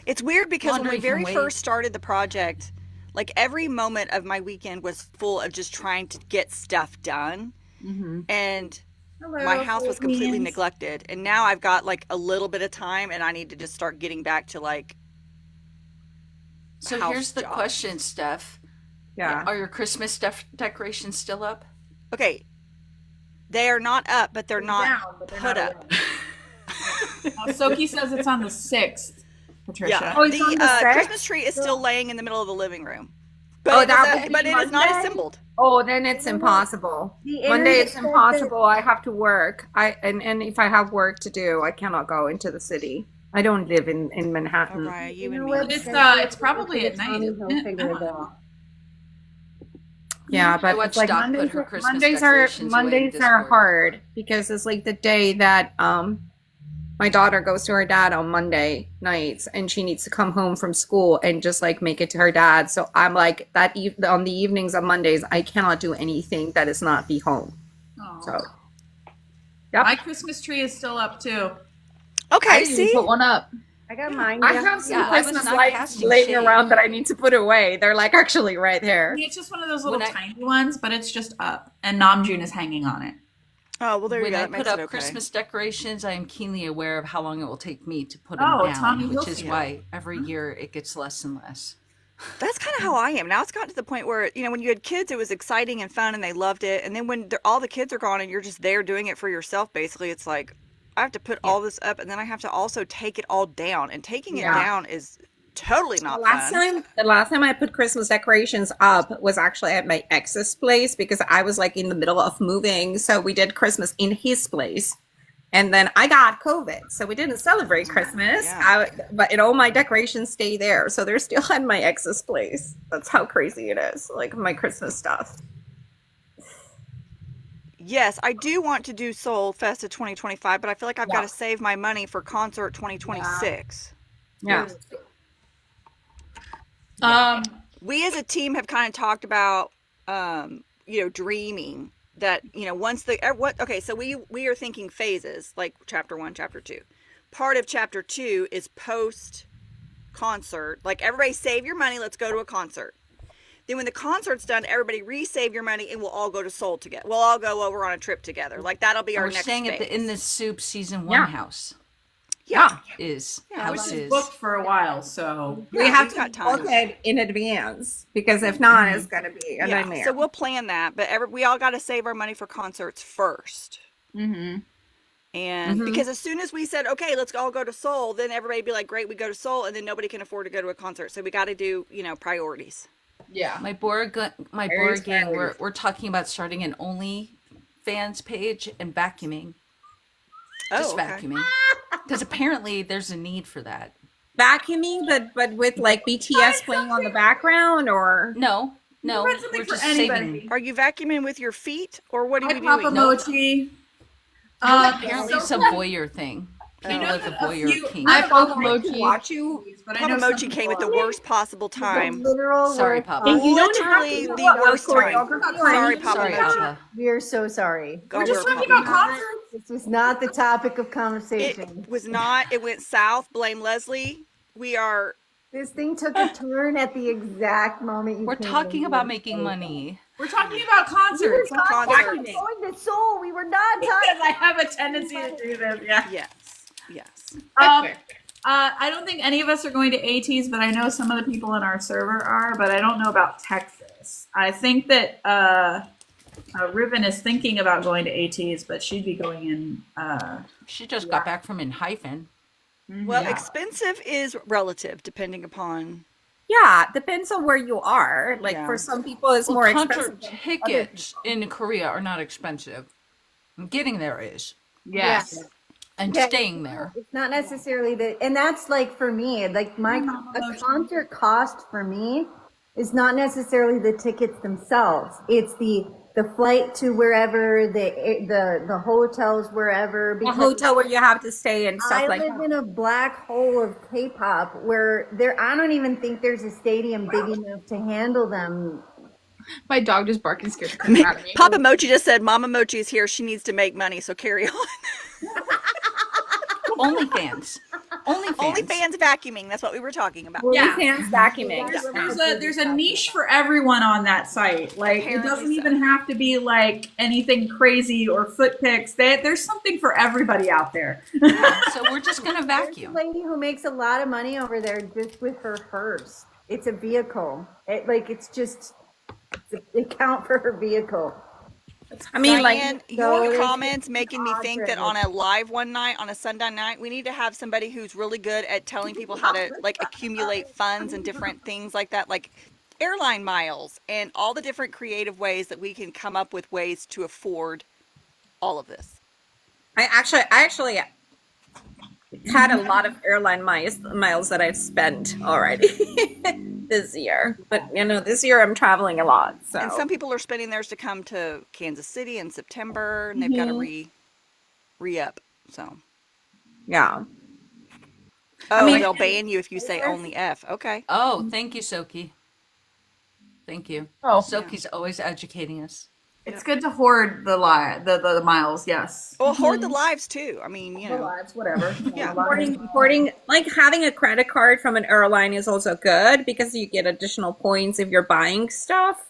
It's weird because when we Laundry can very wait. first started the project, like every moment of my weekend was full of just trying to get stuff done. And Hello, my house was completely Philippines. neglected. And now I've got like a little bit of time and I need to just start getting back to like So house here's the jobs. question, Steph. Yeah. Are your Christmas decorations still up? Okay. They are not up, but they're not down, but they're put not up. Soki says it's on the 6th, Patricia. Yeah. Oh, it's on the 6th? Christmas tree is still laying in the middle of the living room. Oh, But, that would be but it is not Monday? assembled. Oh, then it's impossible. The Monday internet is says impossible. I have to work. And if I have work to do, I cannot go into the city. I don't live in Manhattan. Mariah, you the and me. website It's probably at night, Tommy, isn't he'll it? figure it out. Yeah, I but watched it's like Doc put Mondays, her Christmas Mondays decorations away in are Discord. hard because it's like the day that my daughter goes to her dad on Monday nights and she needs to come home from school and just like make it to her dad. So I'm like on the evenings of Mondays I cannot do anything that is not be home. Oh. So yep. My Christmas tree is still up too. Okay, I didn't even see? put one up. I got mine. I down. have some Yeah, I was Christmas not lights casting laying shade. around that I need to put away. They're like actually right I here. mean, it's just one of those little When I- tiny ones, but it's just up. And Namjoon is hanging on it. Oh, well, there you When go. I That put makes up it okay. Christmas decorations, I am keenly aware of how long it will take me to put them Oh, down, Tommy which is Hilfiger. why every year it gets less and less. That's kind of how I am. Now it's gotten to the point where, you know, when you had kids, it was exciting and fun and they loved it. And then when all the kids are gone and you're just there doing it for yourself, basically, it's like, I have to put all this up and then I have to also take it all down. And taking it Yeah. down is totally not fun. The last time I put Christmas decorations up was actually at my ex's place because I was like in the middle of moving. So we did Christmas in his place. And then I got COVID, so we didn't celebrate Christmas. Yeah. But all my decorations stay there, so they're still at my ex's place. That's how crazy it is, like my Christmas stuff. Yes, I do want to do Soul Fest of 2025, but I feel like I've got to save my money for concert 2026. Yeah. We as a team have kind of talked about, you know, dreaming that, you know, once okay, so we are thinking phases, like chapter 1, chapter 2. Part of chapter 2 is post concert, like everybody save your money, let's go to a concert. Then when the concert's done, everybody resave your money and we'll all go to Seoul together. We'll all go over on a trip together. Like that'll be our We're next staying at phase. the In the Soup season 1 house. Yeah. Is Which house is is booked for a while, so We have we've to got time. book it in advance because if not, it's gonna be a Yeah, nightmare. so we'll plan that, but we all got to save our money for concerts first. And because as soon as we said, okay, let's all go to Seoul, then everybody be like, great, we go to Seoul, and then nobody can afford to go to a concert. So we got to do, you know, priorities. Yeah. my board gang. priorities. We're talking about starting an OnlyFans page and vacuuming. Oh, Just okay. vacuuming, because apparently there's a need for that. Vacuuming, but with like BTS playing on the background, or No, find something we're for just anybody. saving. Are you vacuuming with your feet, or what are Hi, you Papa doing? Mochi. Apparently it's a voyeur thing. People know with a that a voyeur few- kink. I Papa to Mochi. watch you. But I Papa know some Mochi came people at the worst possible time. Literal Sorry, worst Papa. And you don't Literally have to the do worst time. choreography. Sorry, Papa Sorry, Mochi. Papa. We are so sorry. God, We're just we're talking Papa about Mochi. concerts. This was not the topic of conversation. It was not. It went south. Blame Leslie. We are. This thing took a turn at the exact moment you We're came talking in. about making money. We're talking about We were concerts. not Concerts. talking about going to Seoul. We were not Because talking. I have a tendency to do this. Yeah. Yes. Yes. I don't think any of us are going to ATs, but I know some of the people in our server are. But I don't know about Texas. I think that Riven is thinking about going to ATs, but she'd be going in. She just got back from in hyphen. Well, Yeah. expensive is relative, depending upon. Yeah, depends on where you are. Like Yeah. for some people, it's more Concert expensive. than tickets in Korea are not expensive. Getting there is, Yes. and Yeah. staying there. It's not necessarily the, and that's like for me, like a concert cost for me is not necessarily the tickets themselves. It's the the flight to wherever, the hotels wherever. A Because hotel where you have to stay and stuff I like live that. in a black hole of K-pop where I don't even think there's a stadium big enough to handle them. My dog just barking scared the crap out of me. Papa Mochi just said Mama Mochi is here. She needs to make money, so carry on. OnlyFans. OnlyFans vacuuming. That's what we were talking about. Yeah. OnlyFans vacuuming. There's a niche for everyone on that site. Like it Apparently doesn't so. even have to be like anything crazy or foot pics. There's something for everybody out there. So we're just gonna There's a vacuum. lady who makes a lot of money over there just with her hearse. It's a vehicle. It's just the account for her vehicle. I mean, Diane, your so comments making me think that driven. on a live one night, on a Sunday night, we need to have somebody who's really good at telling people how to like accumulate funds and different things like that, like airline miles and all the different creative ways that we can come up with ways to afford all of this. I actually had a lot of airline miles that I've spent already this year. But this year I'm traveling a lot. So And some people are spending theirs to come to Kansas City in September, and they've got to re-up. So, yeah. oh, mean- they'll ban you if you say only F. Okay. Oh, thank you, Soki. Thank you. Oh. Soki's always educating us. It's good to hoard the miles. Yes. Well, hoard the lives too. I mean, The lives, whatever. Yeah. Hoarding, like having a credit card from an airline is also good because you get additional points if you're buying stuff.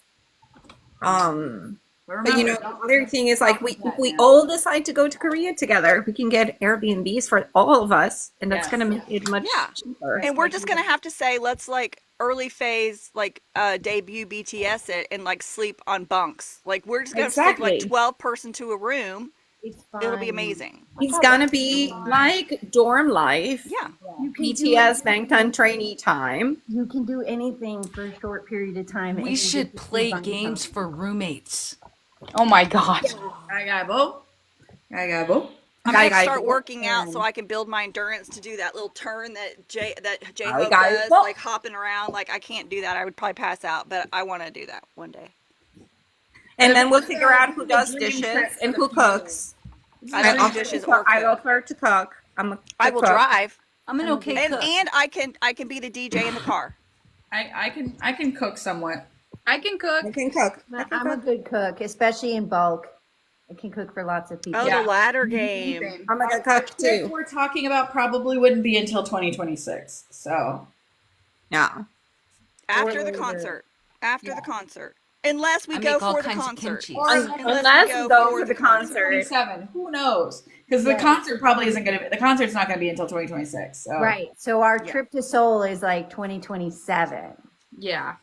But the other thing is like if we all decide to go to Korea together, we can get Airbnbs for all of us, and that's gonna make it much Yeah. cheaper. And we're just gonna have to say, let's like early phase, like debut BTS it and like sleep on bunks. Like we're just gonna sleep Exactly. like 12 person to a room. It's It'll be fine. amazing. It's gonna be like dorm life. Yeah. You can BTS Bangtan trainee time. You can do anything for a short period of time. and We you should get to play sleep on games something. for roommates. Oh my god. Gagabo. I'm gonna start working out so I can build my endurance to do that little turn that J-Hope does, like hopping around. Like I can't do that. I would probably pass out, but I want to do that one day. And then we'll figure out who does dishes and who cooks. I don't do dishes or I will cook. learn to cook. I will drive, I'm an okay and cook. I can be the DJ in the car. I can cook somewhat. I can cook. I can cook. I'm a good cook, especially in bulk. I can cook for lots of people. Oh, Yeah. the ladder game. I'm a good cook Trip too. we're talking about probably wouldn't be until 2026. So Yeah. After the later. concert. After the concert. Unless we I go make all for the kinds of concert. kimchi. Unless we go for the concert. 27. Who knows? Because the concert probably isn't going to be. The concert's not going to be until 2026. So. Right. So our trip to Seoul is like 2027. Yeah.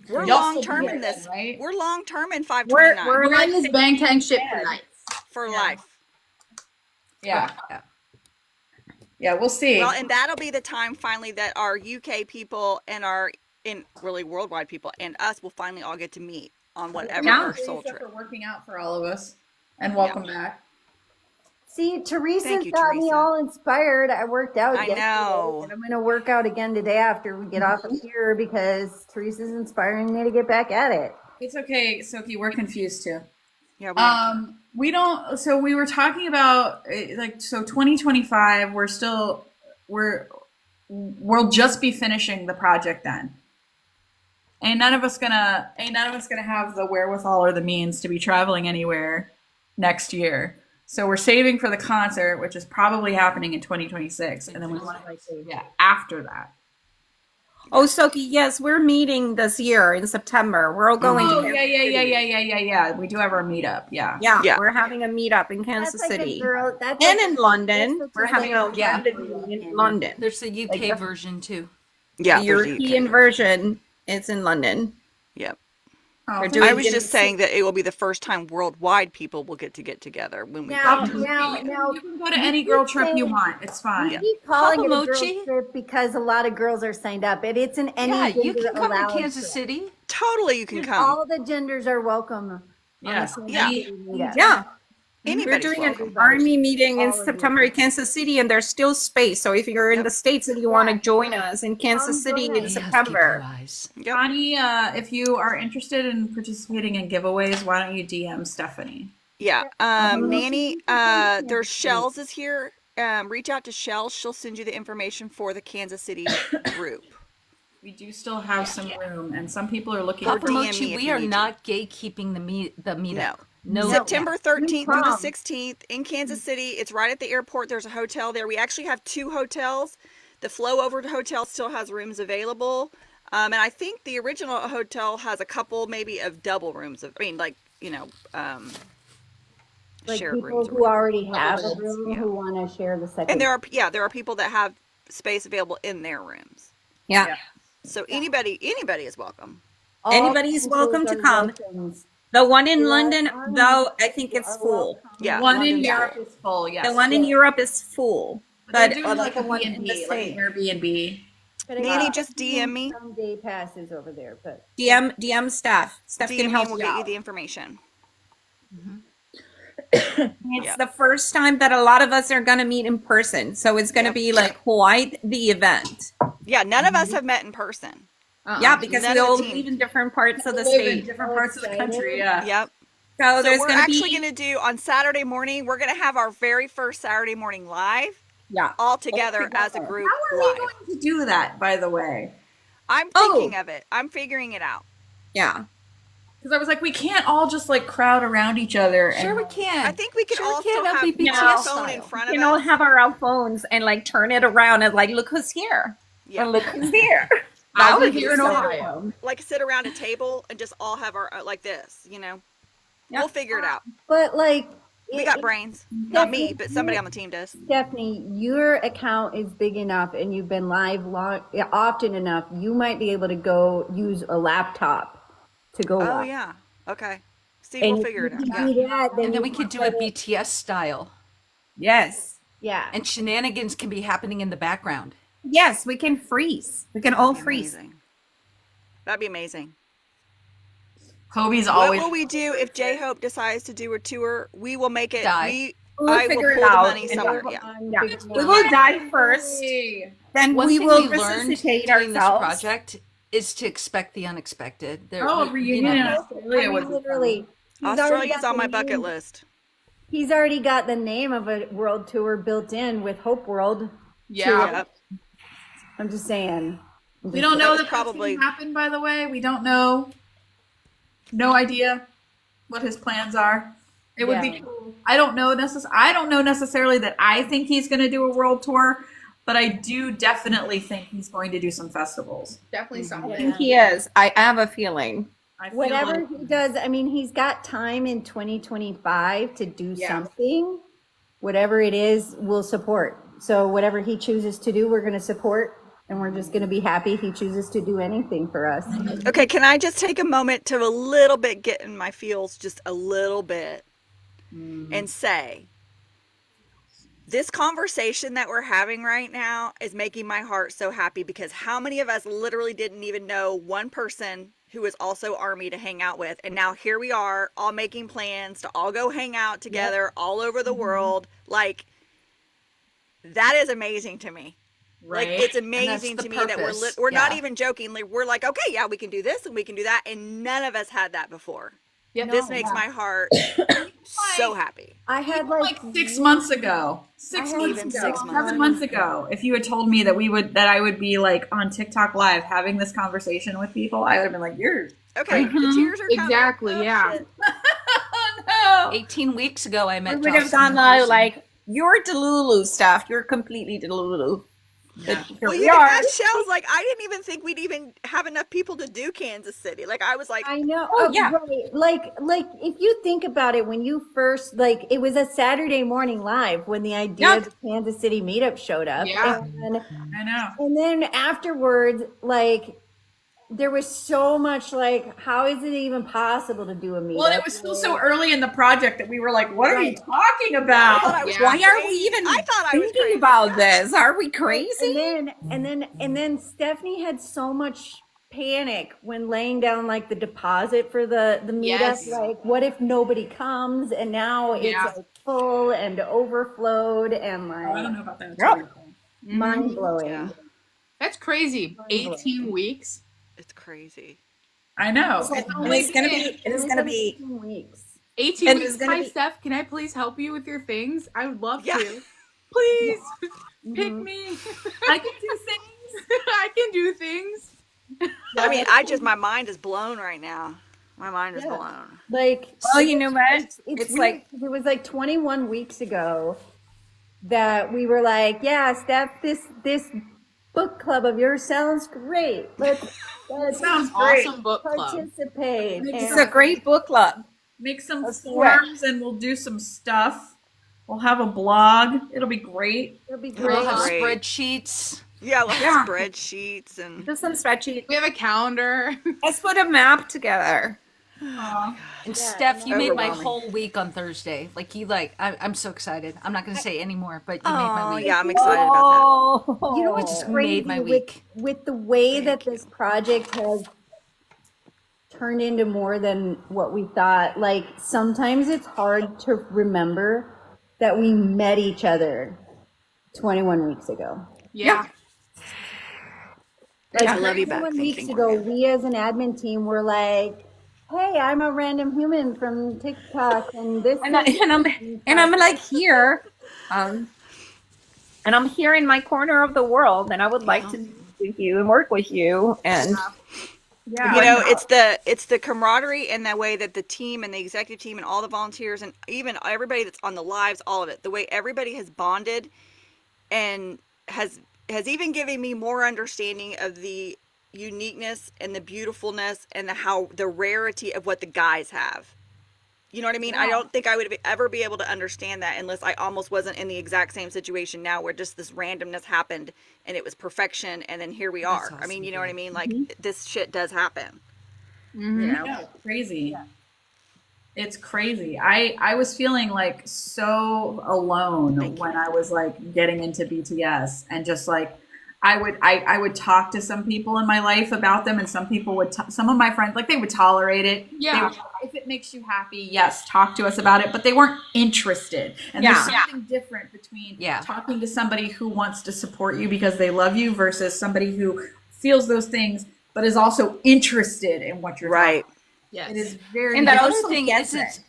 We're Y'all long still term do in it this. then, right? We're long term in 529 We're on this Bangtan ship for life. for life. Yeah. Yeah, we'll see. Well, and that'll be the time finally that our UK people and our really worldwide people and us will finally all get to meet on whatever our soul Teresa, trip. for working out for all of us, and welcome back. See, Teresa's Thank you, got me Teresa. all inspired. I worked out I yesterday, know. and I'm going to work out again today after we get off of here because Teresa's inspiring me to get back at it. It's okay, Sophie. We're confused too. Yeah, We don't. So we were talking about like 2025. We'll just be finishing the project then. Ain't none of us gonna have the wherewithal or the means to be traveling anywhere next year. So we're saving for the concert, which is probably happening in 2026, and then we want to after that. Oh, Soki, yes, we're meeting this year in September. We're all going Oh to yeah. We do have our meetup. Yeah. Yeah, we're having a meetup in Kansas That's like City. that's And like- in London. that's We're like having a Yeah. London meeting in London. There's the UK version too. yeah. The there's European UK. version is in London. Yep. Oh, We're thank doing I you. was just saying that it will be the first time worldwide people will get together when we Now, go. now, You can go to any girl trip you want. It's fine. Yeah. keep calling it a Papa girls Mochi? trip because a lot of girls are signed up, and it's an any Yeah, you gender can come to allowed Kansas trip. City. Totally, you can come. All the genders are welcome. Yes. Yeah. Yeah. We're Anybody's doing an welcome. army meeting in All of you. September in Kansas City, and there's still space. So if you're in Yep. the States and you want to join us in Kansas Come City join in us. Yes, keep your September, eyes. Yep. Connie, if you are interested in participating in giveaways, why don't you DM Stephanie? Yeah. Mhm. Nanny, there's Shells is here. Reach out to Shells. She'll send you the information for the Kansas City group. We do still have some room, and some people are looking Or for. DM Mochi, me if we you are need not gatekeeping the meetup. No. No. September 13th through the come. 16th in Kansas City. It's right at the airport. There's a hotel there. We actually have 2 hotels. The Flow Over Hotel still has rooms available. And I think the original hotel has a couple maybe of double rooms. Like shared people rooms or who whatever. already have a room Yeah. who want to share the second. And there are people that have space available in their rooms. yeah, So anybody is welcome. All anybody's cancels welcome to are come. welcomes. The one in We are London, army. though, I think You it's are full. welcome. Yeah. One in London's Europe full. is full, yes. The one in Europe is full, They're but doing like a the one in the B&B, like an States. Airbnb. But I Nanny, think just DM me. some day passes over there, but DM Steph. Steph DM can me help and we'll you get you out. the information. It's Yeah. the first time that a lot of us are going to meet in person, so it's going to Yep. be like quite the event. Yeah, none of us have met in person. Yeah, because None we of the all team. live in different parts of the They live in state. different So parts of the country, excited. yeah. Yep. So So there's we're going to actually be going to do on Saturday morning. We're going to have our very first Saturday morning live yeah. all together as a group How are we live. going to do that, by the way? I'm thinking of it. I'm figuring it out. Yeah. Because I was like, we can't all just like crowd around each other. Sure, And we can. I think we could Sure all can. still That'd have be the BTS phone in style. front You of know, us. have our phones and like turn it around and like, look who's here. Yeah. And look who's here. I'll That be would here in so Ohio. fun. Like sit around a table and just all have our like this, Yeah. We'll figure it out. but like We got brains. Not me, but somebody Stephanie- on the team does. Stephanie, your account is big enough and you've been live often enough. You might be able to go use a laptop to go Oh live. yeah. Okay. See, And we'll if figure you it out. can Yeah. do that, then And then you we can could do put it it- BTS style. Yes. Yeah. And shenanigans can be happening in the background. Yes, we can freeze. We can all That'd be freeze. amazing. That'd be amazing. Kobe's What always. will we do if J Hope decides to do a tour? We will make it. Die. We'll I will figure it pull the out money and somewhere. then- Yeah. I'm Yeah. figuring We out- will die first. Then One we thing will we learned resuscitate doing this ourselves. project is to expect the unexpected. There, Oh, a you reunion in know, Australia would be literally. he's already Australia's got on the my bucket name- list. He's already got the name of a world tour built in with Hope World. Yeah. Yep. I'm just saying. We don't That know was that probably- probably happen. By the way, we don't know. No idea what his plans are. It would be Yeah. cool. I don't know necessarily that I think he's going to do a world tour, but I do definitely think he's going to do some festivals. Definitely I something. think he is. I have a feeling. I feel Whatever like- he does, I mean, he's got time in 2025 to do Yeah. something. Whatever it is, we'll support. So whatever he chooses to do, we're going to support, and we're just going to be happy he chooses to do anything for us. Okay, can I just take a moment to a little bit get in my feels just a little bit and say this conversation that we're having right now is making my heart so happy because how many of us literally didn't even know one person who is also Army to hang out with, and now here we are all making plans to all go hang out together all over the world. Like, that is amazing to me. Right. Like, it's amazing the to me that purpose. we're not Yeah. even jokingly, we're like, okay, yeah, we can do this and we can do that, and none of us had that before. Yeah. This makes my heart so happy. I had like 6 months ago. Even 6 months. 7 months ago, if you had told me that I would be like on TikTok live having this conversation with people, I would have been like, "You're Okay, the tears are coming. Exactly, Oh, yeah. shit. no." 18 weeks ago, I met We would have Jocelyn gone in person. like, you're Delulu stuff. You're completely Delulu. Yeah. But here Well, we you are. asked Shells, like, I didn't even think we'd even have enough people to do Kansas City. Like, I was like, I know. Oh, yeah. Right. Like if you think about it, when you first it was a Saturday morning live when the idea Yeah. of the Kansas City meetup showed up, Yeah. I know. and then afterwards, like there was so much like, how is it even possible to do a meetup? Well, it was still so early in the project that we were like, "What are you Right. talking I thought about?" I was Yeah. Why are we crazy. even I thought I was thinking crazy. about this? Are we crazy? And then Stephanie had so much panic when laying down like the deposit for the meetup. Yes. Like, what if nobody comes? And now it's Yeah. like full and overflowed and Oh, I don't like know about that. It's Yep. really cool. mind blowing. Yeah, That's crazy. 18 weeks. it's crazy. I know. And it's gonna be. It is gonna be. 18 weeks. 18 And weeks. it's gonna Hi, be. Steph. Can I please help you with your things? I would love Yeah. to. Please pick Mhm. me. I can do things. I can do things. I mean, my mind is blown right now. My mind is Yeah. blown. Like, Well, you know what? it's It's weird like 'cause it was like 21 weeks ago that we were like, yeah, Steph, this book club of yours sounds great. Let's Sounds great. Awesome book club. participate. Makes it's a great book club. Make some That's forms and we'll do some stuff. We'll have a blog. It'll be great. It'll be It'll great. We'll have Great. spreadsheets. Yeah, we'll have Yeah. spreadsheets and Do some spreadsheet. We have a calendar. Let's put a map together. Aw. And Yeah, Steph, you made my overwhelming. whole week on Thursday. I'm so excited. I'm not going to say any more, but you made my oh week. yeah, I'm excited about Oh, You know It what's just crazy made my week. with the way that Thank this project has turned into more than what we thought. Like sometimes it's hard to remember that we met each other 21 weeks ago. Yeah. that. Like I love you back. 21 Thank weeks you, ago, Morgan. we as an admin team were like, "Hey, I'm a random human from TikTok, and this and I'm like here, and I'm here in my corner of the world, and I would like to meet with you and work with you. And Yeah. You know, it's the camaraderie and the way that the team and the executive team and all the volunteers and even everybody that's on the lives, all of it, the way everybody has bonded and has even given me more understanding of the uniqueness and the beautifulness and the rarity of what the guys have. You know what I mean? I don't think I would ever be able to understand that unless I almost wasn't in the exact same situation now where just this randomness happened and it was perfection and then here we are. I mean, awesome, you know what I Dave. mean? Like this shit does happen. Mhm. You know? Yeah, crazy. It's crazy. I was feeling like so alone Thank you. when I was like getting into BTS and just like I would talk to some people in my life about them and some people would some of my friends like they would tolerate it. They Yeah. would, if it makes you happy, yes, talk to us about it, but they weren't interested. And there's Yeah. something different between Yeah. talking to somebody who wants to support you because they love you versus somebody who feels those things but is also interested in what you're Right. talking. Yes. It is very And The that other also thing gets is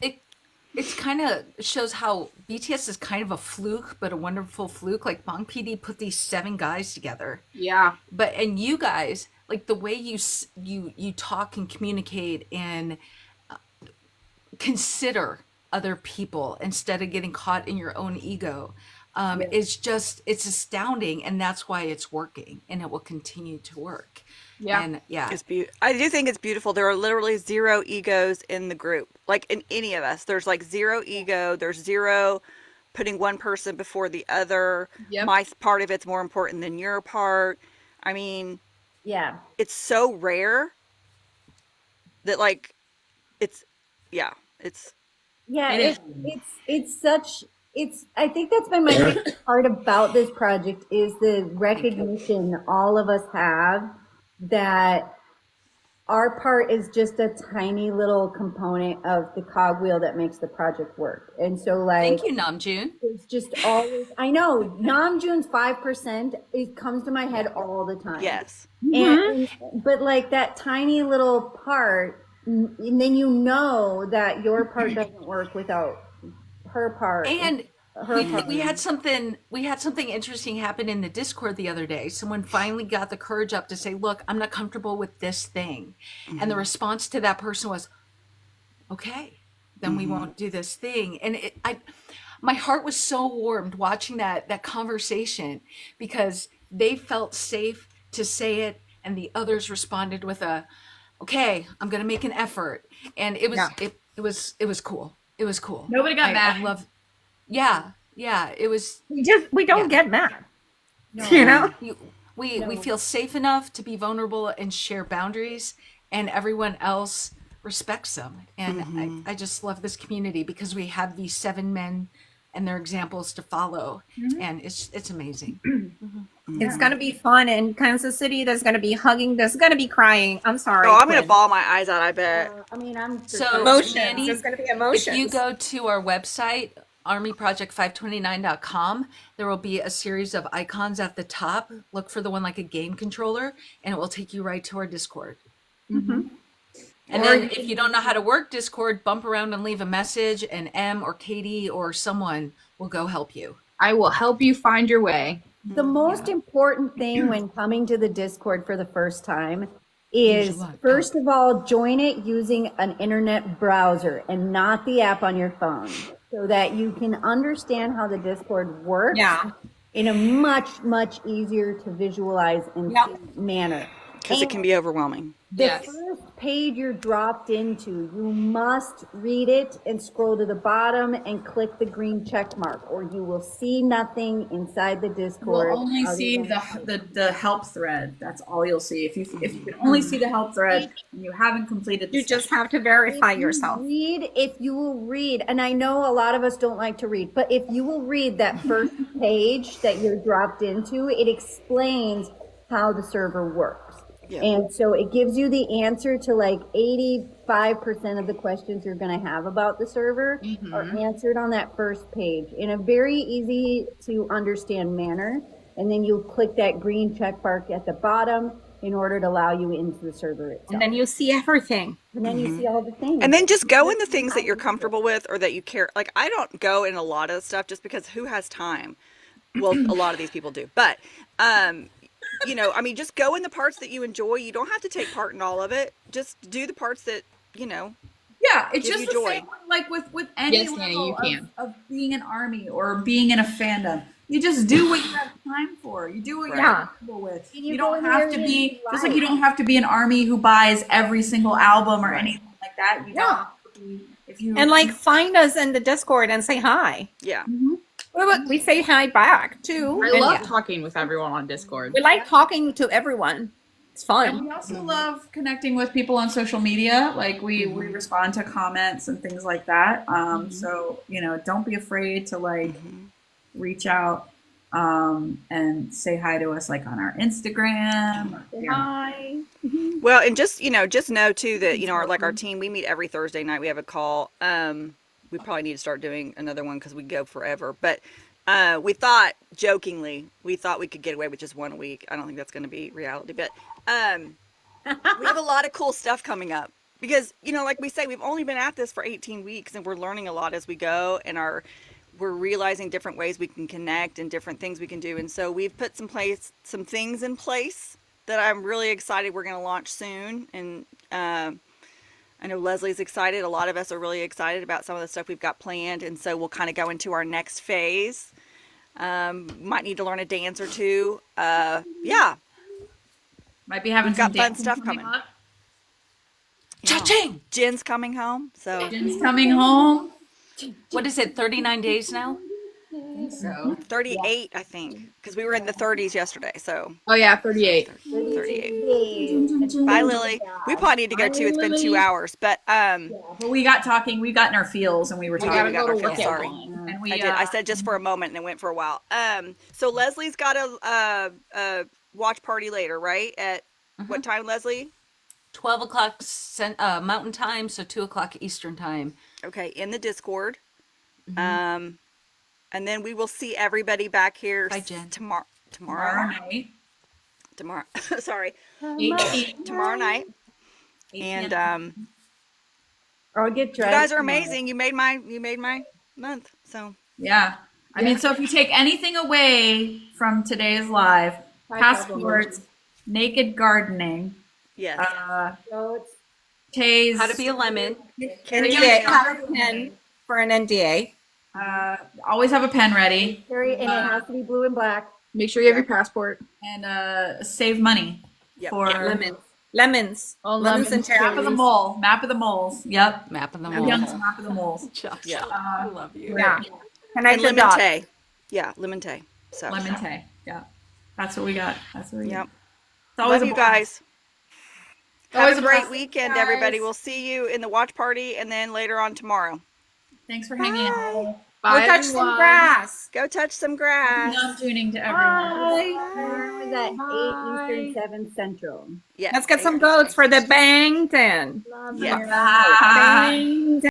it's kind of shows how BTS is kind of a fluke, but a wonderful fluke. Like Bang PD put these 7 guys together, Yeah. and you guys, like the way you talk and communicate and consider other people instead of getting caught in your own ego. It's astounding, and that's why it's working, and it will continue to work. Yeah. And yeah, It's I do think it's beautiful. There are literally zero egos in the group. Like in any of us, there's like zero ego. There's zero putting one person before the other. Yep. My part of it's more important than your part. I mean, Yeah. it's so rare that like it's yeah, it's Yeah, It is. it's such it's I think that's been my favorite part about this project is the recognition all of us have that our part is just a tiny little component of the cogwheel that makes the project work. And so like thank you, Namjoon. there's just always I know Namjoon's 5%, it comes to my head all the time. yes. And but like that tiny little part, and then you know that your part doesn't work without her part. And her part. we had something interesting happen in the Discord the other day. Someone finally got the courage up to say, "Look, I'm not comfortable with this thing," and the response to that person was, "Okay, then we won't do this thing." And my heart was so warmed watching that conversation because they felt safe to say it, and the others responded with a, "Okay, I'm going to make an effort," and it was it was cool. It was cool. Nobody got mad. I love. Yeah, it was. we don't Yeah. get mad. You know? We feel safe enough to be vulnerable and share boundaries, and everyone else respects them. And I just love this community because we have these 7 men and their examples to follow, and it's amazing. It's going to be fun in Kansas City. There's going to be hugging. There's going to be crying. I'm sorry. Oh, I'm gonna Quinn. bawl my eyes out, I bet. I mean, I'm for So, sure. Emotions. Mandy, There's going to be if emotions. you go to our website, armyproject529.com, there will be a series of icons at the top. Look for the one like a game controller, and it will take you right to our Discord. Mhm. And then if you don't know how to work Discord, bump around and leave a message, and M or Katie or someone will go help you. I will help you find your way. The most important thing when coming to the Discord for the first time is, first of all, join it using an internet browser and not the app on your phone, so that you can understand how the Discord works Yeah. in a much easier to visualize and Yep. see manner. Because it can be overwhelming. The Yes. first page you're dropped into, you must read it and scroll to the bottom and click the green check mark, or you will see nothing inside the Discord. We'll only other see than the help thread. That's all you'll see. If you can only see the help thread and you haven't completed the You just have to verify yourself. If you will read, and I know a lot of us don't like to read, but if you will read that first page that you're dropped into, it explains how the server works. Yeah. And so it gives you the answer to like 85% of the questions you're going to have about the server are answered on that first page in a very easy to understand manner. And then you click that green check mark at the bottom in order to allow you into the server itself. And then you see everything. And then you see all the things. And then just go in the things that you're comfortable with or that you care. Like, I don't go in a lot of stuff just because who has time? Well, a lot of these people do. But, you know, I mean, just go in the parts that you enjoy. You don't have to take part in all of it. Just do the parts that, you know. Yeah, it's Give just you the joy. same like with any Yes, Nanny, level you can. of being an army or being in a fandom. You just do what you have time for. You do what you're Yeah. comfortable with. And You go don't in have there to and be you just like like. you don't have to be an army who buys every single album or Right. anything like that. You don't Yeah. have to be if you And like find us in the Discord and say hi. Yeah. We say hi back too. I And love yeah, talking with everyone on Discord. we like talking to everyone. It's And fun. we also love connecting with people on social media. Like we respond to comments and things like that. So you know, don't be afraid to like reach out and say hi to us, like on our Instagram. Hi. Well, and just, you know, just know too that, you know, our team, we meet every Thursday night. We have a call. We probably need to start doing another one because we go forever. But we thought, jokingly, we thought we could get away with just one a week. I don't think that's going to be reality. But we have a lot of cool stuff coming up. Because, you know, like we say, we've only been at this for 18 weeks and we're learning a lot as we go. And we're realizing different ways we can connect and different things we can do. And so we've put some things in place that I'm really excited we're going to launch soon. And I know Leslie's excited. A lot of us are really excited about some of the stuff we've got planned. And so we'll kind of go into our next phase. Might need to learn a dance or two. Yeah. Might be having We've some got fun dancing stuff coming coming. up. Cha-ching! Jen's coming home. So Jen's coming home. What is it, 39 days now? So 38, I think. Because we were in the 30s yesterday. So Oh yeah, 38. 38. Bye, Lily. We probably need to go too. It's been 2 hours. But well, we got talking. We got in our feels, and we were We talking. gotta got go our to work feels, at sorry. 1. And we I did. I said just for a moment and it went for a while. So Leslie's got a watch party later, right? At what time, Leslie? 12 o'clock Mountain Time, so 2 o'clock Eastern Time. Okay, in the Discord. And then we will see everybody back here Bye, Jen. tomorrow. tomorrow night. Tomorrow. Sorry. 8 Tomorrow night. 8 And p.m. Or get you dressed. guys are tomorrow. amazing. You made my month. So Yeah. I mean, so if you take anything away from today's live, passports, naked gardening, yes. So it's Tay's, How to be a lemon. NDA. Have a pen for an NDA. always have a pen ready, very, and it has to be blue and black. Make sure you have your passport. and save money Yep. for Lemons. Oh, Lemons and cherries. map of the mole. Map of the moles. Yep. Map of the Young's mall. map of the moles. Yeah. I love you. Yeah. And I And did lemon that. tea. Yeah, lemon tea. So Lemon Tay. Yeah. That's what we got. That's what we Yep. got. It's always Love a you blast. guys. Always Have a a great blast. weekend, everybody. We'll see you in the watch party and then later on tomorrow. Thanks for hanging out. Bye, Go touch some everyone. grass. Go touch some grass. Not tuning to everyone. Tomorrow is at 8 Eastern, 7 Central. Yes. Let's get some goats for the Bangtan. Love Yes. you. Bye. Bangtan.